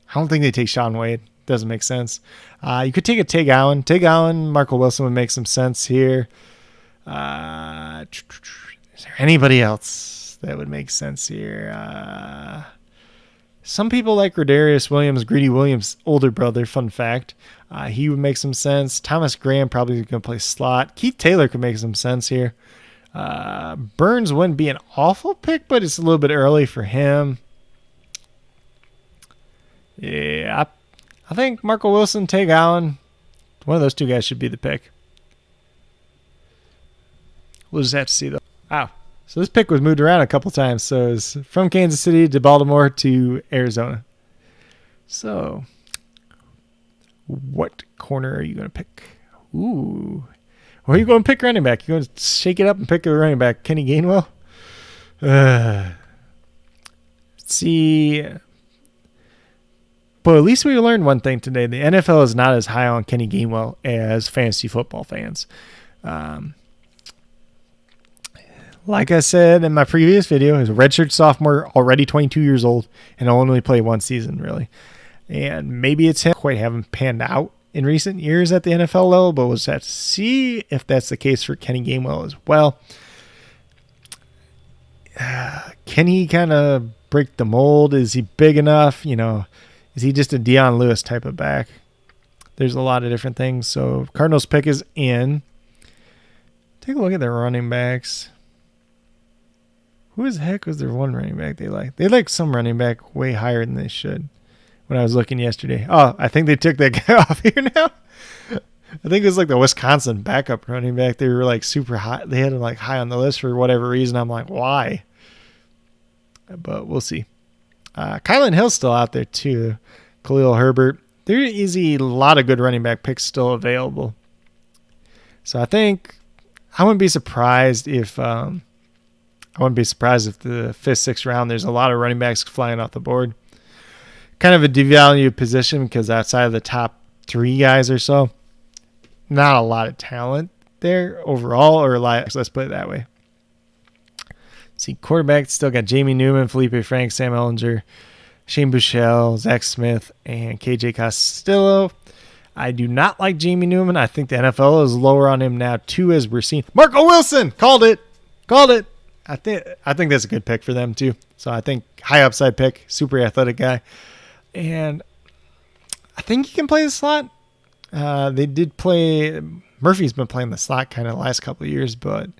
I don't think they take Shaun Wade. Doesn't make sense. You could take a Tig Allen. Tig Allen, Marco Wilson would make some sense here. Is there anybody else that would make sense here? Some people like Rodarius Williams, Greedy Williams' older brother. Fun fact. He would make some sense. Thomas Graham probably going to play slot. Keith Taylor could make some sense here. Burns wouldn't be an awful pick, but it's a little bit early for him. Yeah, I think Marco Wilson, Tig Allen, one of those two guys should be the pick. We'll just have to see, though. Wow. So this pick was moved around a couple times. So it's from Kansas City to Baltimore to Arizona. So what corner are you going to pick? Ooh. Or are you going to pick running back? You going to shake it up and pick a running back? Kenny Gainwell? Let's see. But at least we learned one thing today. The NFL is not as high on Kenny Gainwell as fantasy football fans. Like I said in my previous video, he's a redshirt sophomore, already 22 years old, and only played one season, really. And maybe it's him. Quite haven't panned out in recent years at the NFL level, but we'll just have to see if that's the case for Kenny Gainwell as well. Can he kind of break the mold? Is he big enough? Is he just a Deion Lewis type of back? There's a lot of different things. So Cardinals pick is in. Take a look at their running backs. Who the heck was their one running back they like? They like some running back way higher than they should when I was looking yesterday. Oh, I think they took that guy off here now. I think it was like the Wisconsin backup running back. They were like super high. They had him like high on the list for whatever reason. I'm like, why? But we'll see. Kylan Hill's still out there too. Khalil Herbert. There is a lot of good running back picks still available. So I think I wouldn't be surprised if the 5th, 6th round there's a lot of running backs flying off the board. Kind of a devalued position because outside of the top 3 guys or so, not a lot of talent there overall, or let's put it that way. See, quarterback still got Jamie Newman, Felipe Franks, Sam Ehlinger, Shane Buechele, Zach Smith, and KJ Costello. I do not like Jamie Newman. I think the NFL is lower on him now too, as we're seeing. Marco Wilson called it. I think that's a good pick for them too. So I think high upside pick, super athletic guy, and I think he can play the slot. They did play. Murphy's been playing the slot kind of the last couple of years, but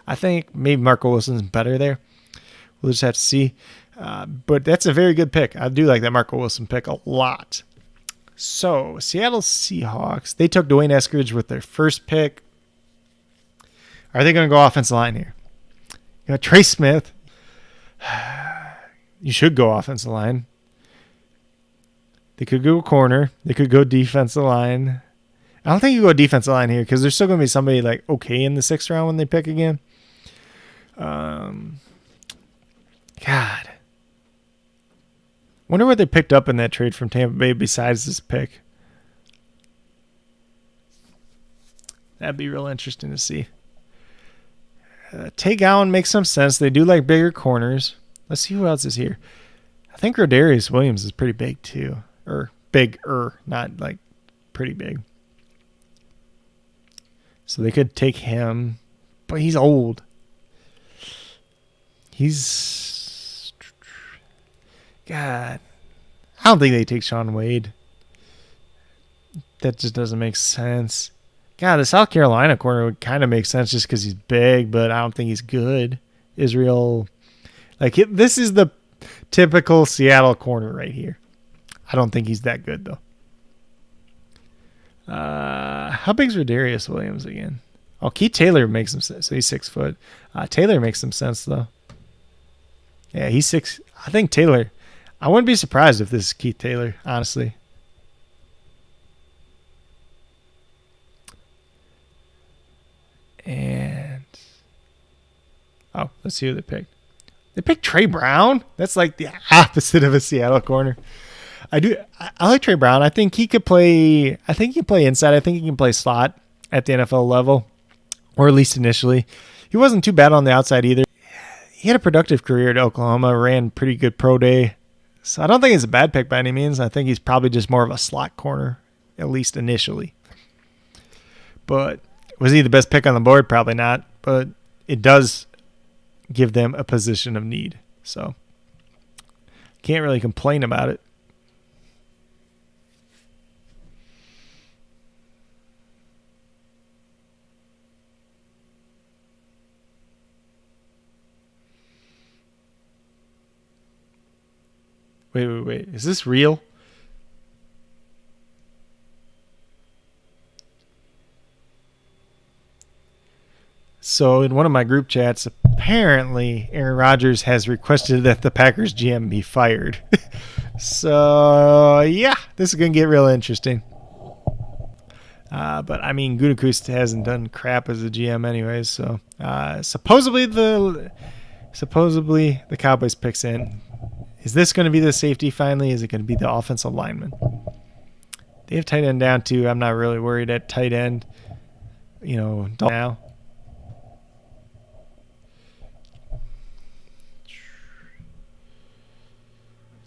I think maybe Marco Wilson's better there. We'll just have to see. But that's a very good pick. I do like that Marco Wilson pick a lot. So Seattle Seahawks, they took Dwayne Eskridge with their first pick. Are they going to go offensive line here? You got Trey Smith. You should go offensive line. They could go corner. They could go defensive line. I don't think you go defensive line here because there's still going to be somebody like okay in the 6th round when they pick again. God. Wonder what they picked up in that trade from Tampa Bay besides this pick. That'd be real interesting to see. Tig Allen makes some sense. They do like bigger corners. Let's see who else is here. I think Rodarius Williams is pretty big too. Or bigger, not like pretty big. So they could take him. But he's old. God. I don't think they take Shaun Wade. That just doesn't make sense. God, the South Carolina corner would kind of make sense just because he's big, but I don't think he's good. Israel. This is the typical Seattle corner right here. I don't think he's that good, though. How big's Rodarius Williams again? Oh, Keith Taylor makes some sense. So he's 6 foot. Taylor makes some sense, though. Yeah, he's 6. I think Taylor. I wouldn't be surprised if this is Keith Taylor, honestly. And let's see who they picked. They picked Trey Brown. That's like the opposite of a Seattle corner. I like Trey Brown. I think he could play. I think he can play inside. I think he can play slot at the NFL level, or at least initially. He wasn't too bad on the outside either. He had a productive career at Oklahoma. Ran pretty good pro day. So I don't think he's a bad pick by any means. I think he's probably just more of a slot corner, at least initially. But was he the best pick on the board? Probably not. But it does give them a position of need. So can't really complain about it. Wait. Is this real? So in one of my group chats, apparently Aaron Rodgers has requested that the Packers GM be fired. So, yeah, this is going to get real interesting. But, I mean, Gutekunst hasn't done crap as a GM anyways. So, supposedly the Cowboys picks in. Is this going to be the safety finally? Is it going to be the offensive lineman? They have tight end down too. I'm not really worried at tight end. Now.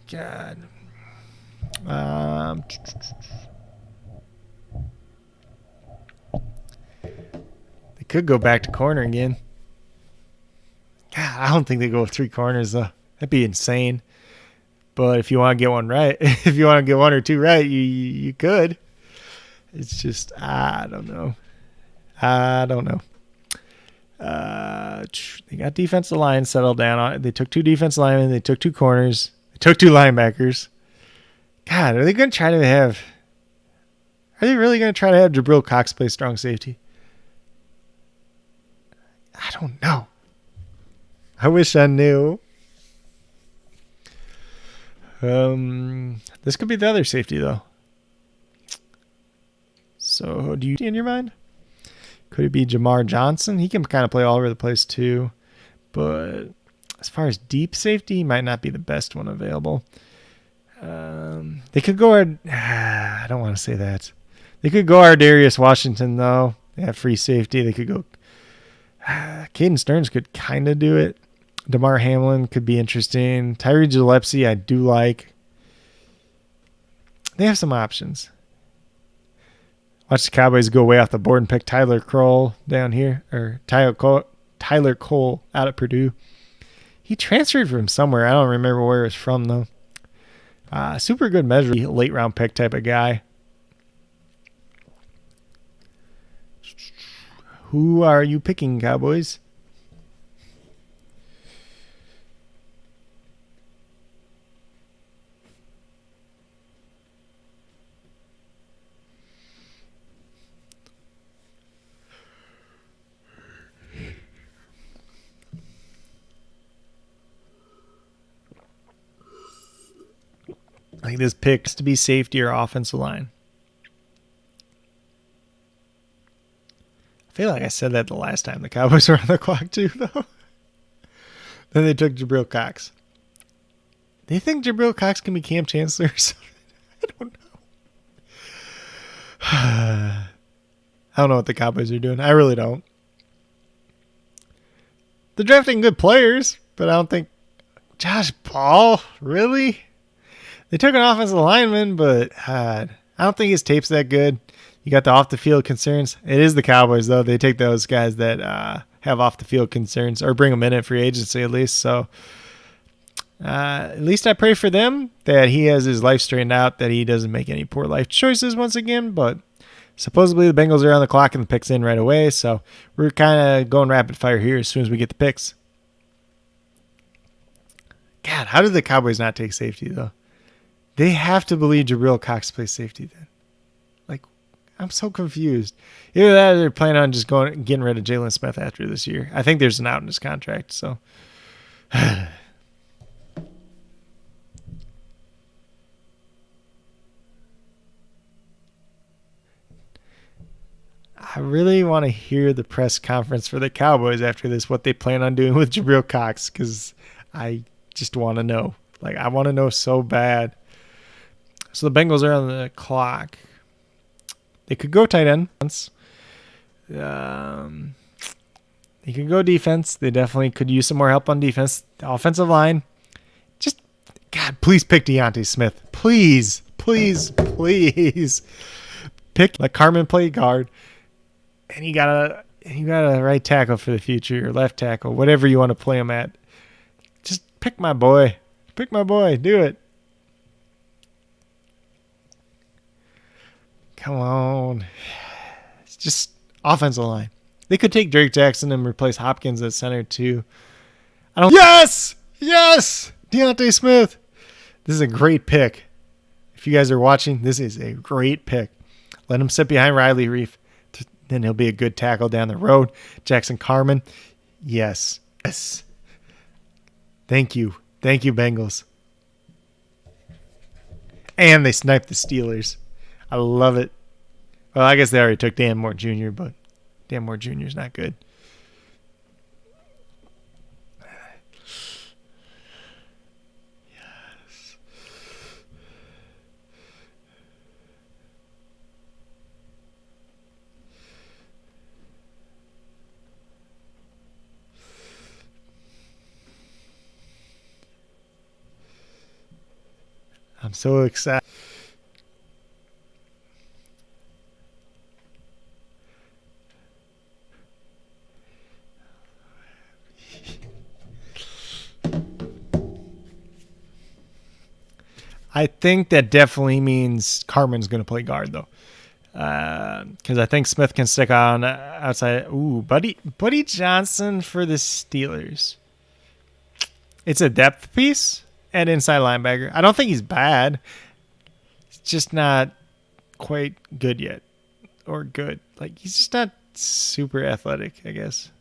God. They could go back to corner again. God, I don't think they go with 3 corners though. That'd be insane. But if you want to get one right, if you want to get 1 or 2 right, you could. It's just I don't know. They got defensive line settled down on it. They took 2 defensive linemen. They took 2 corners. They took 2 linebackers. God, are they going to try to have? Are they really going to try to have Jabril Cox play strong safety? I don't know. I wish I knew. This could be the other safety though. So, do you see in your mind? Could it be Jamar Johnson? He can kind of play all over the place too, but as far as deep safety, he might not be the best one available. They could go. I don't want to say that. They could go Ardarius Washington though. They have free safety. They could go. Caden Stearns could kind of do it. DeMar Hamlin could be interesting. Tyree Gillespie, I do like. They have some options. Watch the Cowboys go way off the board and pick Tyler Cole down here, or Tyler Cole out of Purdue. He transferred from somewhere. I don't remember where it's from though. Super good measure, late round pick type of guy. Who are you picking, Cowboys? I think this picks to be safety or offensive line. I feel like I said that the last time the Cowboys were on the clock too, though. Then they took Jabril Cox. Do you think Jabril Cox can be Cam Chancellor? I don't know. I don't know what the Cowboys are doing. I really don't. They're drafting good players, but I don't think Josh Ball, really? They took an offensive lineman, but I don't think his tape's that good. You got the off-the-field concerns. It is the Cowboys, though. They take those guys that have off-the-field concerns or bring them in at free agency at least. So at least I pray for them that he has his life straightened out, that he doesn't make any poor life choices once again. But supposedly the Bengals are on the clock and the pick's in right away. So we're kind of going rapid fire here as soon as we get the picks. God, how did the Cowboys not take safety, though? They have to believe Jabril Cox plays safety then. Like, I'm so confused. Either that or they're planning on just getting rid of Jalen Smith after this year. I think there's an out in his contract, so. I I really want to hear the press conference for the Cowboys after this, what they plan on doing with Jabril Cox, because I just want to know. Like, I want to know so bad. So the Bengals are on the clock. They could go tight end. They could go defense. They definitely could use some more help on defense. The offensive line. Just, God, please pick Deontay Smith. Please, please, please. Let Carman play guard. And you got a right tackle for the future, or left tackle, whatever you want to play him at. Just pick my boy. Pick my boy. Do it. Come on. It's just offensive line. They could take Drake Jackson and replace Hopkins at center too. Yes! Yes! Deontay Smith. This is a great pick. If you guys are watching, this is a great pick. Let him sit behind Riley Reef. Then he'll be a good tackle down the road. Jackson Carman. Yes. Yes. Thank you. Thank you, Bengals. And they sniped the Steelers. I love it. Well, I guess they already took Dan Moore Jr., but Dan Moore Jr. is not good. Yes. I'm so excited. I think that definitely means Carman's going to play guard, though. Because I think Smith can stick on outside. Ooh, Buddy Johnson for the Steelers. It's a depth piece at inside linebacker. I don't think he's bad. He's just not quite good yet. Or good. Like, he's just not super athletic, I guess.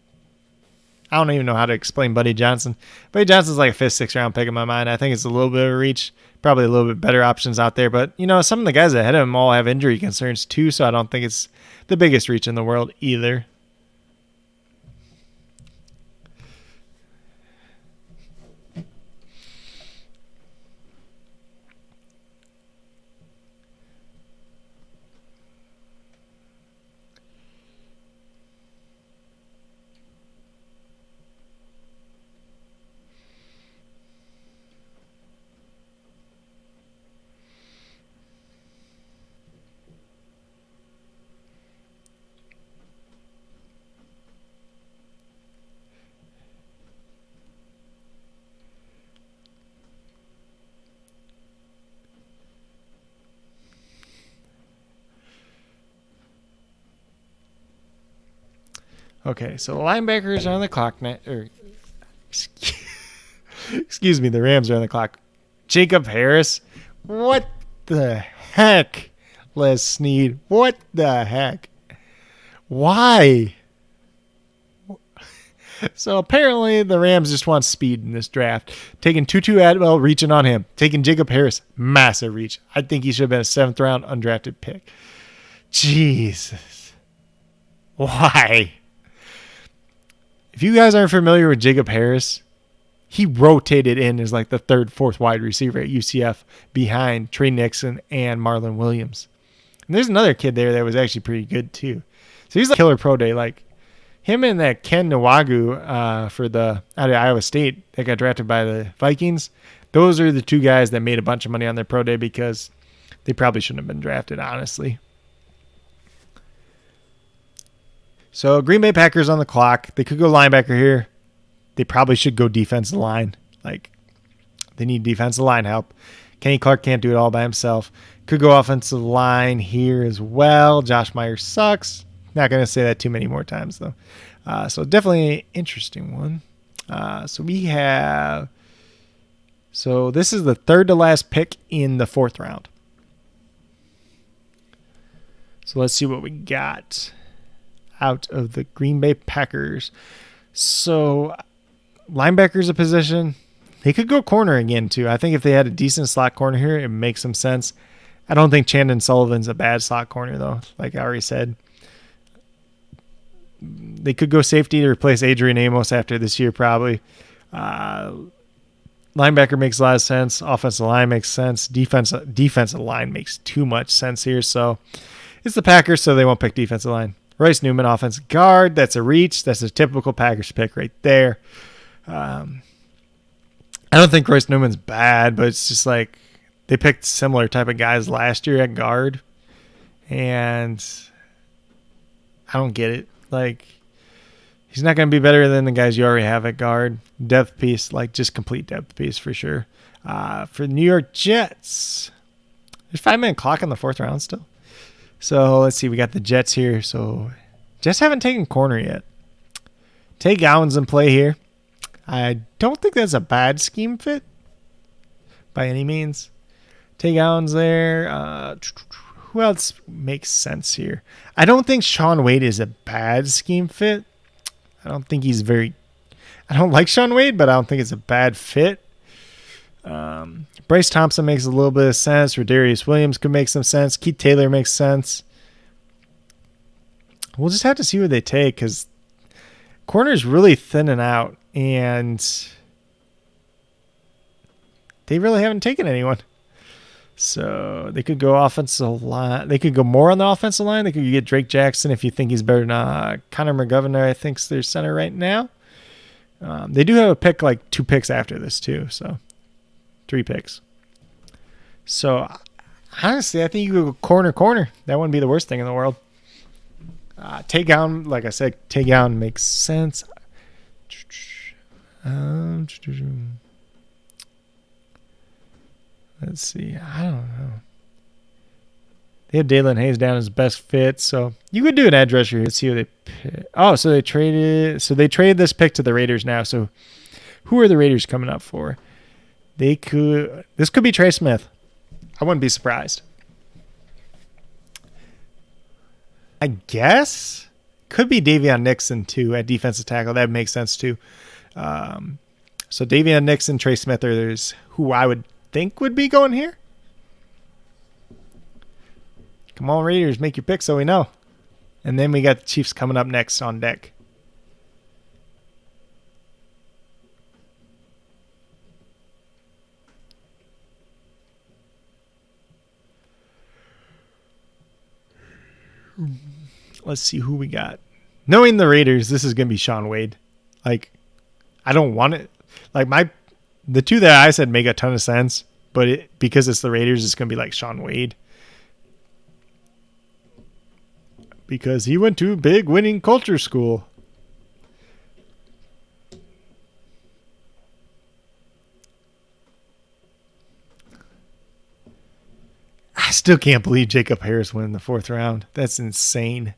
I don't even know how to explain Buddy Johnson. Buddy Johnson's like a 5th, 6th round pick in my mind. I think it's a little bit of a reach. Probably a little bit better options out there. But, you know, some of the guys ahead of him all have injury concerns too, so I don't think it's the biggest reach in the world either. Okay, so the linebackers are on the clock now. Excuse me, the Rams are on the clock. Jacob Harris. What the heck, Les Snead? What the heck? Why? So apparently the Rams just want speed in this draft. Taking Tutu Atwell, reaching on him. Taking Jacob Harris, massive reach. I think he should have been a 7th round undrafted pick. Jesus. Why? If you guys aren't familiar with Jacob Harris, he rotated in as like the 3rd, 4th wide receiver at UCF behind Trey Nixon and Marlon Williams. And there's another kid there that was actually pretty good too. So he's like killer pro day. Like him and that Ken Nwagu for the out of Iowa State that got drafted by the Vikings. Those are the two guys that made a bunch of money on their pro day because they probably shouldn't have been drafted, honestly. So Green Bay Packers on the clock. They could go linebacker here. They probably should go defensive line. Like, they need defensive line help. Kenny Clark can't do it all by himself. Could go offensive line here as well. Josh Myers sucks. Not going to say that too many more times, though. So definitely an interesting one. So this is the 3rd to last pick in the 4th round. So let's see what we got out of the Green Bay Packers. So linebacker's a position. They could go corner again, too. I think if they had a decent slot corner here, it makes some sense. I don't think Chandon Sullivan's a bad slot corner, though, like I already said. They could go safety to replace Adrian Amos after this year, probably. Linebacker makes a lot of sense. Offensive line makes sense. Defensive line makes too much sense here. So it's the Packers, so they won't pick defensive line. Royce Newman, offensive guard. That's a reach. That's a typical Packers pick right there. I don't think Royce Newman's bad, but it's just like they picked similar type of guys last year at guard, and I don't get it. Like, he's not going to be better than the guys you already have at guard. Depth piece, like just complete depth piece for sure. For the New York Jets, there's 5-minute clock in the 4th round still. So let's see. We got the Jets here. So Jets haven't taken corner yet. Tay Gowan's in play here. I don't think that's a bad scheme fit by any means. Tay Gowan's there. Who else makes sense here? I don't think Shaun Wade is a bad scheme fit. I don't think he's very... I don't like Shaun Wade, but I don't think it's a bad fit. Bryce Thompson makes a little bit of sense. Rodarius Williams could make some sense. Keith Taylor makes sense. We'll just have to see what they take because corner's really thinning out, and they really haven't taken anyone. So they could go offensive line. They could go more on the offensive line. They could get Drake Jackson if you think he's better than Connor McGovern, I think, is their center right now. They do have a pick, like 2 picks after this too, so 3 picks. So honestly, I think you could go corner. That wouldn't be the worst thing in the world. Tay Gowan, like I said, Tay Gowan makes sense. Let's see. I don't know. They have Dalen Hayes down as best fit, so you could do an edge rusher here. Let's see who they pick. Oh, so they traded. So they traded this pick to the Raiders now. So who are the Raiders coming up for? This could be Trey Smith. I wouldn't be surprised. I guess could be Davion Nixon too at defensive tackle. That makes sense too. So Davion Nixon, Trey Smith are there's who I would think would be going here. Come on, Raiders, make your pick so we know. And then we got the Chiefs coming up next on deck. Let's see who we got. Knowing the Raiders, this is going to be Shaun Wade. Like, I don't want it. Like, the 2 that I said make a ton of sense, but because it's the Raiders, it's going to be like Shaun Wade. Because he went to a big winning culture school. I still can't believe Jacob Harris went in the 4th round. That's insane.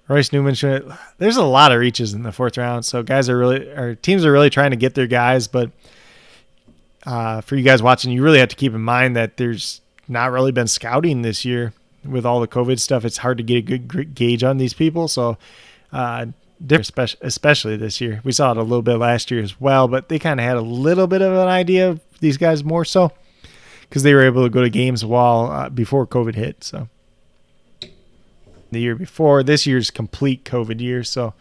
Royce Newman, there's a lot of reaches in the 4th round. So teams are really trying to get their guys. But for you guys watching, you really have to keep in mind that there's not really been scouting this year. With all the COVID stuff, it's hard to get a good gauge on these people. So, especially this year. We saw it a little bit last year as well, but they kind of had a little bit of an idea of these guys more so because they were able to go to games before COVID hit. So, the year before, this year's complete COVID year. So,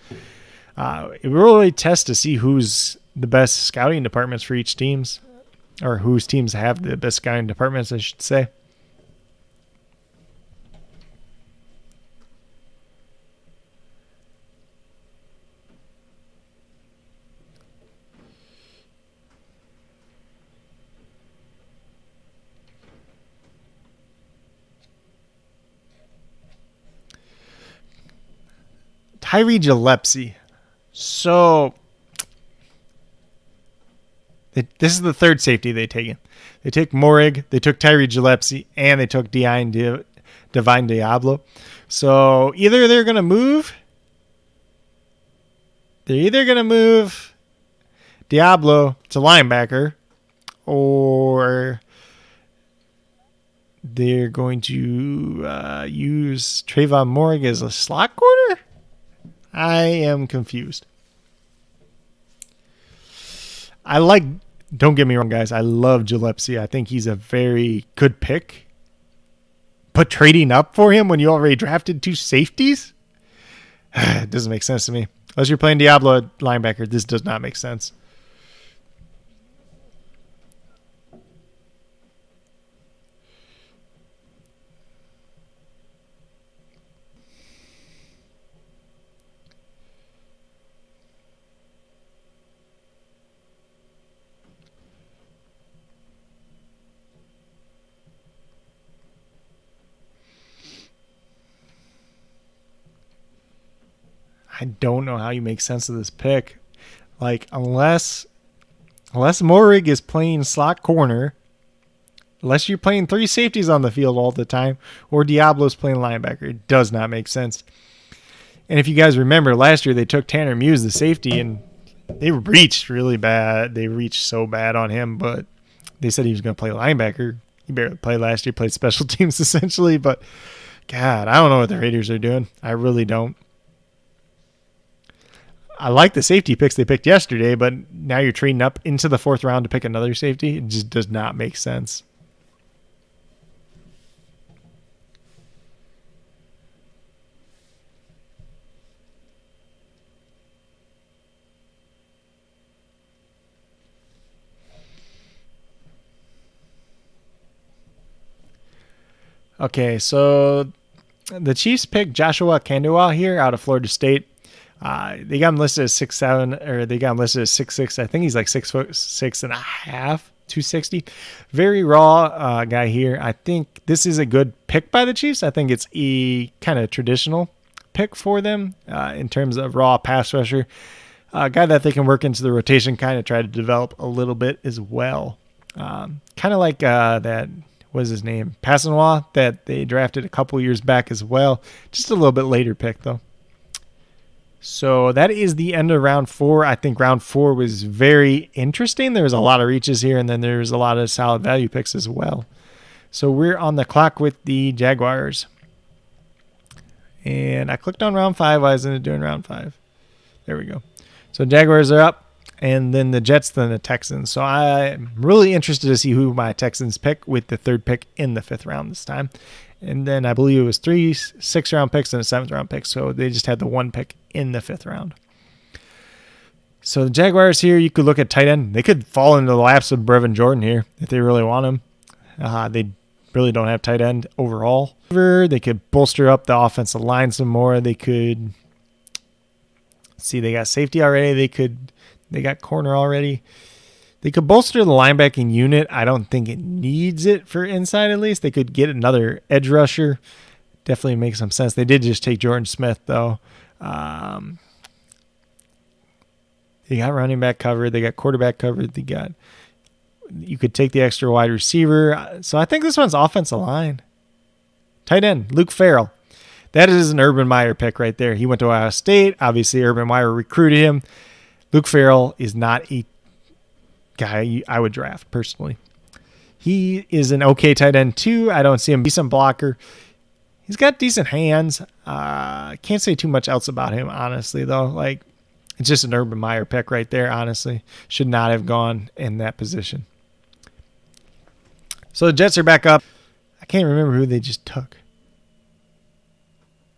it really tests to see who's the best scouting departments for each teams, or whose teams have the best scouting departments, I should say. Tyree Gillespie. So this is the 3rd safety they've taken. They took Morig, they took Tyree Gillespie, and they took Divine Diablo. So either they're going to move. They're either going to move Diablo to linebacker, or they're going to use Trayvon Morig as a slot corner. I am confused. Don't get me wrong, guys. I love Gillespie. I think he's a very good pick. But trading up for him when you already drafted 2 safeties? It doesn't make sense to me. Unless you're playing Diablo at linebacker, this does not make sense. I don't know how you make sense of this pick. Like, unless Moehrig is playing slot corner, unless you're playing three safeties on the field all the time, or Diablo's playing linebacker, it does not make sense. And if you guys remember, last year they took Tanner Muse, the safety, and they reached really bad. They reached so bad on him, but they said he was going to play linebacker. He barely played last year, played special teams essentially, but God, I don't know what the Raiders are doing. I really don't. I like the safety picks they picked yesterday, but now you're trading up into the 4th round to pick another safety. It just does not make sense. Okay, so the Chiefs picked Joshua Kandua here out of Florida State. They got him listed as 6'7", or they got him listed as 6'6". I think he's like 6'6.5", 260. Very raw guy here. I think this is a good pick by the Chiefs. I think it's a kind of traditional pick for them in terms of raw pass rusher. A guy that they can work into the rotation, kind of try to develop a little bit as well. Kind of like that, what is his name? Passanois, that they drafted a couple years back as well. Just a little bit later pick, though. So that is the end of round 4. I think round 4 was very interesting. There was a lot of reaches here, and then there's a lot of solid value picks as well. So we're on the clock with the Jaguars. And I clicked on round 5. Why isn't it doing round 5? There we go. So Jaguars are up, and then the Jets, then the Texans. So I'm really interested to see who my Texans pick with the 3rd pick in the 5th round this time. And then I believe it was 3 6th-round picks and a 7th-round pick. So they just had the 1 pick in the 5th round. So the Jaguars here, you could look at tight end. They could fall into the laps of Brevin Jordan here if they really want him. They really don't have tight end overall. They could bolster up the offensive line some more. They could see they got safety already. They got corner already. They could bolster the linebacking unit. I don't think it needs it for inside at least. They could get another edge rusher. Definitely makes some sense. They did just take Jordan Smith, though. They got running back covered. They got quarterback covered. You could take the extra wide receiver. So I think this one's offensive line. Tight end, Luke Farrell. That is an Urban Meyer pick right there. He went to Ohio State. Obviously, Urban Meyer recruited him. Luke Farrell is not a guy I would draft personally. He is an okay tight end too. I don't see him decent blocker. He's got decent hands. Can't say too much else about him, honestly, though. Like, it's just an Urban Meyer pick right there, honestly. Should not have gone in that position. So the Jets are back up. I can't remember who they just took.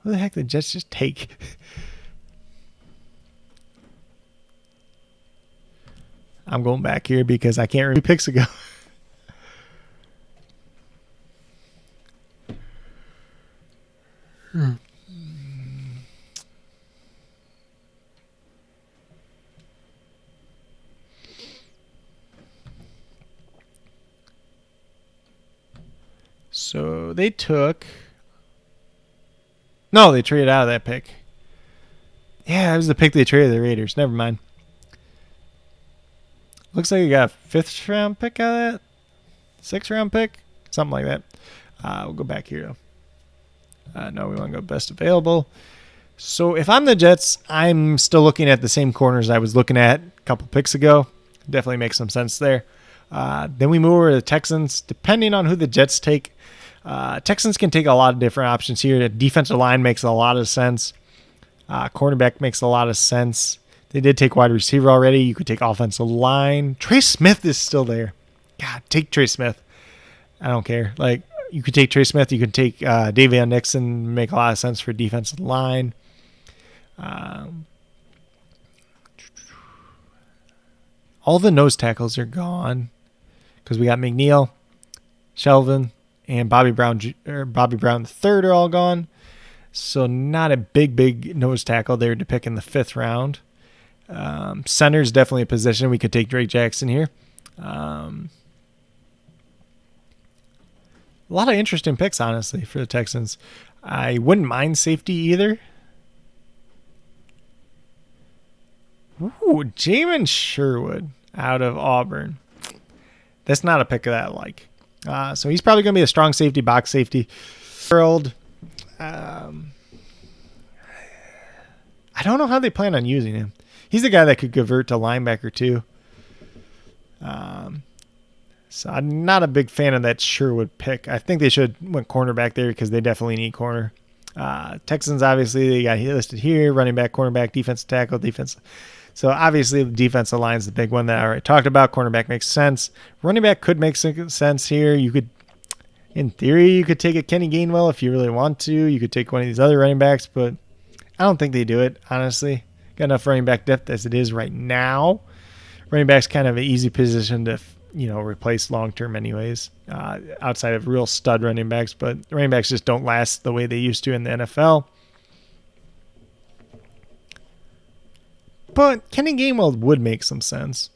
Who the heck did the Jets just take? I'm going back here because I can't remember 2 picks ago. So they took... No, they traded out of that pick. Yeah, it was the pick they traded the Raiders. Never mind. Looks like you got a 5th-round pick out of that. 6th-round pick. Something like that. We'll go back here, though. No, we want to go best available. So if I'm the Jets, I'm still looking at the same corners I was looking at a couple picks ago. Definitely makes some sense there. Then we move over to the Texans. Depending on who the Jets take, Texans can take a lot of different options here. The defensive line makes a lot of sense. Cornerback makes a lot of sense. They did take wide receiver already. You could take offensive line. Trey Smith is still there. God, take Trey Smith. I don't care. Like, you could take Trey Smith. You could take Davion Nixon. Make a lot of sense for defensive line. All the nose tackles are gone because we got McNeil, Shelvin, and Bobby Brown the third are all gone. So not a big nose tackle there to pick in the 5th round. Center is definitely a position. We could take Drake Jackson here. A lot of interesting picks, honestly, for the Texans. I wouldn't mind safety either. Ooh, Jamin Sherwood out of Auburn. That's not a pick that I like. So he's probably going to be a strong safety, box safety. World. I don't know how they plan on using him. He's the guy that could convert to linebacker too. So I'm not a big fan of that Sherwood pick. I think they should went cornerback there because they definitely need corner. Texans, obviously, they got listed here. Running back, cornerback, defensive tackle, defense. So obviously the defensive line is the big one that I already talked about. Cornerback makes sense. Running back could make sense here. You could, in theory, you could take a Kenny Gainwell if you really want to. You could take one of these other running backs, but I don't think they do it, honestly. Got enough running back depth as it is right now. Running back's kind of an easy position to, replace long-term anyways, outside of real stud running backs. But running backs just don't last the way they used to in the NFL. But Kenny Gainwell would make some sense,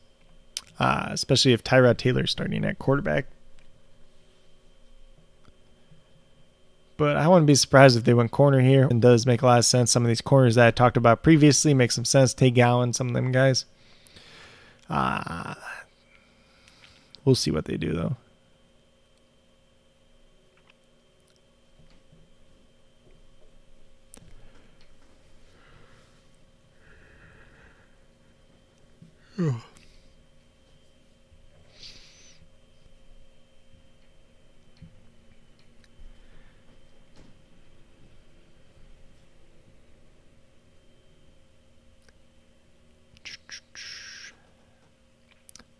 especially if Tyrod Taylor's starting at quarterback. But I wouldn't be surprised if they went corner here. It does make a lot of sense. Some of these corners that I talked about previously make some sense. Tay Gowan, some of them guys. We'll see what they do, though.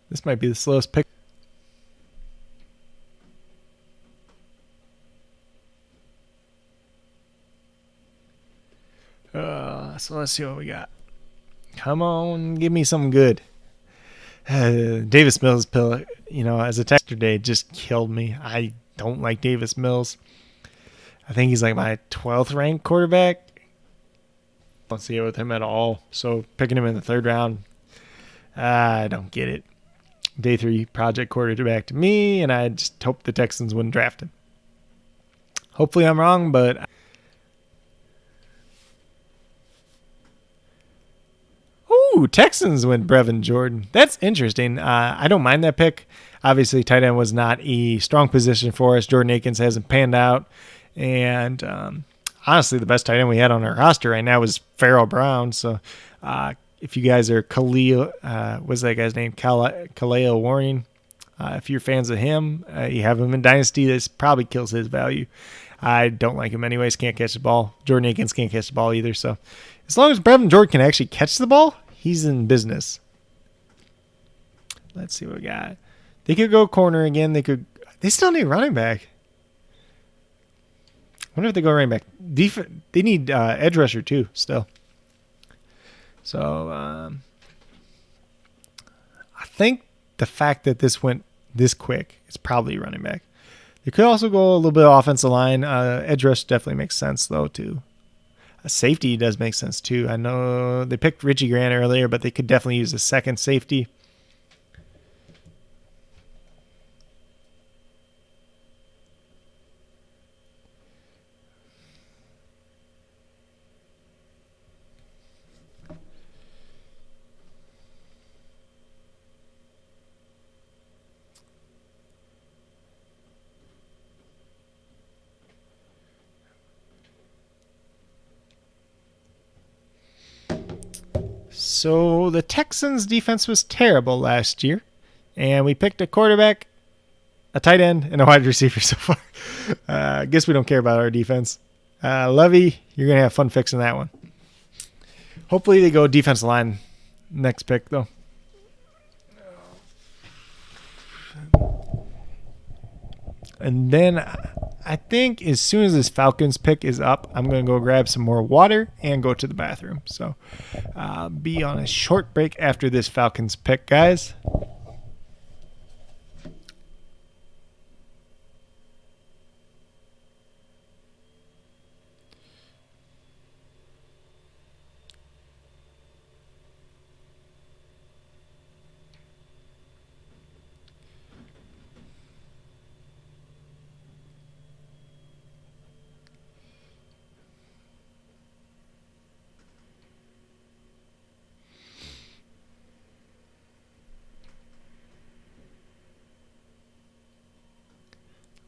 This might be the slowest pick. So let's see what we got. Come on, give me something good. Davis Mills, as a texter today, just killed me. I don't like Davis Mills. I think he's like my 12th ranked quarterback. Don't see it with him at all. So picking him in the 3rd round, I don't get it. Day 3 project quarterback to me, and I just hope the Texans wouldn't draft him. Hopefully I'm wrong, but Texans went Brevin Jordan. That's interesting. I don't mind that pick. Obviously, tight end was not a strong position for us. Jordan Akins hasn't panned out. And honestly, the best tight end we had on our roster right now was Farrell Brown. So if you guys are what's that guy's name? Kaleo Warring. If you're fans of him, you have him in Dynasty. This probably kills his value. I don't like him anyways. Can't catch the ball. Jordan Akins can't catch the ball either. So as long as Brevin Jordan can actually catch the ball, he's in business. Let's see what we got. They could go corner again. They still need running back. I wonder if they go running back. They need edge rusher too still. So I think the fact that this went this quick is probably running back. They could also go a little bit of offensive line. Edge rush definitely makes sense though too. A safety does make sense too. I know they picked Richie Grant earlier, but they could definitely use a second safety. So the Texans' defense was terrible last year, and we picked a quarterback, a tight end, and a wide receiver so far. I guess we don't care about our defense. Levy, you're going to have fun fixing that one. Hopefully they go defensive line next pick, though. And then I think as soon as this Falcons pick is up, I'm going to go grab some more water and go to the bathroom. So be on a short break after this Falcons pick, guys.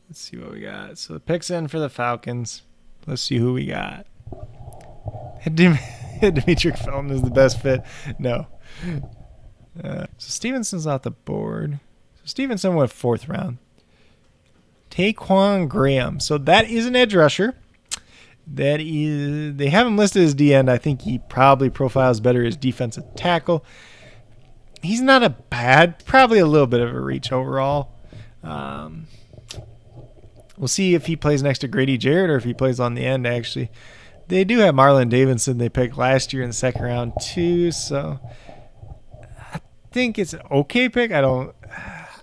Let's see what we got. So the pick's in for the Falcons. Let's see who we got. Demetric Felton is the best fit. No. So Stevenson's off the board. So Stevenson went 4th round. Taquan Graham. So that is an edge rusher. That is, they have him listed as D end. I think he probably profiles better as defensive tackle. He's not a bad, probably a little bit of a reach overall. We'll see if he plays next to Grady Jarrett or if he plays on the end, actually. They do have Marlon Davidson they picked last year in the 2nd round, too. So I think it's an okay pick. I don't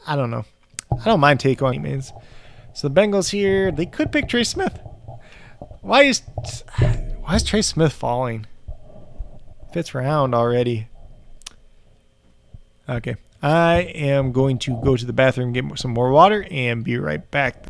know. I don't mind Taquan means. So the Bengals here, they could pick Trey Smith. Why is Trey Smith falling? 5th round already. Okay. I am going to go to the bathroom, get some more water, and be right back.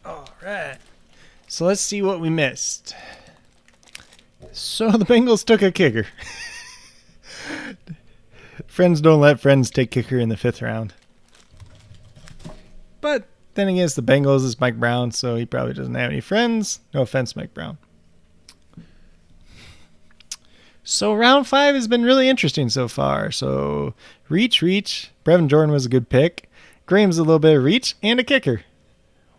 All right. So let's see what we missed. So the Bengals took a kicker. Friends don't let friends take kicker in the 5th round. But then against the Bengals is Mike Brown, so he probably doesn't have any friends. No offense, Mike Brown. So round 5 has been really interesting so far. So reach. Brevin Jordan was a good pick. Graham's a little bit of reach and a kicker.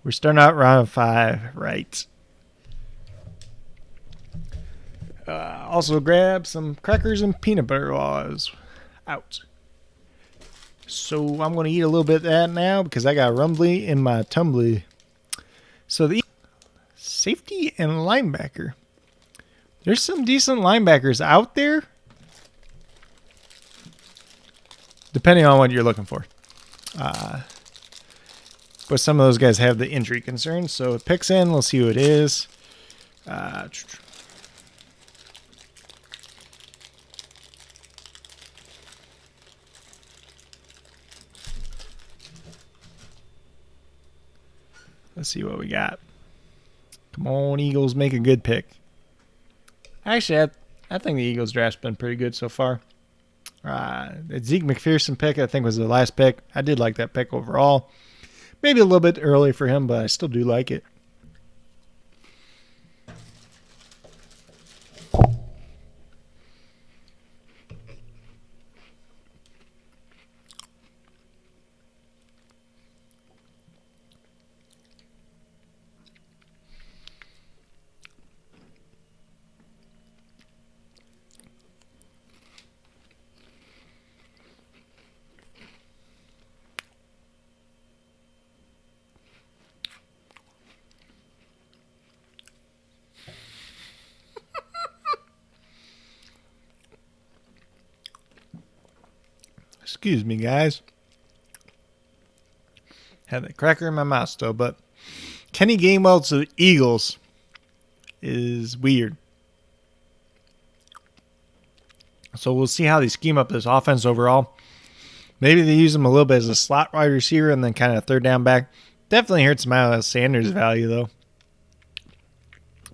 We're starting out round 5 right. Also grab some crackers and peanut butter while I was out. So I'm going to eat a little bit of that now because I got rumbly in my tumbly. So the safety and linebacker. There's some decent linebackers out there, depending on what you're looking for. But some of those guys have the injury concerns. So it picks in. We'll see who it is. Let's see what we got. Come on, Eagles, make a good pick. Actually, I think the Eagles draft's been pretty good so far. The Zeke McPherson pick, I think, was the last pick. I did like that pick overall. Maybe a little bit early for him, but I still do like it. Excuse me, guys. Had that cracker in my mouth still, but Kenny Gainwell to the Eagles is weird. So we'll see how they scheme up this offense overall. Maybe they use him a little bit as a slot wide receiver and then kind of third down back. Definitely hurts Miles Sanders' value, though.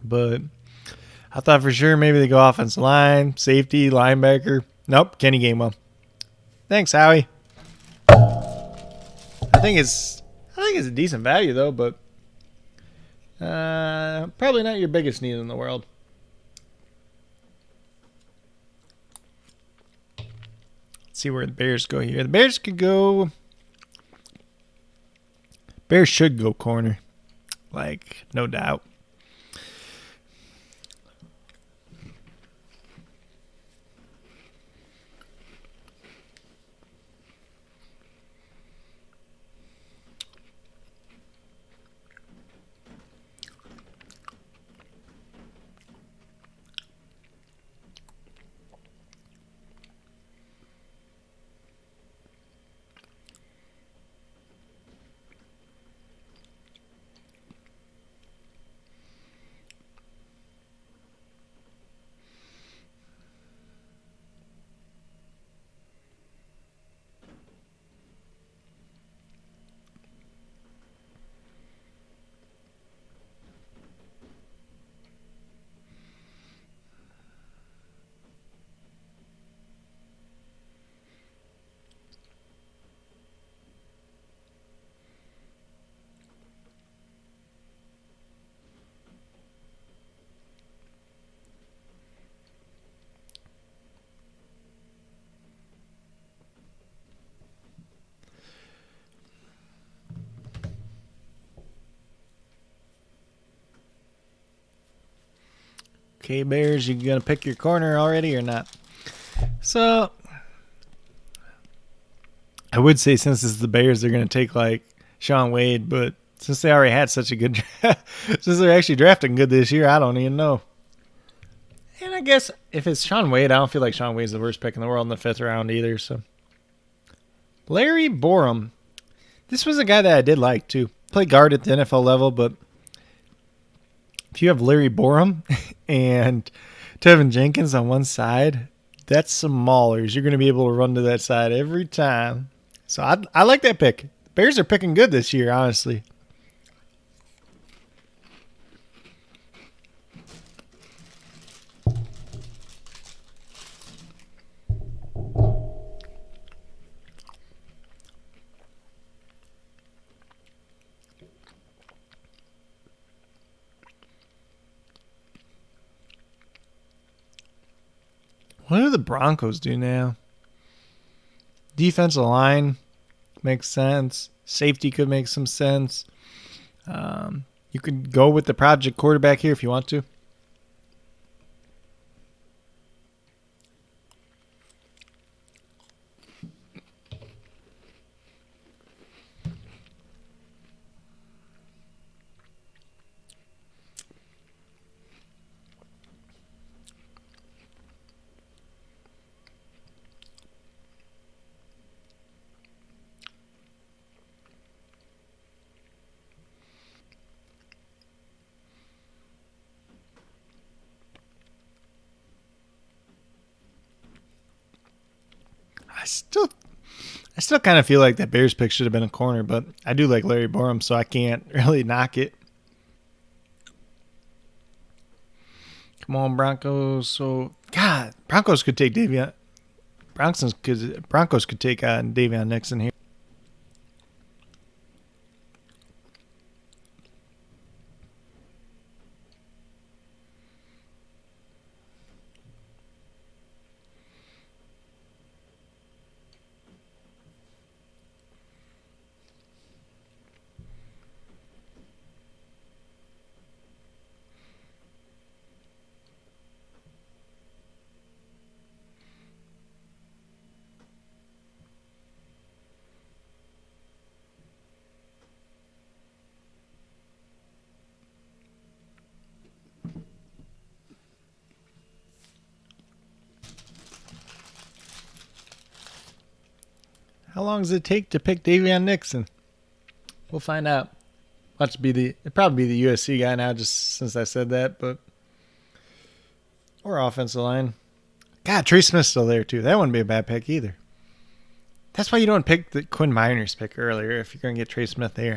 But I thought for sure maybe they go offensive line, safety, linebacker. Nope, Kenny Gainwell. Thanks, Howie. I think it's a decent value though, but probably not your biggest need in the world. Let's see where the Bears go here. The Bears could go. Bears should go corner, like no doubt. Okay, Bears, you gonna pick your corner already or not? So I would say since it's the Bears, they're gonna take like Shaun Wade, but since they already had such a good since they're actually drafting good this year, I don't even know. And I guess if it's Shaun Wade, I don't feel like Shaun Wade's the worst pick in the world in the 5th round either. So Larry Borom. This was a guy that I did like too. Played guard at the NFL level, but if you have Larry Borom and Tevin Jenkins on one side, that's some maulers. You're going to be able to run to that side every time. So I like that pick. Bears are picking good this year, honestly. What do the Broncos do now? Defensive line makes sense. Safety could make some sense. You could go with the project quarterback here if you want to. I still kind of feel like that Bears pick should have been a corner, but I do like Larry Borum, so I can't really knock it. Come on, Broncos. So, God, Broncos could take Davion. Broncos could take Davion Nixon here. How long does it take to pick Davion Nixon? We'll find out. It'd probably be the USC guy now, just since I said that, but or offensive line. God, Trey Smith's still there too. That wouldn't be a bad pick either. That's why you don't pick the Quinn Miners pick earlier if you're going to get Trey Smith there.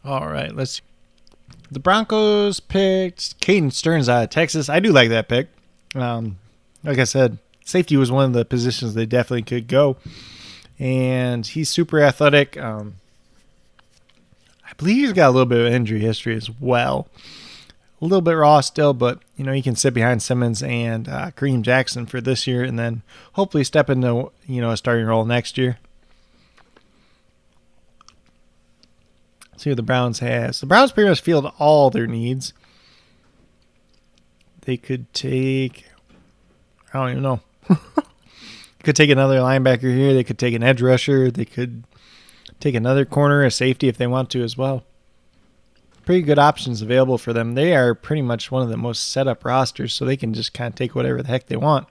All right, let's see. The Broncos picked Caden Stearns out of Texas. I do like that pick. Like I said, safety was one of the positions they definitely could go. And he's super athletic. I believe he's got a little bit of injury history as well. A little bit raw still, but he can sit behind Simmons and Kareem Jackson for this year, and then hopefully step into a starting role next year. Let's see what the Browns has. The Browns pretty much field all their needs. They could take, I don't even know. Could take another linebacker here. They could take an edge rusher. They could take another corner, a safety if they want to as well. Pretty good options available for them. They are pretty much one of the most set up rosters, so they can just kind of take whatever the heck they want.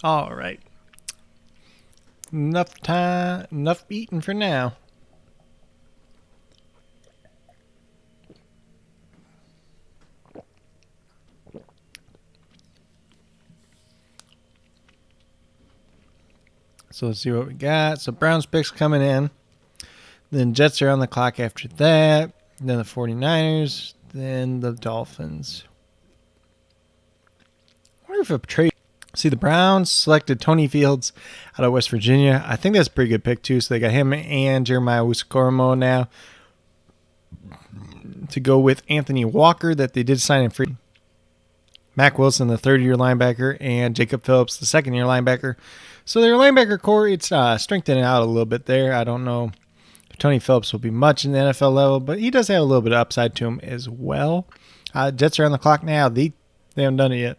All right. Enough time, enough eating for now. So let's see what we got. So Browns picks coming in. Then Jets are on the clock after that. Then the 49ers. Then the Dolphins. I wonder if a trade. See, the Browns selected Tony Fields out of West Virginia. I think that's a pretty good pick, too. So they got him and Jeremiah Owusu-Koramoah now to go with Anthony Walker that they did sign in free. Mack Wilson, the third-year linebacker, and Jacob Phillips, the second-year linebacker. So their linebacker core, it's strengthening out a little bit there. I don't know if Tony Phillips will be much in the NFL level, but he does have a little bit of upside to him as well. Jets are on the clock now. They haven't done it yet.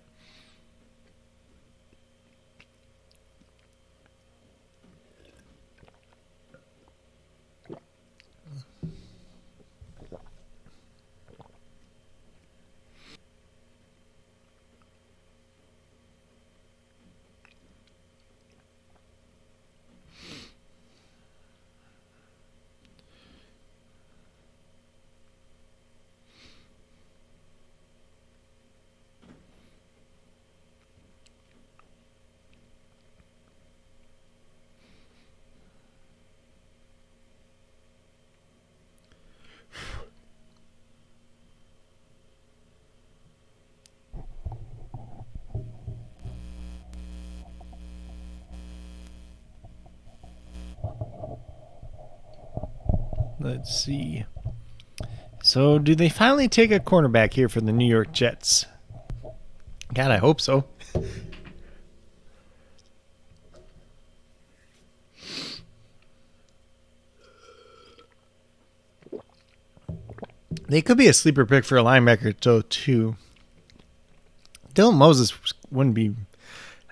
Let's see. So, do they finally take a cornerback here for the New York Jets? God, I hope so. They could be a sleeper pick for a linebacker, though, too. Dylan Moses wouldn't be.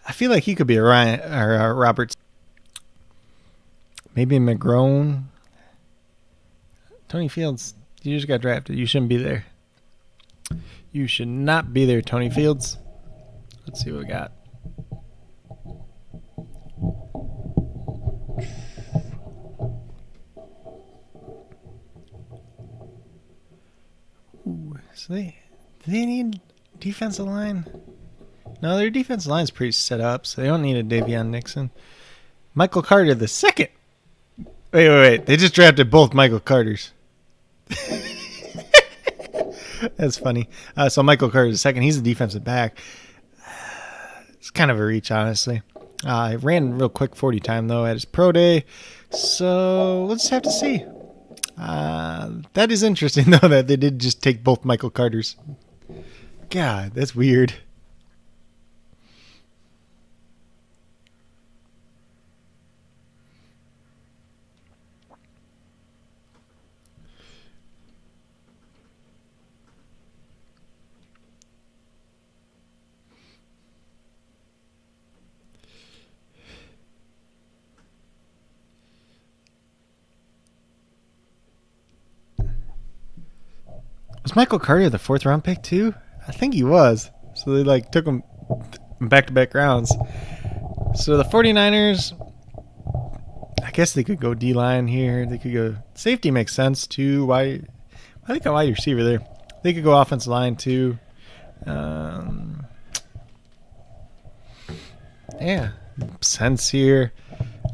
I feel like he could be a Ryan or a Roberts. Maybe McGrone. Tony Fields, you just got drafted. You shouldn't be there. You should not be there, Tony Fields. Let's see what we got. Ooh, so do they need defensive line? No, their defensive line's pretty set up, so they don't need a Davion Nixon. Michael Carter the second. Wait. They just drafted both Michael Carters. That's funny. So Michael Carter the second. He's a defensive back. It's kind of a reach, honestly. He ran real quick 40 time, though, at his pro day. So let's have to see. That is interesting, though, that they did just take both Michael Carters. God, that's weird. Was Michael Carter the fourth round pick too? I think he was. So they took him back-to-back rounds. So the 49ers, I guess they could go D-line here. They could go safety, makes sense too. Why I think a wide receiver there. They could go offensive line too. Yeah, sense here.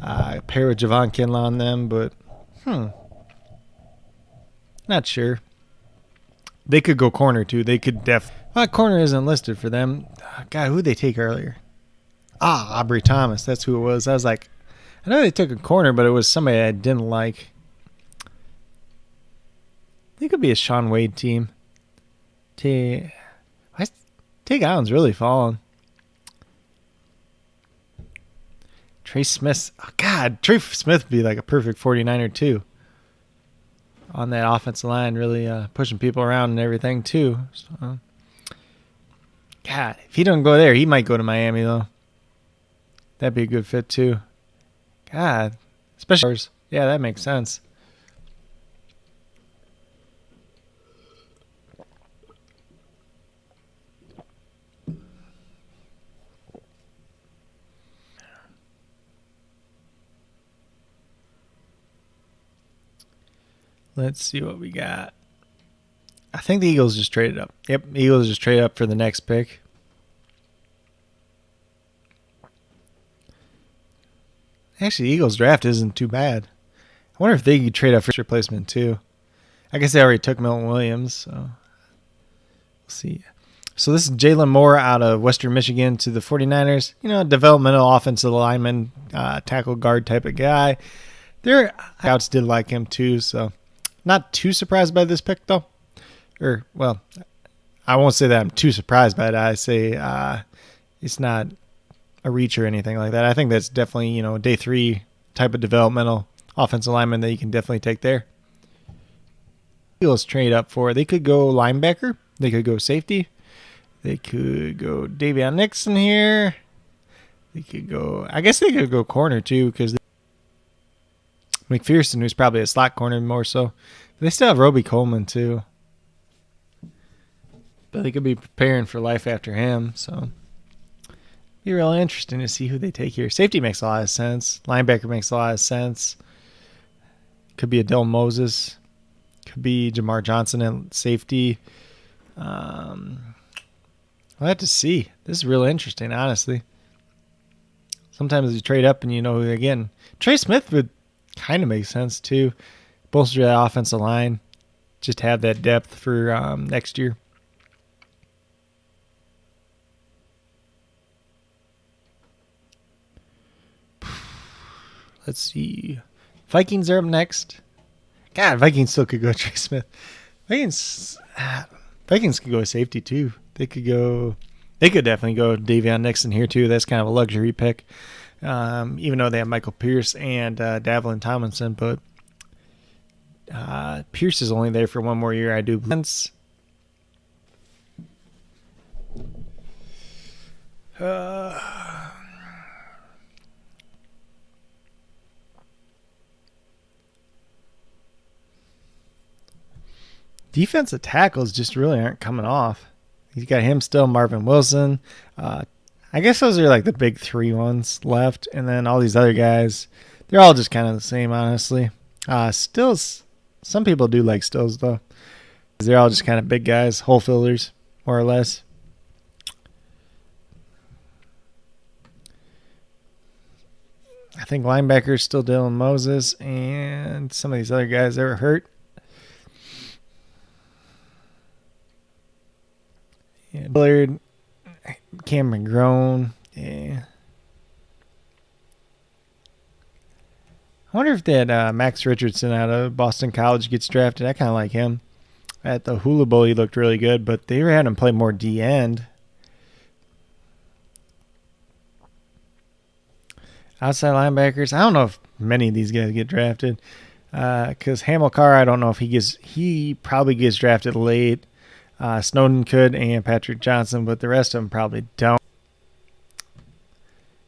Pair with Javon Kinlaw on them, but not sure. They could go corner too. They could corner isn't listed for them. God, who'd they take earlier? Aubrey Thomas. That's who it was. I was like, I know they took a corner, but it was somebody I didn't like. They could be a Sean Wade team. Tay Allen's really fallen. Trey Smith. Oh, God, Trey Smith would be like a perfect 49er too. On that offensive line, really pushing people around and everything too. So, God, if he doesn't go there, he might go to Miami though. That'd be a good fit too. God, especially yeah, that makes sense. Let's see what we got. I think the Eagles just traded up. Yep, Eagles just traded up for the next pick. Actually, the Eagles draft isn't too bad. I wonder if they could trade up for replacement too. I guess they already took Milton Williams, so we'll see. So this is Jalen Moore out of Western Michigan to the 49ers. You know, developmental offensive lineman, tackle guard type of guy. Their scouts did like him too, so not too surprised by this pick though. Or, well, I won't say that I'm too surprised by it. I say it's not a reach or anything like that. I think that's definitely, you know, day 3 type of developmental offensive lineman that you can definitely take there. Eagles trade up for. They could go linebacker. They could go safety. They could go Davion Nixon here. They could go, I guess they could go corner too, because McPherson, who's probably a slot corner more so. They still have Roby Coleman too. But they could be preparing for life after him, so be really interesting to see who they take here. Safety makes a lot of sense. Linebacker makes a lot of sense. Could be a Dylan Moses. Could be Jamar Johnson at safety. We'll have to see. This is really interesting, honestly. Sometimes you trade up and, you know, again, Trey Smith would kind of make sense too. Bolster that offensive line. Just have that depth for next year. Let's see. Vikings are up next. God, Vikings still could go Trey Smith. Vikings could go safety too. They could definitely go Davion Nixon here too. That's kind of a luxury pick. Even though they have Michael Pierce and Davlin Tomlinson, but Pierce is only there for one more year, I do believe. Defensive tackles just really aren't coming off. He's got him still, Marvin Wilson. I guess those are like the big 3 ones left. And then all these other guys, they're all just kind of the same, honestly. Stills, some people do like Stills, though. They're all just kind of big guys, hole fillers, more or less. I think linebackers still Dylan Moses and some of these other guys that were hurt. Yeah, Dillard, Cameron Grown. Yeah. I wonder if that Max Richardson out of Boston College gets drafted. I kind of like him. At the Hula Bowl, he looked really good, but they were having him play more D-end. Outside linebackers, I don't know if many of these guys get drafted. Because Hamilcar, I don't know if he probably gets drafted late. Snowden could, and Patrick Johnson, but the rest of them probably don't.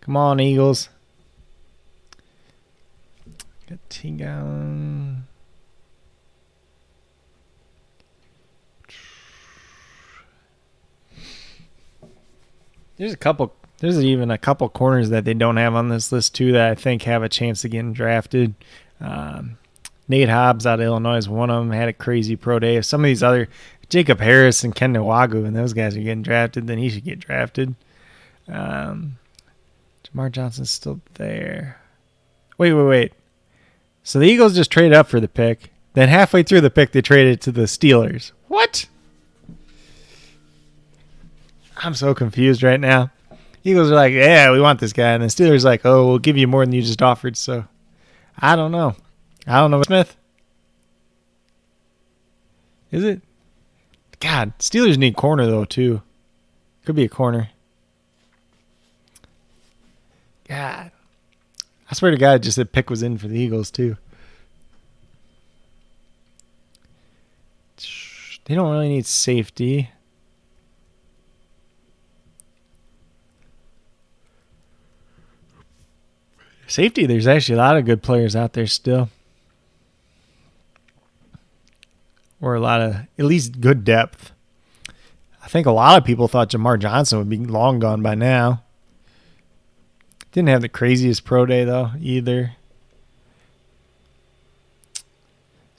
Come on, Eagles. Got T-Gun. There's even a couple corners that they don't have on this list too that I think have a chance of getting drafted. Nate Hobbs out of Illinois is one of them. Had a crazy pro day. If some of these other Jacob Harris and Ken Nwagu and those guys are getting drafted, then he should get drafted. Jamar Johnson's still there. Wait. So the Eagles just traded up for the pick. Then halfway through the pick, they traded to the Steelers. What? I'm so confused right now. Eagles are like, yeah, we want this guy. And the Steelers are like, oh, we'll give you more than you just offered. So I don't know. Smith. Is it? God, Steelers need corner, though, too. Could be a corner. God. I swear to God, just that pick was in for the Eagles, too. They don't really need safety. Safety, there's actually a lot of good players out there still. Or a lot of, at least good depth. I think a lot of people thought Jamar Johnson would be long gone by now. Didn't have the craziest pro day, though, either.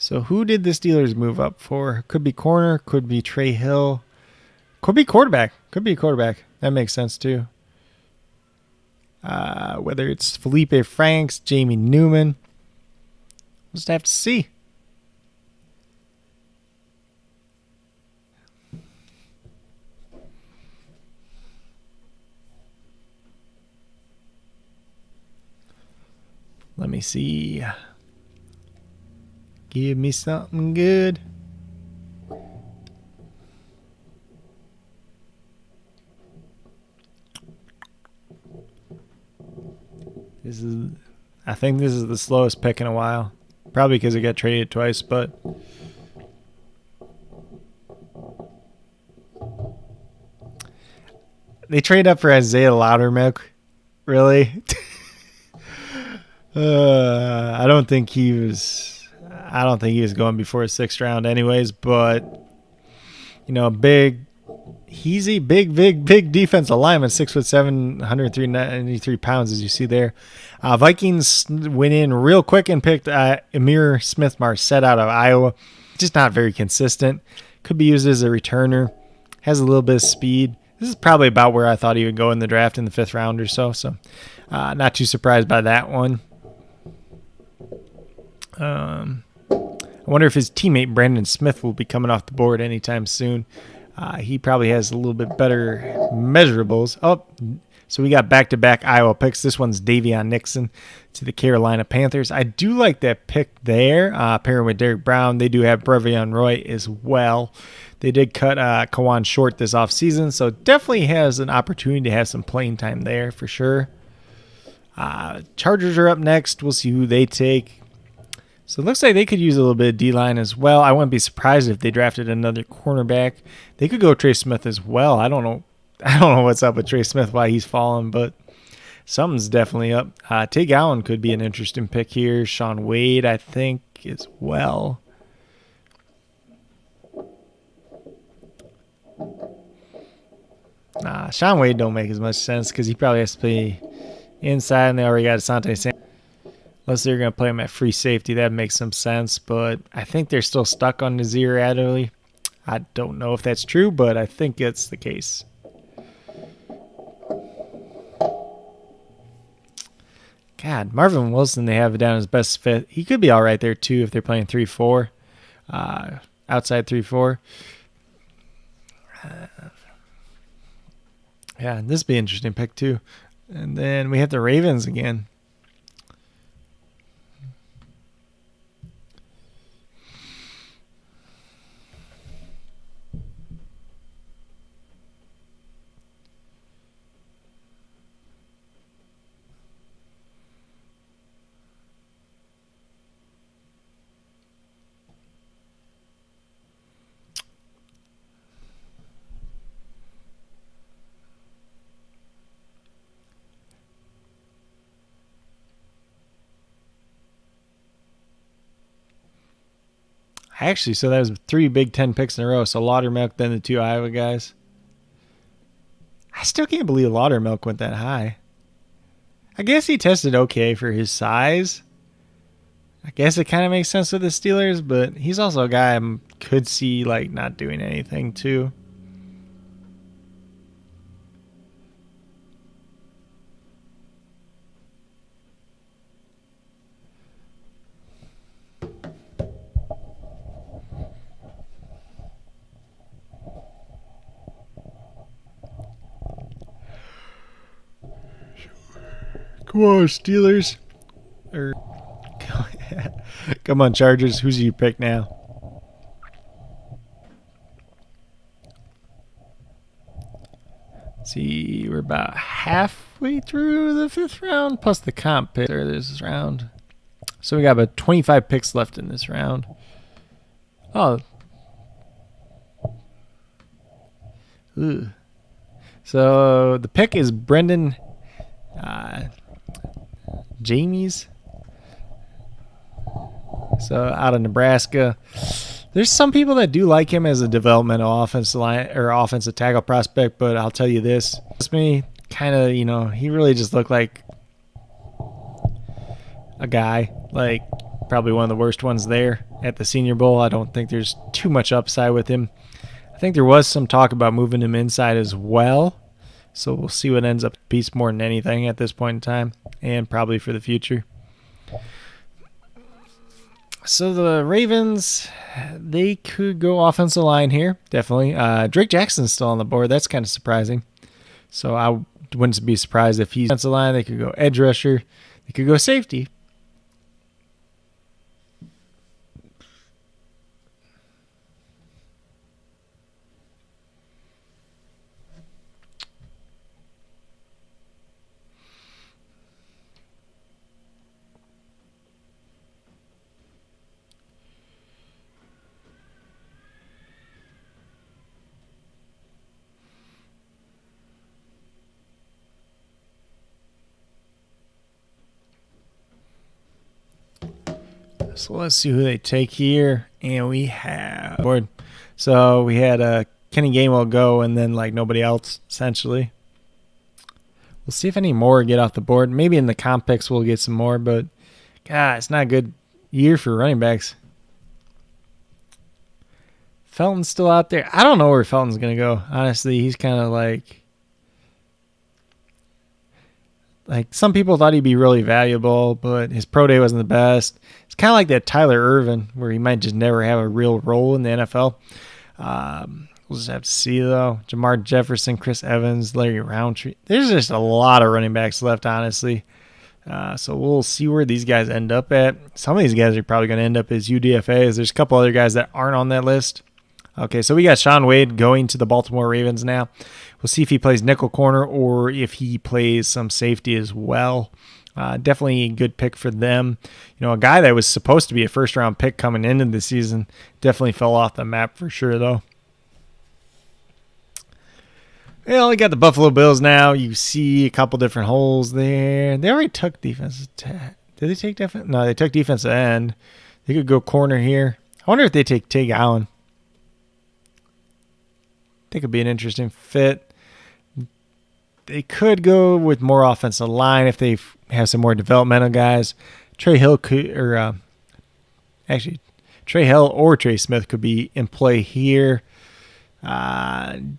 So who did the Steelers move up for? Could be corner, could be Trey Hill, could be quarterback. Could be a quarterback. That makes sense too. Whether it's Felipe Franks, Jamie Newman, we'll just have to see. Let me see. Give me something good. I think this is the slowest pick in a while. Probably because it got traded twice, but they trade up for Isaiah Loudermilk. Really? I don't think he was going before the 6th round anyways, but he's a big defensive lineman, 6'7", 193 pounds, as you see there. Vikings went in real quick and picked Ihmir Smith-Marsette out of Iowa. Just not very consistent. Could be used as a returner. Has a little bit of speed. This is probably about where I thought he would go in the draft in the 5th round or so. So not too surprised by that one. I wonder if his teammate Brandon Smith will be coming off the board anytime soon. He probably has a little bit better measurables. Oh, so we got back-to-back Iowa picks. This one's Davion Nixon to the Carolina Panthers. I do like that pick there, pairing with Derek Brown. They do have Brevion Roy as well. They did cut Kawan Short this offseason, so definitely has an opportunity to have some playing time there for sure. Chargers are up next. We'll see who they take. So it looks like they could use a little bit of D-line as well. I wouldn't be surprised if they drafted another cornerback. They could go Trey Smith as well. I don't know what's up with Trey Smith, why he's fallen, but something's definitely up. Tig Allen could be an interesting pick here. Sean Wade, I think, as well. Sean Wade don't make as much sense because he probably has to play inside, and they already got Asante Samuel. Unless they're going to play him at free safety, that makes some sense. But I think they're still stuck on Nazir Adderley. I don't know if that's true, but I think it's the case. God, Marvin Wilson, they have it down as best fit. He could be all right there, too, if they're playing 3-4. Outside 3-4. Yeah, this would be an interesting pick, too. And then we have the Ravens again. Actually, so that was 3 Big Ten picks in a row. So Laudermilk, then the 2 Iowa guys. I still can't believe Laudermilk went that high. I guess he tested okay for his size. I guess it kind of makes sense with the Steelers, but he's also a guy I could see like not doing anything too. Come on, Steelers. Come on, Chargers. Who's you pick now? Let's see, we're about halfway through the 5th round, plus the comp pick this round. So we got about 25 picks left in this round. Oh. Ooh. So the pick is Brendan Jamies. So out of Nebraska. There's some people that do like him as a developmental offensive line or offensive tackle prospect, but I'll tell you this. It's me kind of, he really just looked like a guy, like probably one of the worst ones there. at the Senior Bowl. I don't think there's too much upside with him. I think there was some talk about moving him inside as well. So we'll see what ends up piece more than anything at this point in time, and probably for the future. So the Ravens, they could go offensive line here, definitely. Drake Jackson's still on the board. That's kind of surprising. So I wouldn't be surprised if he's offensive line. They could go edge rusher. They could go safety. So let's see who they take here. And we have board. So we had Kenny Gainwell go and then like nobody else, essentially. We'll see if any more get off the board. Maybe in the comp picks we'll get some more, but God, it's not a good year for running backs. Felton's still out there. I don't know where Felton's going to go. Honestly, he's kind of like some people thought he'd be really valuable, but his pro day wasn't the best. It's kind of like that Tyler Ervin, where he might just never have a real role in the NFL. We'll just have to see, though. Jamar Jefferson, Chris Evans, Larry Roundtree. There's just a lot of running backs left, honestly. So we'll see where these guys end up at. Some of these guys are probably going to end up as UDFAs. There's a couple other guys that aren't on that list. Okay, so we got Shaun Wade going to the Baltimore Ravens now. We'll see if he plays nickel corner or if he plays some safety as well. Definitely a good pick for them. You know, a guy that was supposed to be a first-round pick coming into the season definitely fell off the map for sure, though. Well, we got the Buffalo Bills now. You see a couple different holes there. They already took defense. Did they take defense? No, they took defensive end. They could go corner here. I wonder if they take Tig Allen. I think it'd be an interesting fit. They could go with more offensive line if they have some more developmental guys. Trey Hill or Trey Smith could be in play here. Don't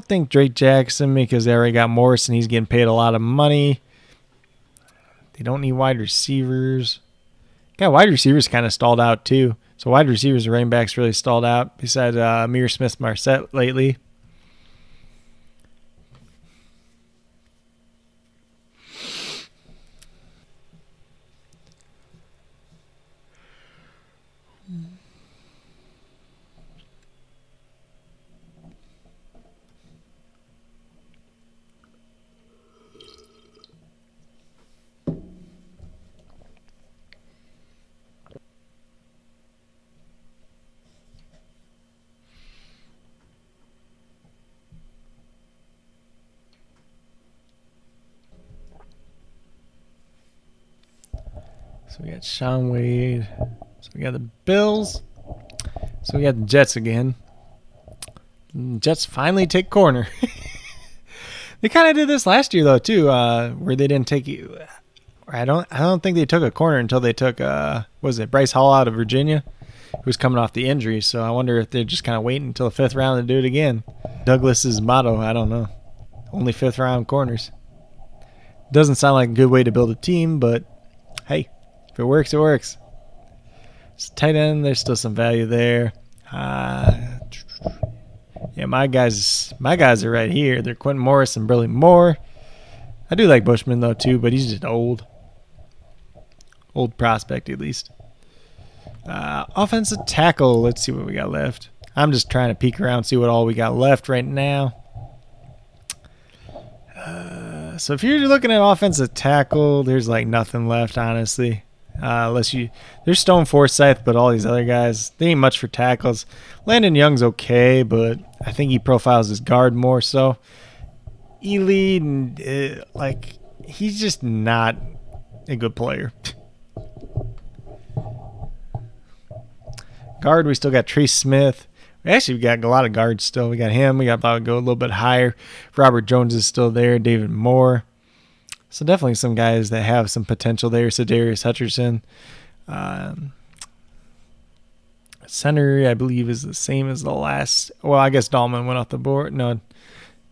think Drake Jackson because they already got Morris and he's getting paid a lot of money. They don't need wide receivers. Yeah, wide receivers kind of stalled out too. So wide receivers and running backs really stalled out besides Amir Smith-Marset lately. So we got Shaun Wade. So we got the Bills. So we got the Jets again. Jets finally take corner. They kind of did this last year though too, where they didn't take you. I don't think they took a corner until they took Bryce Hall out of Virginia, who was coming off the injury. So I wonder if they're just kind of waiting until the fifth round to do it again. Douglas's motto, I don't know. Only fifth round corners. Doesn't sound like a good way to build a team, but hey. If it works, it works. So tight end, there's still some value there. Yeah, my guys are right here. They're Quentin Morris and Burley Moore. I do like Bushman though too, but he's just old prospect at least. Offensive tackle. Let's see what we got left. I'm just trying to peek around, see what all we got left right now. So if you're looking at offensive tackle, there's like nothing left, honestly. There's Stone Forsythe, but all these other guys, they ain't much for tackles. Landon Young's okay, but I think he profiles his guard more so. Ely, he's just not a good player. Guard, we still got Trey Smith. We got a lot of guards still. We got him. We got about to go a little bit higher. Robert Jones is still there. David Moore. So definitely some guys that have some potential there. So Darius Hutcherson. Center, I believe, is the same as the last. Well, I guess Dahlman went off the board. No,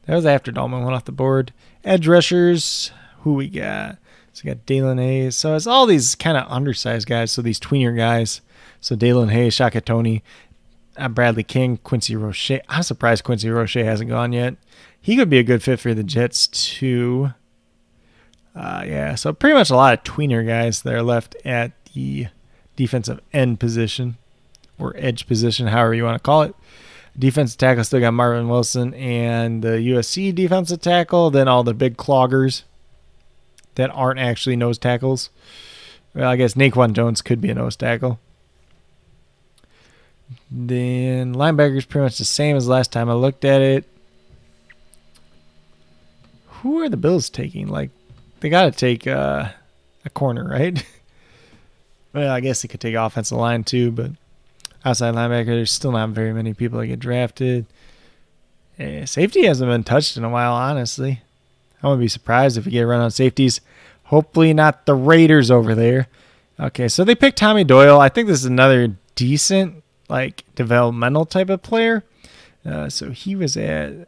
that was after Dahlman went off the board. Edge rushers, who we got? So we got Dalen Hayes. So it's all these kind of undersized guys. So these tweener guys. So Dalen Hayes, Shaka Toney, Bradley King, Quincy Roche. I'm surprised Quincy Roche hasn't gone yet. He could be a good fit for the Jets too. Yeah, so pretty much a lot of tweener guys that are left at the defensive end position or edge position, however you want to call it. Defensive tackle still got Marvin Wilson and the USC defensive tackle. Then all the big cloggers that aren't actually nose tackles. Well, I guess Naquan Jones could be a nose tackle. Then linebackers pretty much the same as last time I looked at it. Who are the Bills taking? Like, they got to take a corner, right? Well, I guess they could take offensive line too, but outside linebacker, there's still not very many people that get drafted. Safety hasn't been touched in a while, honestly. I wouldn't be surprised if we get a run on safeties. Hopefully not the Raiders over there. Okay, so they picked Tommy Doyle. I think this is another decent, like, developmental type of player. So he was at...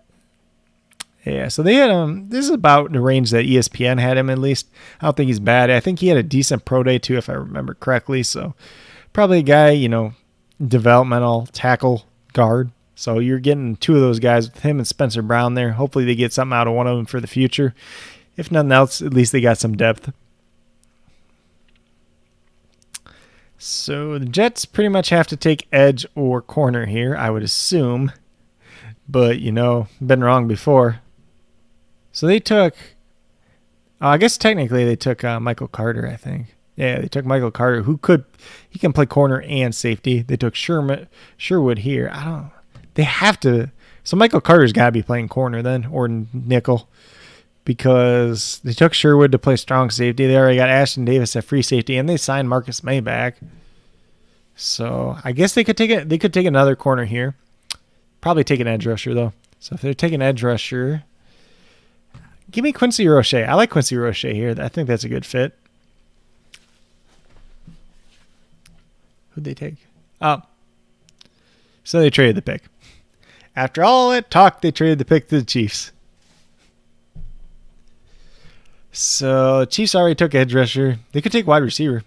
Yeah, so they had him. This is about the range that ESPN had him, at least. I don't think he's bad. I think he had a decent pro day, too, if I remember correctly. So probably a guy, developmental tackle guard. So you're getting two of those guys with him and Spencer Brown there. Hopefully they get something out of one of them for the future. If nothing else, at least they got some depth. So the Jets pretty much have to take edge or corner here, I would assume. But, been wrong before. So they took, I guess technically they took Michael Carter, I think. Yeah, they took Michael Carter, he can play corner and safety. They took Sherwood here. They have to. So Michael Carter's got to be playing corner then, or nickel, because they took Sherwood to play strong safety. They already got Ashton Davis at free safety, and they signed Marcus May back. So I guess they could take it. They could take another corner here. Probably take an edge rusher though. So if they're taking edge rusher, give me Quincy Roche. I like Quincy Roche here. I think that's a good fit. Who'd they take? Oh. So they traded the pick. After all that talk, they traded the pick to the Chiefs. So Chiefs already took edge rusher. They could take wide receiver.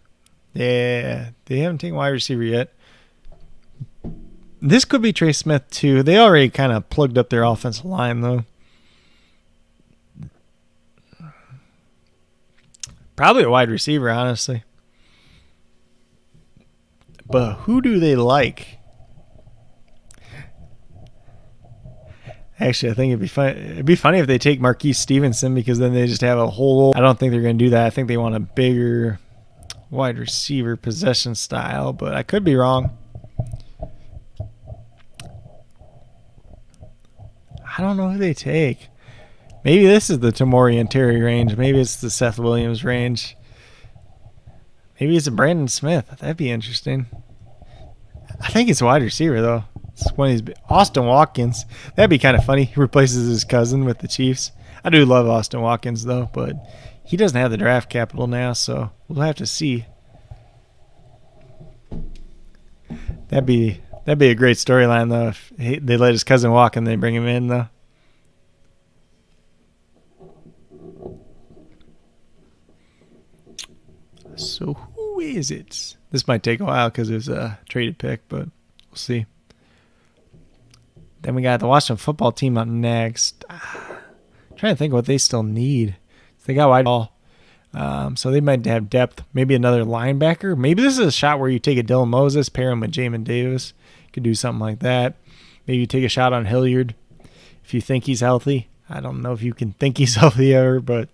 Yeah, they haven't taken wide receiver yet. This could be Trey Smith too. They already kind of plugged up their offensive line though. Probably a wide receiver, honestly. But who do they like? Actually, I think it'd be fun. It'd be funny if they take Marquise Stevenson, because then they just have a whole. I don't think they're going to do that. I think they want a bigger wide receiver possession style, but I could be wrong. I don't know who they take. Maybe this is the Tamori and Terry range. Maybe it's the Seth Williams range. Maybe it's a Brandon Smith. That'd be interesting. I think it's a wide receiver, though. It's one of these. Austin Watkins. That'd be kind of funny. He replaces his cousin with the Chiefs. I do love Austin Watkins, though, but he doesn't have the draft capital now, so we'll have to see. That'd be a great storyline, though, if they let his cousin walk and they bring him in, though. So who is it? This might take a while because it was a traded pick, but we'll see. Then we got the Washington football team up next. Trying to think what they still need. They got wide ball. So they might have depth. Maybe another linebacker. Maybe this is a shot where you take a Dylan Moses, pair him with Jamin Davis. You could do something like that. Maybe you take a shot on Hilliard if you think he's healthy. I don't know if you can think he's healthy ever, but